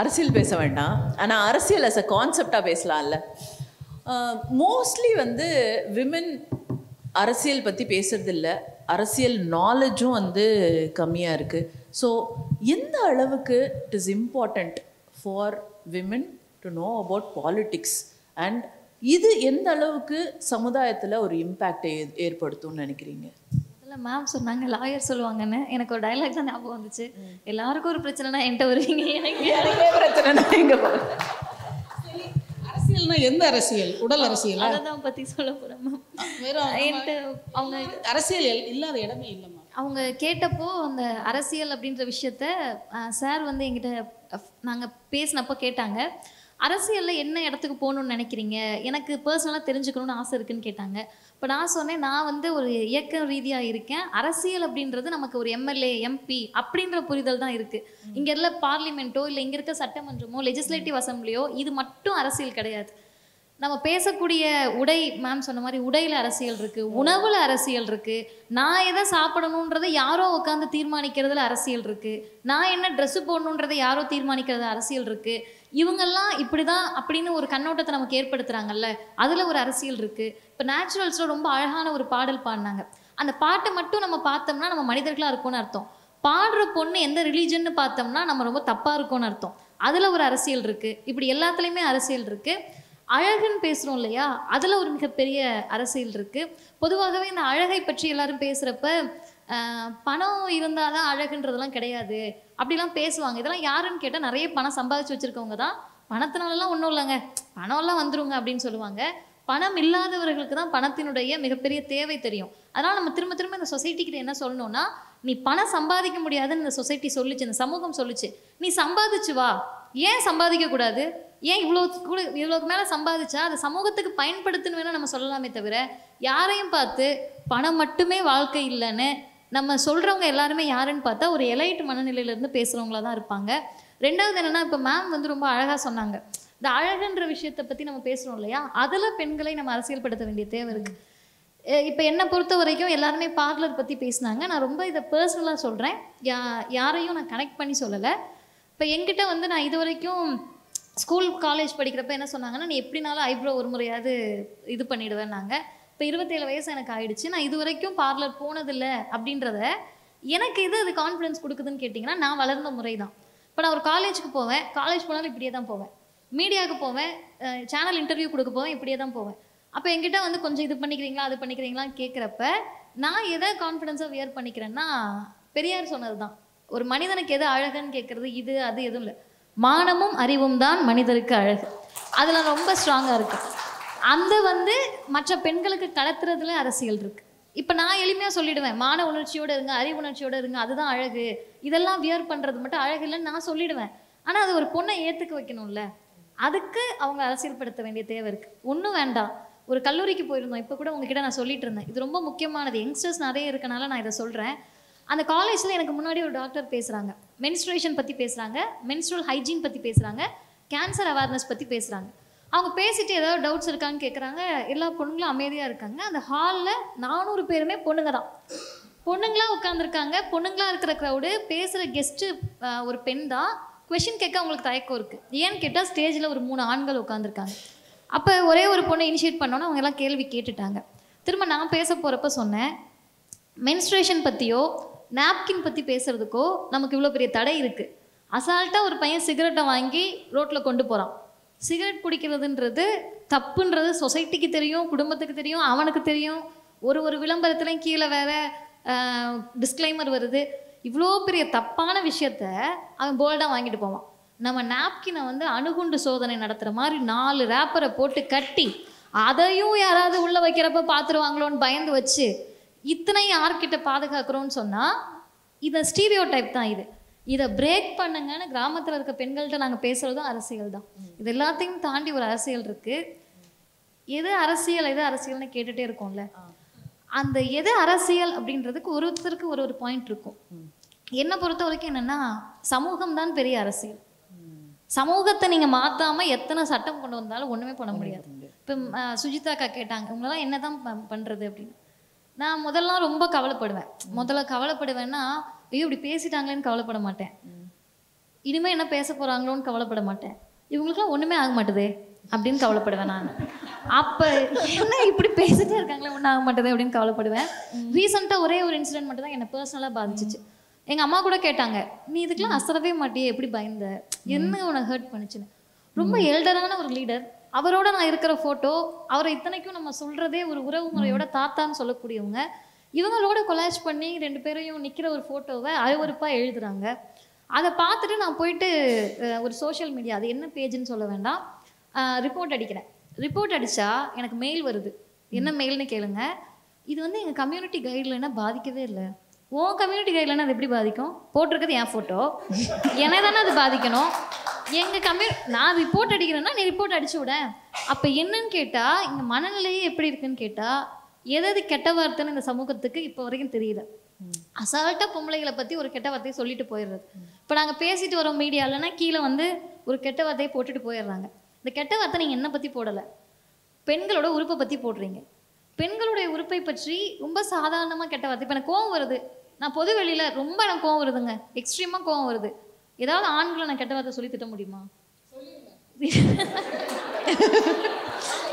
அரசியல் பேச வேண்டாம், ஆனால் அரசியல் அஸ் அ கான்செப்டாக பேசலாம்ல. மோஸ்ட்லி வந்து விமன் அரசியல் பற்றி பேசுறதில்ல, அரசியல் நாலேஜும் வந்து கம்மியாக இருக்குது. ஸோ எந்த அளவுக்கு it is important for women to know about politics and இது எந்த அளவுக்கு சமுதாயத்தில் ஒரு இம்பேக்டை ஏற்படுத்தும்னு நினைக்கிறீங்க? இல்லை மேம் சொன்னாங்க லாயர் சொல்லுவாங்கன்னு, எனக்கு ஒரு டைலாக் தான் ஞாபகம் வந்துச்சு. எல்லாருக்கும் ஒரு பிரச்சனைனா என்கிட்ட வருவீங்க, எனக்கு பிரச்சனைனா எங்கே போகிறேன். அரசியல்னா எந்த அரசியல்? உடல் அரசியல்? அதை தான் பற்றி சொல்ல போகிறேன் மேம். என்கிட்ட அவங்க அரசியல் இல்லாத இடமே இல்லைம்மா. அவங்க கேட்டப்போ அந்த அரசியல் அப்படின்ற விஷயத்த சார் வந்து எங்கிட்ட நாங்கள் பேசினப்போ கேட்டாங்க, அரசியலில் என்ன இடத்துக்கு போகணுன்னு நினைக்கிறீங்க, எனக்கு பர்சனலாக தெரிஞ்சுக்கணுன்னு ஆசை இருக்குன்னு கேட்டாங்க. இப்போ நான் சொன்னேன், நான் வந்து ஒரு இயக்க ரீதியாக இருக்கேன், அரசியல் அப்படின்றது நமக்கு ஒரு எம்எல்ஏ எம்பி அப்படின்ற புரிதல் தான் இருக்குது. இங்கே இருக்க பார்லிமெண்ட்டோ இல்லை இங்கே இருக்க சட்டமன்றமோ லெஜிஸ்லேட்டிவ் அசம்பிளியோ இது மட்டும் அரசியல் கிடையாது. நம்ம பேசக்கூடிய உடை, மேம் சொன்ன மாதிரி உடையில் அரசியல் இருக்குது, உணவில் அரசியல் இருக்குது, நான் எதை சாப்பிடணுன்றதை யாரோ உட்காந்து தீர்மானிக்கிறதுல அரசியல் இருக்குது, நான் என்ன ட்ரெஸ்ஸு போடணுன்றதை யாரோ தீர்மானிக்கிறது அரசியல் இருக்குது. இவங்கெல்லாம் இப்படி தான் அப்படின்னு ஒரு கண்ணோட்டத்தை நமக்கு ஏற்படுத்துகிறாங்கல்ல, அதில் ஒரு அரசியல் இருக்குது. இப்போ நேச்சுரல்ஸில் ரொம்ப அழகான ஒரு பாடல் பாடினாங்க. அந்த பாட்டை மட்டும் நம்ம பார்த்தோம்னா நம்ம மனிதர்களாக இருக்கோன்னு அர்த்தம். பாடுற பொண்ணு எந்த ரிலீஜன்னு பார்த்தோம்னா நம்ம ரொம்ப தப்பாக இருக்கோன்னு அர்த்தம். அதில் ஒரு அரசியல் இருக்குது. இப்படி எல்லாத்துலேயுமே அரசியல் இருக்குது. அழகுன்னு பேசுகிறோம் இல்லையா, அதில் ஒரு மிகப்பெரிய அரசியல் இருக்குது. பொதுவாகவே இந்த அழகை பற்றி எல்லாரும் பேசுகிறப்ப பணம் இருந்தால் தான் அழகுன்றதெல்லாம் கிடையாது அப்படிலாம் பேசுவாங்க. இதெல்லாம் யாருன்னு கேட்டால் நிறைய பணம் சம்பாதிச்சு வச்சுருக்கவங்க தான், பணத்தினாலலாம் ஒன்றும் இல்லைங்க, பணம்லாம் வந்துருங்க அப்படின்னு சொல்லுவாங்க. பணம் இல்லாதவர்களுக்கு தான் பணத்தினுடைய மிகப்பெரிய தேவை தெரியும். அதனால் நம்ம திரும்ப திரும்ப இந்த சொசைட்டிக்கிட்ட என்ன சொல்லணும்னா, நீ பணம் சம்பாதிக்க முடியாதுன்னு இந்த சொசைட்டி சொல்லிச்சு, இந்த சமூகம் சொல்லிச்சு, நீ சம்பாதிச்சு வா. ஏன் சம்பாதிக்கக்கூடாது? ஏன் இவ்வளோக்கு மேலே சம்பாதிச்சா அது சமூகத்துக்கு பயன்படுத்துன்னு வேணால் நம்ம சொல்லலாமே தவிர, யாரையும் பார்த்து பணம் மட்டுமே வாழ்க்கை இல்லைன்னு நம்ம சொல்கிறவங்க எல்லாருமே யாருன்னு பார்த்தா ஒரு எலைட் மனநிலையிலேருந்து பேசுகிறவங்களா தான் இருப்பாங்க. ரெண்டாவது என்னென்னா, இப்போ மேம் வந்து ரொம்ப அழகாக சொன்னாங்க, இந்த அழகுன்ற விஷயத்தை பற்றி நம்ம பேசுகிறோம் இல்லையா, அதில் பெண்களை நம்ம அரசியல்படுத்த வேண்டிய தேவை இருக்குது. இப்போ என்னை பொறுத்த வரைக்கும் எல்லாருமே பார்லர் பற்றி பேசினாங்க. நான் ரொம்ப இதை பர்சனலாக சொல்கிறேன், யாரையும் நான் கனெக்ட் பண்ணி சொல்லலை. இப்போ என்கிட்ட வந்து நான் இது வரைக்கும் ஸ்கூல் காலேஜ் படிக்கிறப்ப என்ன சொன்னாங்கன்னா, நீ எப்படினாலும் ஐப்ரோ ஒரு முறையாவது இது பண்ணிவிடுவேன்னாங்க. இப்போ 27 வயசு எனக்கு ஆயிடுச்சு, நான் இது வரைக்கும் பார்லர் போனதில்லை அப்படின்றத எனக்கு அது கான்ஃபிடன்ஸ் கொடுக்குதுன்னு கேட்டிங்கன்னா, நான் வளர்ந்த முறை தான். இப்போ நான் ஒரு காலேஜுக்கு போவேன், காலேஜ் போனாலும் இப்படியே தான் போவேன், மீடியாவுக்கு போவேன், சேனல் இன்டர்வியூ கொடுக்க போவேன், இப்படியே தான் போவேன். அப்போ என்கிட்ட வந்து கொஞ்சம் இது பண்ணிக்கிறீங்களா அது பண்ணிக்கிறீங்களான்னு கேட்குறப்ப நான் எதை கான்ஃபிடென்ஸாக வியர் பண்ணிக்கிறேன்னா, பெரியார் சொன்னது தான், ஒரு மனிதனுக்கு எது அழகுன்னு கேட்குறது இது அது எதுவும் இல்லை, மானமும் அறிவும் தான் மனிதருக்கு அழகு. அதில் ரொம்ப ஸ்ட்ராங்காக இருக்குது. அந்த வந்து மற்ற பெண்களுக்கு கடத்துறதுல அரசியல் இருக்கு. இப்போ நான் எளிமையாக சொல்லிடுவேன், மான உணர்ச்சியோடு இருங்க, அறிவு உணர்ச்சியோடு இருங்க, அதுதான் அழகு, இதெல்லாம் வியர் பண்ணுறது மட்டும் அழகு இல்லைன்னு நான் சொல்லிடுவேன். ஆனால் அது ஒரு பொண்ணை ஏற்றுக்க வைக்கணும்ல, அதுக்கு அவங்க அரசியல்படுத்த வேண்டிய தேவை இருக்குது. ஒன்றும் வேண்டாம், ஒரு கல்லூரிக்கு போயிருந்தோம், இப்போ கூட உங்ககிட்ட நான் சொல்லிட்டு இருந்தேன், இது ரொம்ப முக்கியமானது, யங்ஸ்டர்ஸ் நிறைய இருக்கனால நான் இதை சொல்கிறேன். அந்த காலேஜில் எனக்கு முன்னாடி ஒரு டாக்டர் பேசுகிறாங்க, மென்ஸ்ட்ரேஷன் பற்றி பேசுகிறாங்க, மென்ஸ்ட்ரல் ஹைஜீன் பற்றி பேசுகிறாங்க, கேன்சர் அவேர்னஸ் பற்றி பேசுகிறாங்க. அவங்க பேசிட்டு ஏதாவது டவுட்ஸ் இருக்கான்னு கேட்குறாங்க. எல்லா பொண்ணுங்களும் அமைதியாக இருக்காங்க. அந்த ஹாலில் 400 பேருமே பொண்ணுங்க தான், பொண்ணுங்களாக உட்காந்துருக்காங்க. பொண்ணுங்களாக இருக்கிற க்ரௌடு, பேசுகிற கெஸ்ட்டு ஒரு பெண் தான். கொஷின் கேட்க அவங்களுக்கு தயக்கம் இருக்குது. ஏன்னு கேட்டால் ஸ்டேஜில் ஒரு 3 ஆண்கள் உட்காந்துருக்காங்க. அப்போ ஒரே ஒரு பொண்ணை இனிஷியேட் பண்ணோன்னா அவங்க எல்லாம் கேள்வி கேட்டுட்டாங்க. திரும்ப நான் பேச போகிறப்ப சொன்னேன், மென்ஸ்ட்ரேஷன் பற்றியோ நாப்கின் பற்றி பேசுகிறதுக்கோ நமக்கு இவ்வளோ பெரிய தடை இருக்குது. அசால்ட்டாக ஒரு பையன் சிகரெட்டை வாங்கி ரோட்டில் கொண்டு போகிறான். சிகரெட் பிடிக்கிறதுன்றது தப்புன்றது சொசைட்டிக்கு தெரியும், குடும்பத்துக்கு தெரியும், அவனுக்கு தெரியும். ஒரு விளம்பரத்துலையும் கீழே வேற டிஸ்க்ளைமர் வருது. இவ்வளோ பெரிய தப்பான விஷயத்த அவன் போல்டாக வாங்கிட்டு போவான். நம்ம நாப்கினை வந்து அணுகுண்டு சோதனை நடத்துகிற மாதிரி 4 ரேப்பரை போட்டு கட்டி அதையும் யாராவது உள்ளே வைக்கிறப்ப பார்த்துருவாங்களோன்னு பயந்து வச்சு இத்தனை யார்கிட்ட பாதுகாக்கிறோன்னு சொன்னால் இதை ஸ்டீரியோ டைப் தான் இது. இதை பிரேக் பண்ணுங்கன்னு கிராமத்தில் இருக்க பெண்கள்கிட்ட நாங்கள் பேசுகிறதும் அரசியல் தான். இது எல்லாத்தையும் தாண்டி ஒரு அரசியல் இருக்குது. எது அரசியல்னு கேட்டுகிட்டே இருக்கோம்ல, அந்த எது அரசியல் அப்படின்றதுக்கு ஒருத்தருக்கு ஒரு பாயிண்ட் இருக்கும். என்னை பொறுத்த வரைக்கும் என்னென்னா, சமூகம் தான் பெரிய அரசியல். சமூகத்தை நீங்கள் மாற்றாமல் எத்தனை சட்டம் கொண்டு வந்தாலும் ஒன்றுமே பண்ண முடியாது. இப்போ சுஜிதாக்கா கேட்டாங்க, இவங்களெல்லாம் என்ன தான் பண்ணுறது அப்படின்னு. நான் முதல்லாம் ரொம்ப கவலைப்படுவேன்னா, ஐயோ இப்படி பேசிட்டாங்களேன்னு கவலைப்பட மாட்டேன். இனிமேல் என்ன பேச போகிறாங்களோன்னு கவலைப்பட மாட்டேன். இவங்களுக்குலாம் ஒன்றுமே ஆக மாட்டுதே அப்படின்னு கவலைப்படுவேன் நான். அப்போ என்ன இப்படி பேசிட்டே இருக்காங்களே, ஒன்றும் ஆக மாட்டேது அப்படின்னு கவலைப்படுவேன். ரீசெண்டாக ஒரே ஒரு இன்சிடென்ட் மட்டும் தான் என்னை பர்சனலாக பாதிச்சிச்சு. எங்கள் அம்மா கூட கேட்டாங்க, நீ இதுக்கெல்லாம் அசரவே மாட்டியே, எப்படி பயந்த, என்ன உனக்கு ஹர்ட் பண்ணுச்சுன்னு. ரொம்ப எல்டரான ஒரு லீடர், அவரோட நான் இருக்கிற ஃபோட்டோ, அவரை இத்தனைக்கும் நம்ம சொல்கிறதே ஒரு உறவு முறையோட தாத்தான்னு சொல்லக்கூடியவங்க, இவங்களோட கொலாஜ் பண்ணி 2 பேரையும் நிற்கிற ஒரு ஃபோட்டோவை அறுவறுப்பாக எழுதுகிறாங்க. அதை பார்த்துட்டு நான் போயிட்டு ஒரு சோஷியல் மீடியா, அது என்ன பேஜுன்னு சொல்ல வேண்டாம், ரிப்போர்ட் அடிக்கிறேன். ரிப்போர்ட் அடித்தா எனக்கு மெயில் வருது. என்ன மெயில்னு கேளுங்க, இது வந்து எங்கள் கம்யூனிட்டி கைட்லைனை பாதிக்கவே இல்லை. உன் கம்யூனிட்டி கைட்லைனை அது எப்படி பாதிக்கும்? போட்டிருக்கிறது என் ஃபோட்டோ, என்னை தானே அது பாதிக்கணும். நான் ரிப்போர்ட் அடிக்கிறேன்னா நீ ரிப்போர்ட் அடிச்சு விட. அப்போ என்னன்னு கேட்டால், இங்கே மனநிலையே எப்படி இருக்குன்னு கேட்டால், எது கெட்ட வார்த்தைன்னு இந்த சமூகத்துக்கு இப்போ வரைக்கும் தெரியல. அசால்ட்டாக பொம்பளைகளை பற்றி ஒரு கெட்ட வார்த்தையை சொல்லிட்டு போயிடுறது. இப்போ நாங்கள் பேசிட்டு வரோம் மீடியாலன்னா கீழே வந்து ஒரு கெட்ட வார்த்தையை போட்டுட்டு போயிடுறாங்க. இந்த கெட்ட வார்த்தை நீங்கள் என்ன பற்றி போடலை, பெண்களோட உறுப்பை பற்றி போடுறீங்க. பெண்களுடைய உறுப்பை பற்றி ரொம்ப சாதாரணமாக கெட்ட வார்த்தை. இப்போ எனக்கு கோவம் வருது, நான் பொது வெளியில் ரொம்ப எனக்கு கோவம் வருதுங்க, எக்ஸ்ட்ரீமாக கோவம் வருது. ஏதாவது ஆண்களை நான் கெட்ட வார்த்தை சொல்லி திட்ட முடியுமா?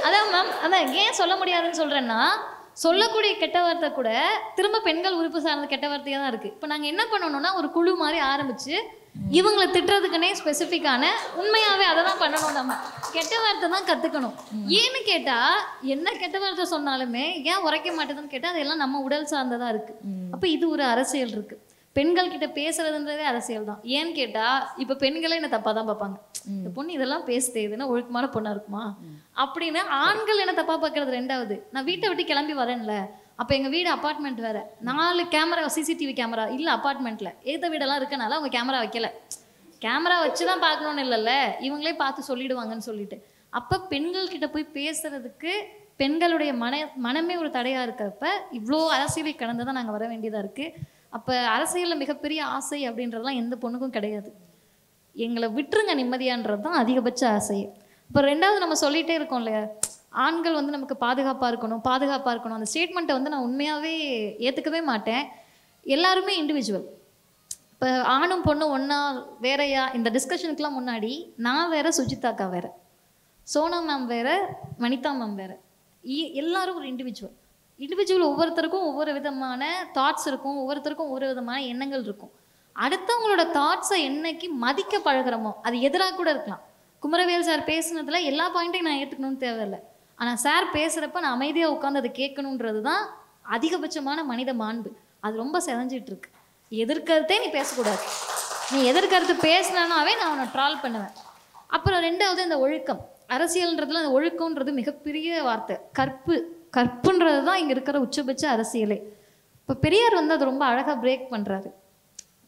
அதான் மேம், அதான் ஏன் சொல்ல முடியாதுன்னு சொல்கிறேன்னா, சொல்லக்கூடிய கெட்ட வார்த்தை கூட திரும்ப பெண்கள் உறுப்பு சார்ந்த கெட்ட வார்த்தையாக தான் இருக்குது. இப்போ நாங்கள் என்ன பண்ணணும்னா, ஒரு குழு மாதிரி ஆரம்பித்து இவங்களை திட்டுறதுக்குன்னே ஸ்பெசிஃபிக்கான உண்மையாகவே அதை தான் பண்ணணும். நம்ம கெட்ட வார்த்தை தான் கற்றுக்கணும். ஏன்னு கேட்டால், என்ன கெட்ட வார்த்தை சொன்னாலுமே ஏன் உரைக்க மாட்டேதுன்னு கேட்டால், அதெல்லாம் நம்ம உடல் சார்ந்ததாக இருக்குது. அப்போ இது ஒரு அரசியல் இருக்குது. பெண்கள் கிட்ட பேசுறதுன்றதே அரசியல் தான். ஏன்னு கேட்டால், இப்போ பெண்களே என்ன தப்பாக தான் பார்ப்பாங்க. இந்த பொண்ணு இதெல்லாம் பேசுதே, இதுன்னா ஒழுக்கமான பொண்ணாக இருக்குமா அப்படின்னு. ஆண்கள் என்ன தப்பாக பார்க்கறது ரெண்டாவது. நான் வீட்டை விட்டு கிளம்பி வரேன்ல, அப்போ எங்கள் வீடு அப்பார்ட்மெண்ட் வேறு, 4 கேமரா, சிசிடிவி கேமரா இல்லை அப்பார்ட்மெண்ட்டில். ஏற்ற வீடெல்லாம் இருக்கனால அவங்க கேமரா வைக்கல. கேமரா வச்சு தான் பார்க்கணுன்னு இல்லைல்ல, இவங்களே பார்த்து சொல்லிடுவாங்கன்னு சொல்லிட்டு. அப்போ பெண்கள்கிட்ட போய் பேசுறதுக்கு பெண்களுடைய மனமே ஒரு தடையாக இருக்கிறப்ப இவ்வளோ அரசியலை கடந்து தான் நாங்கள் வர வேண்டியதாக இருக்குது. அப்போ அரசியலில் மிகப்பெரிய ஆசை அப்படின்றதுலாம் எந்த பொண்ணுக்கும் கிடையாது. எங்களை விட்டுருங்க நிம்மதியான்றது தான் அதிகபட்ச ஆசை. இப்போ ரெண்டாவது நம்ம சொல்லிகிட்டே இருக்கோம் இல்லையா, ஆண்கள் வந்து நமக்கு பாதுகாப்பாக இருக்கணும். அந்த ஸ்டேட்மெண்ட்டை வந்து நான் உண்மையாகவே ஏற்றுக்கவே மாட்டேன். எல்லாருமே இண்டிவிஜுவல். இப்போ ஆணும் பொண்ணும் ஒன்றா வேறையா, இந்த டிஸ்கஷனுக்குலாம் முன்னாடி நான் வேறு, சுஜிதாக்கா வேறு, சோனா மேம் வேறு, வனிதா மேம் வேறு. எல்லாரும் ஒரு இண்டிவிஜுவல். ஒவ்வொருத்தருக்கும் ஒவ்வொரு விதமான தாட்ஸ் இருக்கும், ஒவ்வொருத்தருக்கும் ஒவ்வொரு விதமான எண்ணங்கள் இருக்கும். அடுத்தவங்களோட தாட்ஸை என்னைக்கு மதிக்க பழகிறோமோ, அது எதிராக கூட இருக்கலாம். குமரவேல் சார் பேசுனதுல எல்லா பாயிண்ட்டையும் நான் ஏற்றுக்கணும்னு தேவையில்லை. ஆனால் சார் பேசுகிறப்ப நான் அமைதியாக உட்காந்து அதை கேட்கணுன்றது தான் அதிகபட்சமான மனித மாண்பு. அது ரொம்ப செதஞ்சிட்டு இருக்கு. எதிர்கருத்தே நீ பேசக்கூடாது. நீ எதிர்கருத்து பேசினாவே நான் அவனை ட்ரால் பண்ணுவேன். அப்புறம் ரெண்டாவது இந்த ஒழுக்கம். அரசியல்ன்றதுல அந்த ஒழுக்கம்ன்றது மிகப்பெரிய வார்த்தை. கற்புன்றது தான் இங்கே இருக்கிற உச்சபட்ச அரசியலே. இப்போ பெரியார் வந்து அது ரொம்ப அழகாக பிரேக் பண்ணுறாரு.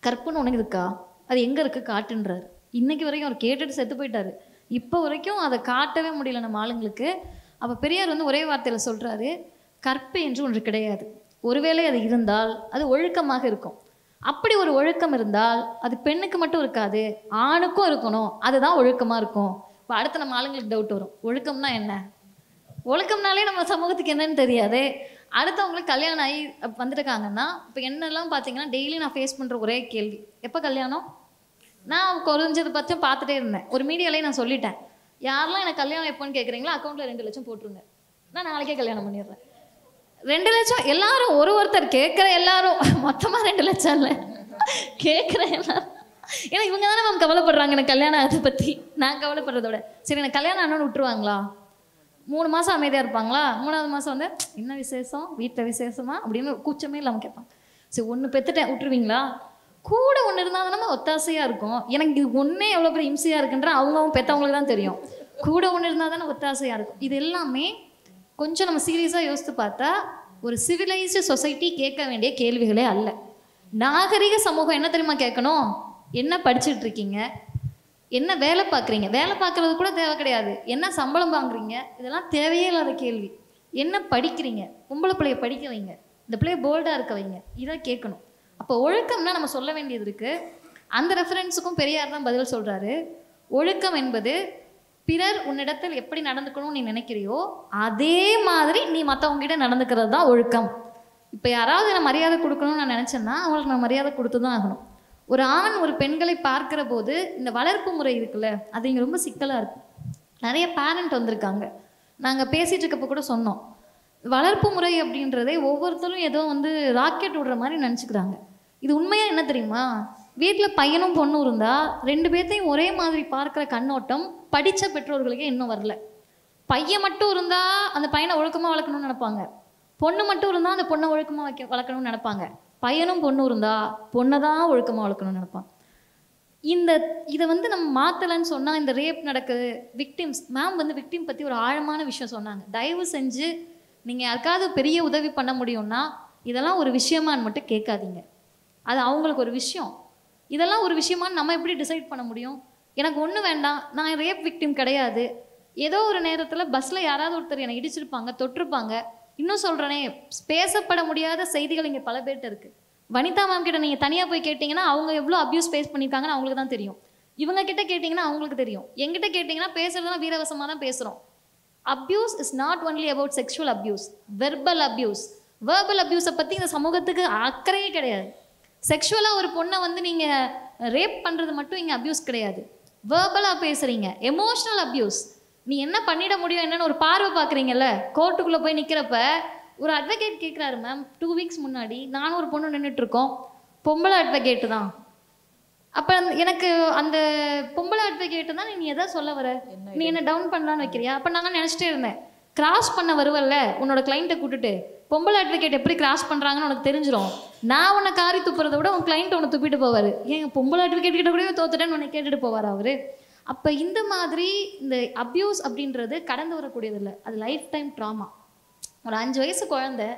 கற்புன்னு உனக்கு இருக்கா, அது எங்கே இருக்குது காட்டுன்றாரு. இன்னைக்கு வரைக்கும் அவர் கேட்டுட்டு செத்து போயிட்டாரு. இப்போ வரைக்கும் அதை காட்டவே முடியல நம்ம ஆளுங்களுக்கு. அப்போ பெரியார் வந்து ஒரே வார்த்தையில் சொல்கிறாரு, கற்பு என்று ஒன்று கிடையாது. ஒருவேளை அது இருந்தால் அது ஒழுக்கமாக இருக்கும். அப்படி ஒரு ஒழுக்கம் இருந்தால் அது பெண்ணுக்கு மட்டும் இருக்காது, ஆணுக்கும் இருக்கணும். அதுதான் ஒழுக்கமாக இருக்கும். இப்போ அடுத்து நம்ம ஆளுங்களுக்கு டவுட் வரும், ஒழுக்கம்னா என்ன? ஒழுக்கம்னாலே நம்ம சமூகத்துக்கு என்னன்னு தெரியாது. அடுத்தவங்களுக்கு கல்யாணம் ஆகி வந்துருக்காங்கன்னா இப்போ என்னெல்லாம் பார்த்தீங்கன்னா டெய்லி நான் ஃபேஸ் பண்ணுற ஒரே கேள்வி, எப்போ கல்யாணம்? நான் குறைஞ்சது பற்றியும் பார்த்துட்டே இருந்தேன். ஒரு மீடியாலேயே நான் சொல்லிட்டேன், யாரெல்லாம் எனக்கு கல்யாணம் எப்போன்னு கேட்குறீங்களோ அக்கௌண்ட்டில் 2 லட்சம் போட்டுருங்க, நான் நாளைக்கே கல்யாணம் பண்ணிடுறேன். 2 லட்சம் எல்லாரும், ஒருத்தர் கேட்குற எல்லாரும், மொத்தமாக 2 லட்சம் இல்லை, கேட்குற எல்லாரும். ஏன்னா இவங்க தானே மேம் கவலைப்படுறாங்க எனக்கு கல்யாணம் அதை பற்றி. நான் கவலைப்படுறதோட சரி எனக்கு கல்யாணம் ஆனோன்னு விட்டுருவாங்களா, 3 மாதம் அமைதியாக இருப்பாங்களா, 3ஆவது மாதம் வந்து என்ன விசேஷம், வீட்டில் விசேஷமா அப்படின்னு கூச்சமே இல்லாமல் கேட்பாங்க. சரி ஒன்று பெற்றுட்டேன் விட்டுருவீங்களா? கூட ஒன்று இருந்தால் தானே ஒத்தாசையாக இருக்கும். எனக்கு இது ஒன்றே எவ்வளோ பெரிய இம்சையாக இருக்குன்ற அவங்க பெற்றவங்களுக்கு தான் தெரியும். கூட ஒன்று இருந்தால் தானே ஒத்தாசையாக இருக்கும். இது எல்லாமே கொஞ்சம் நம்ம சீரியஸாக யோசித்து பார்த்தா ஒரு சிவிலைஸ்டு சொசைட்டி கேட்க வேண்டிய கேள்விகளே அல்ல. நாகரிக சமூகம் என்ன தெரியுமா கேட்கணும்? என்ன படிச்சுட்டு இருக்கீங்க, என்ன வேலை பார்க்குறீங்க, வேலை பார்க்குறது கூட தேவை கிடையாது, என்ன சம்பளம் வாங்குறீங்க, இதெல்லாம் தேவையே இல்லாத கேள்வி. என்ன படிக்கிறீங்க, பொம்பளை பிள்ளைய படிக்க வைங்க, இந்த பிள்ளைய போல்டாக இருக்க வைங்க, இதை கேட்கணும். அப்போ ஒழுக்கம்னா நம்ம சொல்ல வேண்டியது இருக்குது. அந்த ரெஃபரன்ஸுக்கும் பெரியார் தான் பதில் சொல்கிறாரு. ஒழுக்கம் என்பது பிறர் உன்னிடத்தில் எப்படி நடந்துக்கணும்னு நீ நினைக்கிறியோ அதே மாதிரி நீ மற்றவங்ககிட்ட நடந்துக்கிறது தான் ஒழுக்கம். இப்போ யாராவது நான் மரியாதை கொடுக்கணும்னு நான் நினச்சேன்னா அவங்களுக்கு நான் மரியாதை கொடுத்து தான் ஆகணும். ஒரு ஆண் ஒரு பெண்களை பார்க்குற போது இந்த வளர்ப்பு முறை இருக்குல்ல, அது இங்கே ரொம்ப சிக்கலாக இருக்குது. நிறைய பேரண்ட் வந்திருக்காங்க, நாங்கள் பேசிகிட்டு இருக்கப்போ கூட சொன்னோம், வளர்ப்பு முறை அப்படின்றதே ஒவ்வொருத்தரும் ஏதோ வந்து ராக்கெட் விடுற மாதிரி நினச்சிக்கிறாங்க. இது உண்மையாக என்ன தெரியுமா? வீட்டில் பையனும் பொண்ணும் இருந்தால் 2 பேர்த்தையும் ஒரே மாதிரி பார்க்குற கண்ணோட்டம் படித்த பெற்றோர்களுக்கே இன்னும் வரல. பையன் மட்டும் இருந்தால் அந்த பையனை ஒழுக்கமாக வளர்க்கணும்னு நினைப்பாங்க, பொண்ணு மட்டும் இருந்தால் அந்த பொண்ணை ஒழுக்கமாக வளர்க்கணும்னு நினைப்பாங்க. பையனும் பொண்ணும் இருந்தால் பொண்ணை தான் ஒழுக்கமாக வளர்க்கணும்னு நினைப்பாங்க. இதை வந்து நம்ம மாற்றலைன்னு சொன்னால் இந்த ரேப் நடக்குது, விக்டிம்ஸ் மேம் வந்து விக்டிம் பற்றி ஒரு ஆழமான விஷயம் சொன்னாங்க. தயவு செஞ்சு நீங்கள் யாருக்காவது பெரிய உதவி பண்ண முடியும்னா இதெல்லாம் ஒரு விஷயமான்னு மட்டும் கேட்காதீங்க. அது அவங்களுக்கு ஒரு விஷயம், இதெல்லாம் ஒரு விஷயமான்னு நம்ம எப்படி டிசைட் பண்ண முடியும்? எனக்கு ஒன்றும் வேண்டாம், நான் ரேப் விக்டிம் கிடையாது, ஏதோ ஒரு நேரத்தில் பஸ்ஸில் யாராவது ஒருத்தர் என்னை இடிச்சிருப்பாங்க, தொட்டிருப்பாங்க. இன்னும் சொல்கிறேனே, பேசப்பட முடியாத செய்திகள் இங்கே பல பேர்கிட்ட இருக்குது. வனிதா மேம் கிட்ட நீங்கள் தனியாக போய் கேட்டிங்கன்னா அவங்க எவ்வளோ அப்யூஸ் ஃபேஸ் பண்ணியிருக்காங்கன்னு அவங்களுக்கு தான் தெரியும். இவங்க கிட்ட கேட்டிங்கன்னா அவங்களுக்கு தெரியும். எங்கிட்ட கேட்டிங்கன்னா பேசுகிறதுலாம் வீரவசமாக தான் பேசுகிறோம். Abuse is not only about sexual abuse, verbal abuse. Verbal அப்யூஸை பற்றி இந்த சமூகத்துக்கு அக்கறையே கிடையாது. செக்ஷுவலாக ஒரு பொண்ணை வந்து நீங்கள் ரேப் பண்ணுறது மட்டும் இங்கே அப்யூஸ் கிடையாது, வேர்பலாக பேசுகிறீங்க, எமோஷ்னல் அப்யூஸ். நீ என்ன பண்ணிட முடியும் என்னன்னு ஒரு பார்வை பார்க்குறீங்கல்ல. கோர்ட்டுக்குள்ளே போய் நிற்கிறப்ப ஒரு அட்வொகேட் கேட்குறாரு, மேம் 2 வீக்ஸ் முன்னாடி நானும் ஒரு பொண்ணு நின்றுட்டுருக்கோம், பொம்பளை அட்வொகேட்டு தான். அப்போ எனக்கு அந்த பொம்பளை அட்வொகேட்டு தான் நீ எதை சொல்ல வர, நீ என்ன டவுன் பண்ணலான்னு வைக்கிறியா? அப்போ நான் நினச்சிட்டே இருந்தேன், கிராஸ் பண்ண வருவல்ல உன்னோட கிளைண்ட்டை கூட்டுட்டு, பொம்பளை அட்வொகேட் எப்படி கிராஸ் பண்ணுறாங்கன்னு உனக்கு தெரிஞ்சிடும். நான் உன்னை காரி துப்புறதை விட உன் கிளைண்ட் உன்னை துப்பிட்டு போவார். ஏன் பொம்பளை அட்வொகேட் கிட்ட கூட தோத்துட்டேன்னு உன்னை கேட்டுட்டு போவார் அவர். அப்போ இந்த மாதிரி இந்த அப்யூஸ் அப்படின்றது கடந்து வரக்கூடியதில்லை, அது லைஃப் டைம் ட்ராமா. ஒரு 5 வயசு குழந்தை,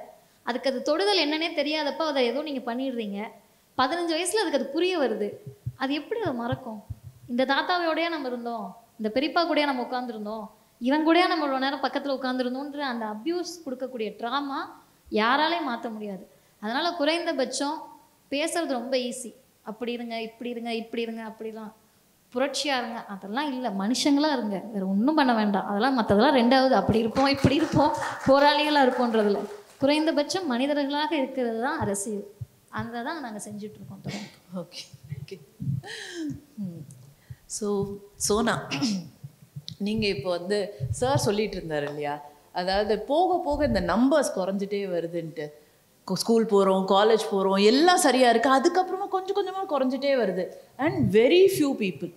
அதுக்கு அது தொடுதல் என்னன்னே தெரியாதப்போ அதை ஏதோ நீங்கள் பண்ணிடுறீங்க. 15 வயசில் அதுக்கு அது புரிய வருது, அது எப்படி அதை மறக்கும்? இந்த தாத்தாவோடையா நம்ம இருந்தோம், இந்த பெரியப்பா கூடயா நம்ம உட்காந்துருந்தோம், இவன் கூடயா நம்ம இவ்வளோ நேரம் பக்கத்தில் உட்காந்துருந்தோன்ற அந்த அப்யூஸ் கொடுக்கக்கூடிய ட்ராமா யாராலையும் மாற்ற முடியாது. அதனால் குறைந்தபட்சம் பேசுறது ரொம்ப ஈஸி, அப்படி இருங்க இப்படி இருங்க இப்படி இருங்க அப்படிலாம் புரட்சியாக இருங்க, அதெல்லாம் இல்லை, மனுஷங்களாக இருங்க, வேறு ஒன்றும் பண்ண வேண்டாம். அதெல்லாம் மற்றதெல்லாம் 2வது, அப்படி இருப்போம் இப்படி இருப்போம் போராளிகளாக இருப்போன்றதில்ல, குறைந்தபட்சம் மனிதர்களாக இருக்கிறது தான் அரசியல். அதை தான் நாங்கள் செஞ்சிட்ருக்கோம். Okay okay. ஸோ சோனா, நீங்கள் இப்போ வந்து சார் சொல்லிட்டு இருந்தார் இல்லையா, அதாவது போக போக இந்த நம்பர்ஸ் குறைஞ்சிட்டே வருதுன்ட்டு. ஸ்கூல் போகிறோம், காலேஜ் போகிறோம், எல்லாம் சரியாக இருக்குது, அதுக்கப்புறமா கொஞ்சம் கொஞ்சமாக குறைஞ்சிட்டே வருது. And very few people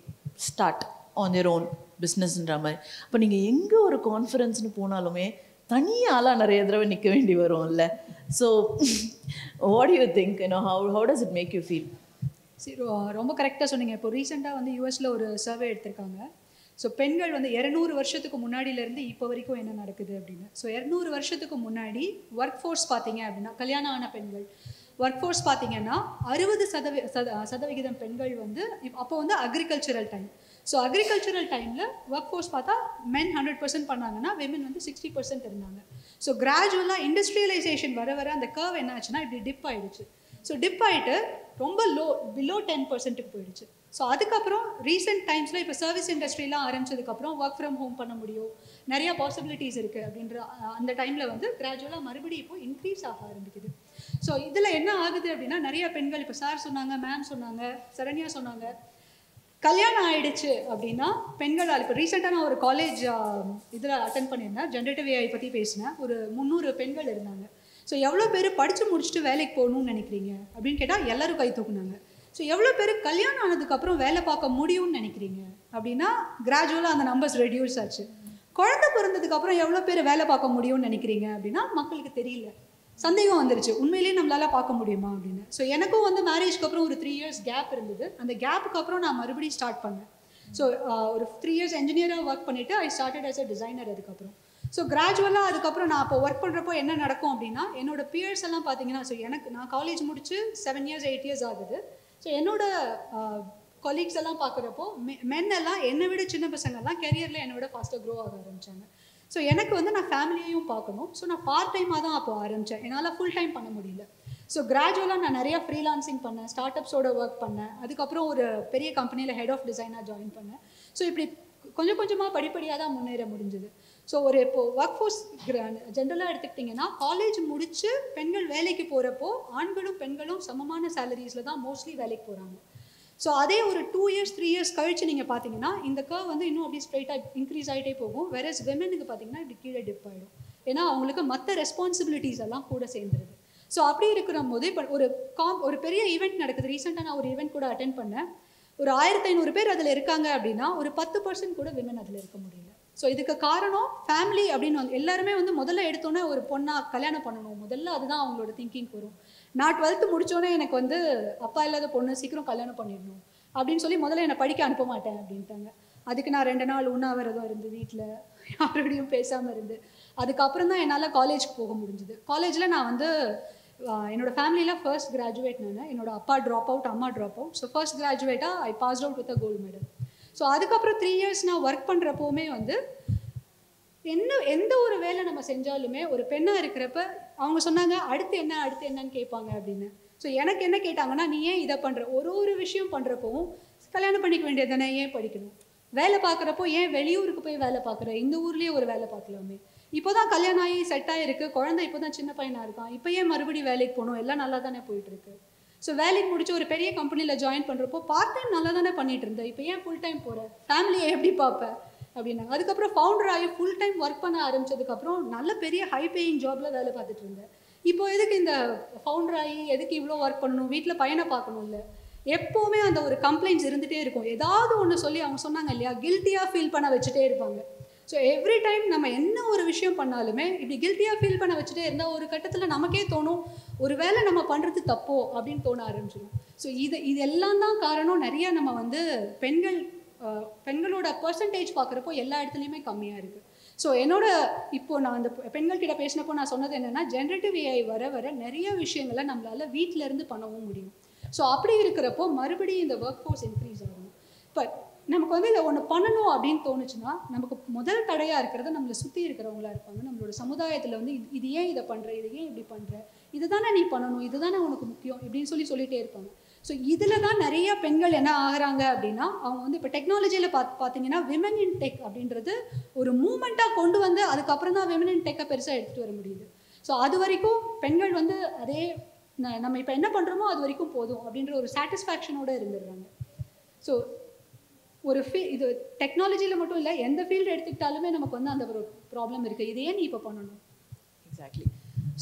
start on their own பிஸ்னஸ்ன்ற மாதிரி. அப்போ நீங்கள் எங்கே ஒரு கான்ஃபரன்ஸ்னு போனாலுமே தனியாலாம் நிறைய தடவை நிற்க வேண்டி வரும்ல. So what you think, how does it make you feel? சரி, ரொம்ப கரெக்டாக சொன்னீங்க. இப்போ ரீசெண்டாக வந்து யூஎஸில் ஒரு சர்வே எடுத்திருக்காங்க. ஸோ பெண்கள் வந்து 200 வருஷத்துக்கு முன்னாடியிலேருந்து இப்போ வரைக்கும் என்ன நடக்குது அப்படின்னு. ஸோ 200 வருஷத்துக்கு முன்னாடி ஒர்க் ஃபோர்ஸ் பார்த்தீங்க அப்படின்னா, கல்யாணம் ஆன பெண்கள் ஒர்க் ஃபோர்ஸ் பார்த்தீங்கன்னா 60% பெண்கள் வந்து அப்போ வந்து அக்ரிகல்ச்சரல் டைம். ஸோ அக்ரிகல்ச்சரல் டைமில் ஒர்க் ஃபோர்ஸ் பார்த்தா மென் 100% பண்ணாங்கன்னா விமன் வந்து 60% இருந்தாங்க. ஸோ கிராஜுவலாக இண்டஸ்ட்ரியலைசேஷன் வர வர அந்த கர்வ் என்ன ஆச்சுன்னா இப்படி டிப் ஆகிடுச்சு. ஸோ டிப் ஆகிட்டு ரொம்ப பிலோ 10%க்கு போயிடுச்சு. ஸோ அதுக்கப்புறம் ரீசெண்ட் டைம்ஸில் இப்போ சர்வீஸ் இண்டஸ்ட்ரிலாம் ஆரம்பிச்சதுக்கப்புறம் ஒர்க் ஃப்ரம் ஹோம் பண்ண முடியும், நிறையா பாசிபிலிட்டிஸ் இருக்குது அப்படின்ற அந்த டைமில் வந்து கிராஜுவலாக மறுபடியும் இப்போ இன்க்ரீஸ் ஆக ஆரம்பிக்குது. ஸோ இதில் என்ன ஆகுது அப்படின்னா நிறைய பெண்கள், இப்போ சார் சொன்னாங்க, மேம் சொன்னாங்க, சரண்யா சொன்னாங்க, கல்யாணம் ஆயிடுச்சு அப்படின்னா பெண்களால் இப்போ ரீசெண்டாக நான் ஒரு காலேஜ் இதில் அட்டென்ட் பண்ணியிருந்தேன், ஜென்ரேட்டிவ் ஏஐ பற்றி பேசினேன். ஒரு 300 பெண்கள் இருந்தாங்க. ஸோ எவ்வளோ பேர் படித்து முடிச்சுட்டு வேலைக்கு போகணும்னு நினைக்கிறீங்க அப்படின்னு கேட்டால் எல்லோரும் கை தூக்குனாங்க. ஸோ எவ்வளோ பேர் கல்யாணம் ஆனதுக்கப்புறம் வேலை பார்க்க முடியும்னு நினைக்கிறீங்க அப்படின்னா கிராஜுவலாக அந்த நம்பர்ஸ் ரெடியூஸ் ஆச்சு. குழந்தை பிறந்ததுக்கப்புறம் எவ்வளோ பேர் வேலை பார்க்க முடியும்னு நினைக்கிறீங்க அப்படின்னா மக்களுக்கு தெரியல, சந்தேகம் வந்துருச்சு, உண்மையிலேயே நம்மளால் பார்க்க முடியுமா அப்படின்னு. ஸோ எனக்கும் வந்து மேரேஜ்க்கு அப்புறம் ஒரு 3 இயர்ஸ் கேப் இருந்தது. அந்த கேப்புக்கு அப்புறம் நான் மறுபடியும் ஸ்டார்ட் பண்ணேன். ஸோ ஒரு 3 இயர்ஸ் என்ஜினியராக ஒர்க் பண்ணிவிட்டு I started as a designer. அதுக்கப்புறம் ஸோ கிராஜுவலாக அதுக்கப்புறம் நான் இப்போ ஒர்க் பண்ணுறப்போ என்ன நடக்கும் அப்படின்னா என்னோட பியர்ஸ் எல்லாம் பார்த்தீங்கன்னா, ஸோ நான் காலேஜ் முடிச்சு 7 இயர்ஸ் 8 இயர்ஸ் ஆகுது. ஸோ என்னோட கொலீக்ஸ் எல்லாம் பார்க்குறப்போ மென் எல்லாம் என்னை விட சின்ன பசங்கள்லாம் கெரியரில் என்னை விட ஃபாஸ்ட்டாக க்ரோ ஆக ஆரம்பித்தாங்க. ஸோ எனக்கு வந்து நான் ஃபேமிலியையும் பார்க்கணும். ஸோ நான் பார்ட் டைமாக தான் அப்போ ஆரம்பித்தேன், என்னால் ஃபுல் டைம் பண்ண முடியல. ஸோ கிராஜுவலாக நான் நிறையா ஃப்ரீலான்சிங் பண்ணேன், ஸ்டார்ட் அப்ஸோட ஒர்க் பண்ணேன். அதுக்கப்புறம் ஒரு பெரிய கம்பெனியில் ஹெட் ஆஃப் டிசைனாக ஜாயின் பண்ணேன். ஸோ இப்படி கொஞ்சம் கொஞ்சமாக படிப்படியாக தான் முன்னேற முடிஞ்சுது. ஸோ ஒரு இப்போது ஒர்க் ஃபோர்ஸ் ஜென்ரலாக எடுத்துக்கிட்டிங்கன்னா காலேஜ் முடித்து பெண்கள் வேலைக்கு போகிறப்போ ஆண்களும் பெண்களும் சமமான சேலரிஸில் தான் மோஸ்ட்லி வேலைக்கு போகிறாங்க. ஸோ அதே ஒரு 2 இயர்ஸ் 3 இயர்ஸ் கழிச்சு நீங்கள் பார்த்தீங்கன்னா இந்த கர்வ் வந்து இன்னும் அப்படி ஸ்ட்ரைட்டாக இன்க்ரீஸ் ஆகிட்டே போகும். வெரஸ் விமெனுக்கு பார்த்தீங்கன்னா இப்படி கீழே டிப் ஆகிடும். ஏன்னா அவங்களுக்கு மற்ற ரெஸ்பான்சிபிலிட்டிஸ் எல்லாம் கூட சேர்ந்துருது. ஸோ அப்படி இருக்கிற போது இப்போ ஒரு பெரிய ஈவெண்ட் நடக்குது. ரீசெண்டாக நான் ஒரு ஈவெண்ட் கூட அட்டென்ட் பண்ணேன். ஒரு 1500 பேர் அதில் இருக்காங்க அப்படின்னா ஒரு 10% கூட விமன் அதில் இருக்க முடியல. ஸோ இதுக்கு காரணம் ஃபேமிலி அப்படின்னு வந்து எல்லாருமே வந்து முதல்ல எடுத்தோன்னே ஒரு பொண்ணாக கல்யாணம் பண்ணணும், முதல்ல அதுதான் அவங்களோட திங்கிங் வரும். நான் 12th முடித்தோன்னே எனக்கு வந்து அப்பா இல்லாத பொண்ணு சீக்கிரம் கல்யாணம் பண்ணிடணும் அப்படின்னு சொல்லி முதல்ல என்னை படிக்க அனுப்ப மாட்டேன் அப்படின்ட்டாங்க. அதுக்கு நான் 2 நாள் உண்ணாவிரதம் இருந்து வீட்டில் யாரோடையும் பேசாமல் இருந்து அதுக்கப்புறம் தான் என்னால் காலேஜ்க்கு போக முடிஞ்சுது. காலேஜில் நான் வந்து என்னோட ஃபேமிலியில் ஃபர்ஸ்ட் கிராஜுவேட். நான் என்னோட அப்பா ட்ராப் அவுட், அம்மா ட்ராப் அவுட். ஸோ ஃபர்ஸ்ட் கிராஜுவேட்டாக I passed out with a gold medal. So அதுக்கப்புறம் 3 இயர்ஸ் நான் ஒர்க் பண்ணுறப்போவுமே வந்து எந்த ஒரு வேலை நம்ம செஞ்சாலுமே ஒரு பெண்ணாக இருக்கிறப்ப அவங்க சொன்னாங்க அடுத்து என்னன்னு கேட்பாங்க அப்படின்னு. ஸோ எனக்கு என்ன கேட்டாங்கன்னா, நீ ஏன் இதை பண்ணுற, ஒரு விஷயம் பண்ணுறப்பவும் கல்யாணம் பண்ணிக்க வேண்டியது தானே, ஏன் படிக்கணும், வேலை பார்க்குறப்போ ஏன் வெளியூருக்கு போய் வேலை பார்க்குற, இந்த ஊர்லேயே ஒரு வேலை பார்க்கலாமே, இப்போ தான் கல்யாணம் ஆகி செட் ஆகிருக்கு, குழந்தை இப்போ தான் சின்ன பையனாக இருக்கான், இப்போ ஏன் மறுபடியும் வேலைக்கு போகணும், எல்லாம் நல்லா தானே போயிட்டுருக்கு. ஸோ வேலைக்கு முடிச்சு ஒரு பெரிய கம்பெனியில் ஜாயின் பண்ணுறப்போ பார்ட் டைம் நல்லா தானே பண்ணிட்டு இருந்தேன், இப்போ ஏன் ஃபுல் டைம் போகிறேன், ஃபேமிலியை எப்படி பார்ப்பேன் அப்படின்னாங்க. அதுக்கப்புறம் ஃபவுண்டர் ஆகி ஃபுல் டைம் ஒர்க் பண்ண ஆரம்பிச்சதுக்கப்புறம் நல்ல பெரிய ஹை பேயிங் ஜாபில் வேலை பார்த்துட்டு இருந்தேன். இப்போ எதுக்கு இந்த ஃபவுண்டர் ஆகி எதுக்கு இவ்வளோ ஒர்க் பண்ணணும், வீட்டில் பையனை பார்க்கணும், இல்லை எப்போவுமே அந்த ஒரு கம்ப்ளைண்ட்ஸ் இருந்துகிட்டே இருக்கும். ஏதாவது ஒன்று சொல்லி அவங்க சொன்னாங்க இல்லையா, கில்ட்டியாக ஃபீல் பண்ண வச்சுட்டே இருப்பாங்க. ஸோ எவ்ரி டைம் நம்ம என்ன ஒரு விஷயம் பண்ணாலுமே இப்படி கில்ட்டியாக ஃபீல் பண்ண வச்சுட்டே இருந்தால் ஒரு கட்டத்தில் நமக்கே தோணும் ஒரு வேளை நம்ம பண்ணுறது தப்போ அப்படின்னு தோண ஆரம்பிச்சிடும். ஸோ இது எல்லாம் தான் காரணம். நிறைய நம்ம வந்து பெண்களோட பர்சன்டேஜ் பார்க்குறப்போ எல்லா இடத்துலையுமே கம்மியாக இருக்குது. ஸோ இப்போது நான் அந்த பெண்கள்கிட்ட பேசினப்போ நான் சொன்னது என்னென்னா, ஜென்ரேட்டிவ் ஏஐ வர வர நிறைய விஷயங்களை நம்மளால் வீட்டிலேருந்து பண்ணவும் முடியும். ஸோ அப்படி இருக்கிறப்போ மறுபடியும் இந்த ஒர்க் ஃபோர்ஸ் இன்க்ரீஸ் ஆகணும். இப்போ நமக்கு வந்து இதை ஒன்று பண்ணணும் அப்படின்னு தோணுச்சுன்னா நமக்கு முதல் தடையாக இருக்கிறது நம்மளை சுற்றி இருக்கிறவங்களா இருப்பாங்க. நம்மளோட சமுதாயத்தில் வந்து இது ஏன் இதை பண்ணுற, இது ஏன் இப்படி பண்ணுற, இது தானே நீ பண்ணணும், இது தானே உனக்கு முக்கியம் இப்படின்னு சொல்லிகிட்டே இருப்பாங்க. ஸோ இதில் தான் நிறைய பெண்கள் என்ன ஆகிறாங்க அப்படின்னா, அவங்க வந்து இப்போ டெக்னாலஜியில் பார்த்தீங்கன்னா விமன் இன் டெக் அப்படின்றது ஒரு மூமெண்ட்டாக கொண்டு வந்து அதுக்கப்புறம் தான் விமன் இன் டெக்கை பெருசாக எடுத்துகிட்டு வர முடியுது. ஸோ அது வரைக்கும் பெண்கள் வந்து அதே நம்ம இப்போ என்ன பண்ணுறோமோ அது வரைக்கும் போதும் அப்படின்ற ஒரு சாட்டிஸ்ஃபேக்ஷனோடு இருந்துடுறாங்க. ஸோ இது டெக்னாலஜியில் மட்டும் இல்லை, எந்த ஃபீல்டு எடுத்துக்கிட்டாலுமே நமக்கு வந்து அந்த ஒரு ப்ராப்ளம் இருக்குது. இதையே நீ இப்போ பண்ணணும். எக்ஸாக்ட்லி.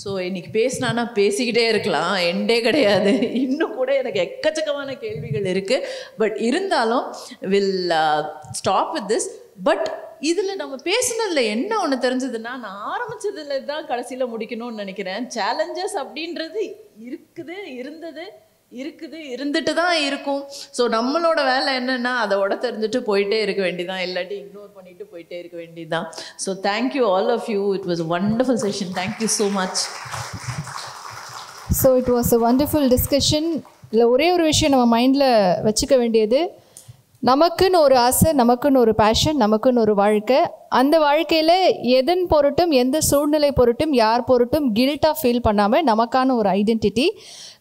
ஸோ இன்னைக்கு பேசினானா பேசிக்கிட்டே இருக்கலாம், எண்டே கிடையாது. இன்னும் கூட எனக்கு எக்கச்சக்கமான கேள்விகள் இருக்குது. பட் இருந்தாலும் will stop with this. But இதில் நம்ம பேசுனதில் என்ன ஒன்று தெரிஞ்சதுன்னா, நான் ஆரம்பித்ததில் தான் கடைசியில் முடிக்கணும்னு நினைக்கிறேன். சேலஞ்சஸ் அப்படின்றது இருந்தது, இருக்குது, இருந்துட்டு தான் இருக்கும். ஸோ நம்மளோட வேலை என்னன்னா அதை தெரிஞ்சுட்டு போயிட்டே இருக்க வேண்டியதான், இல்லாட்டி இக்னோர் பண்ணிட்டு போயிட்டே இருக்க வேண்டியதுதான். So thank you all of you. It was wonderful session. Thank you so much. So it was a wonderful discussion. இல்லை ஒரே ஒரு விஷயம் நம்ம மைண்டில் வச்சுக்க வேண்டியது, நமக்குன்னு ஒரு ஆசை, நமக்குன்னு ஒரு பேஷன், நமக்குன்னு ஒரு வாழ்க்கை. அந்த வாழ்க்கையில் எதன் பொருட்டும், எந்த சூழ்நிலை பொருட்டும், யார் பொருட்டும் கில்ட்டாக ஃபீல் பண்ணாமல் நமக்கான ஒரு ஐடென்டிட்டி.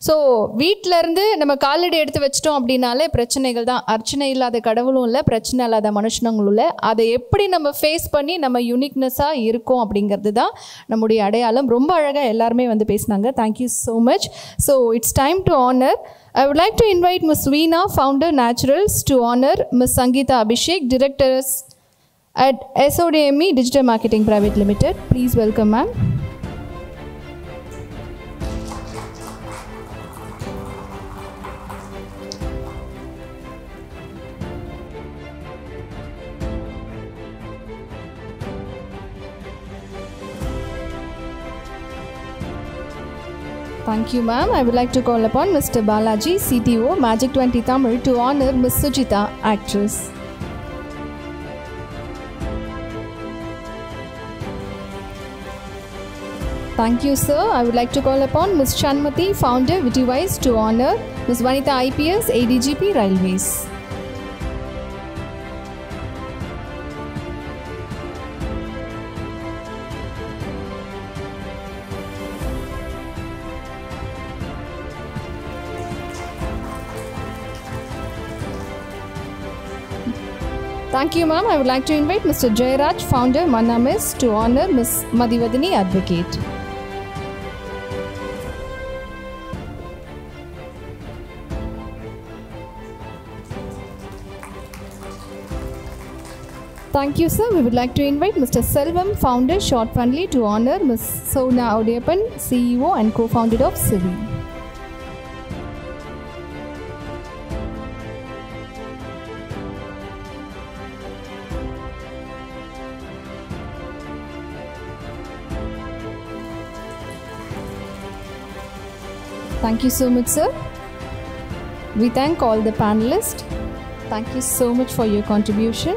ஸோ வீட்டிலேருந்து நம்ம காலடி எடுத்து வச்சிட்டோம் அப்படின்னாலே பிரச்சனைகள் தான். அர்ச்சனை இல்லாத கடவுளும் இல்லை, பிரச்சனை இல்லாத மனுஷனங்களும் இல்லை. அதை எப்படி நம்ம ஃபேஸ் பண்ணி நம்ம யூனிக்னஸாக இருக்கோம் அப்படிங்கிறது தான் நம்முடைய அடையாளம். ரொம்ப அழகாக எல்லாருமே வந்து பேசினாங்க. Thank you so much. So it's time to honour. I would like to invite Ms. Veena, founder Naturals, to honor Ms. Sangeeta Abhishek, directors at SODME Digital Marketing Private Limited. Please welcome ma'am. Thank you ma'am. I would like to call upon Mr. Balaji, CTO, Magic 20 Tamil, to honor Ms. Sujita, actress. Thank you sir. I would like to call upon Ms. Chanmati, founder, Vitivise, to honor Ms. Vanitha IPS, ADGP, Railways. Thank you ma'am. I would like to invite Mr. Jairaj, founder, Manamis, to honor Ms. Madhivadini, advocate. Thank you sir. We would like to invite Mr. Selvam, founder, Short Fundly, to honor Ms. Sona Audiapan, CEO and co-founder of Civi. Thank you so much, sir. We thank all the panelists. Thank you so much for your contribution.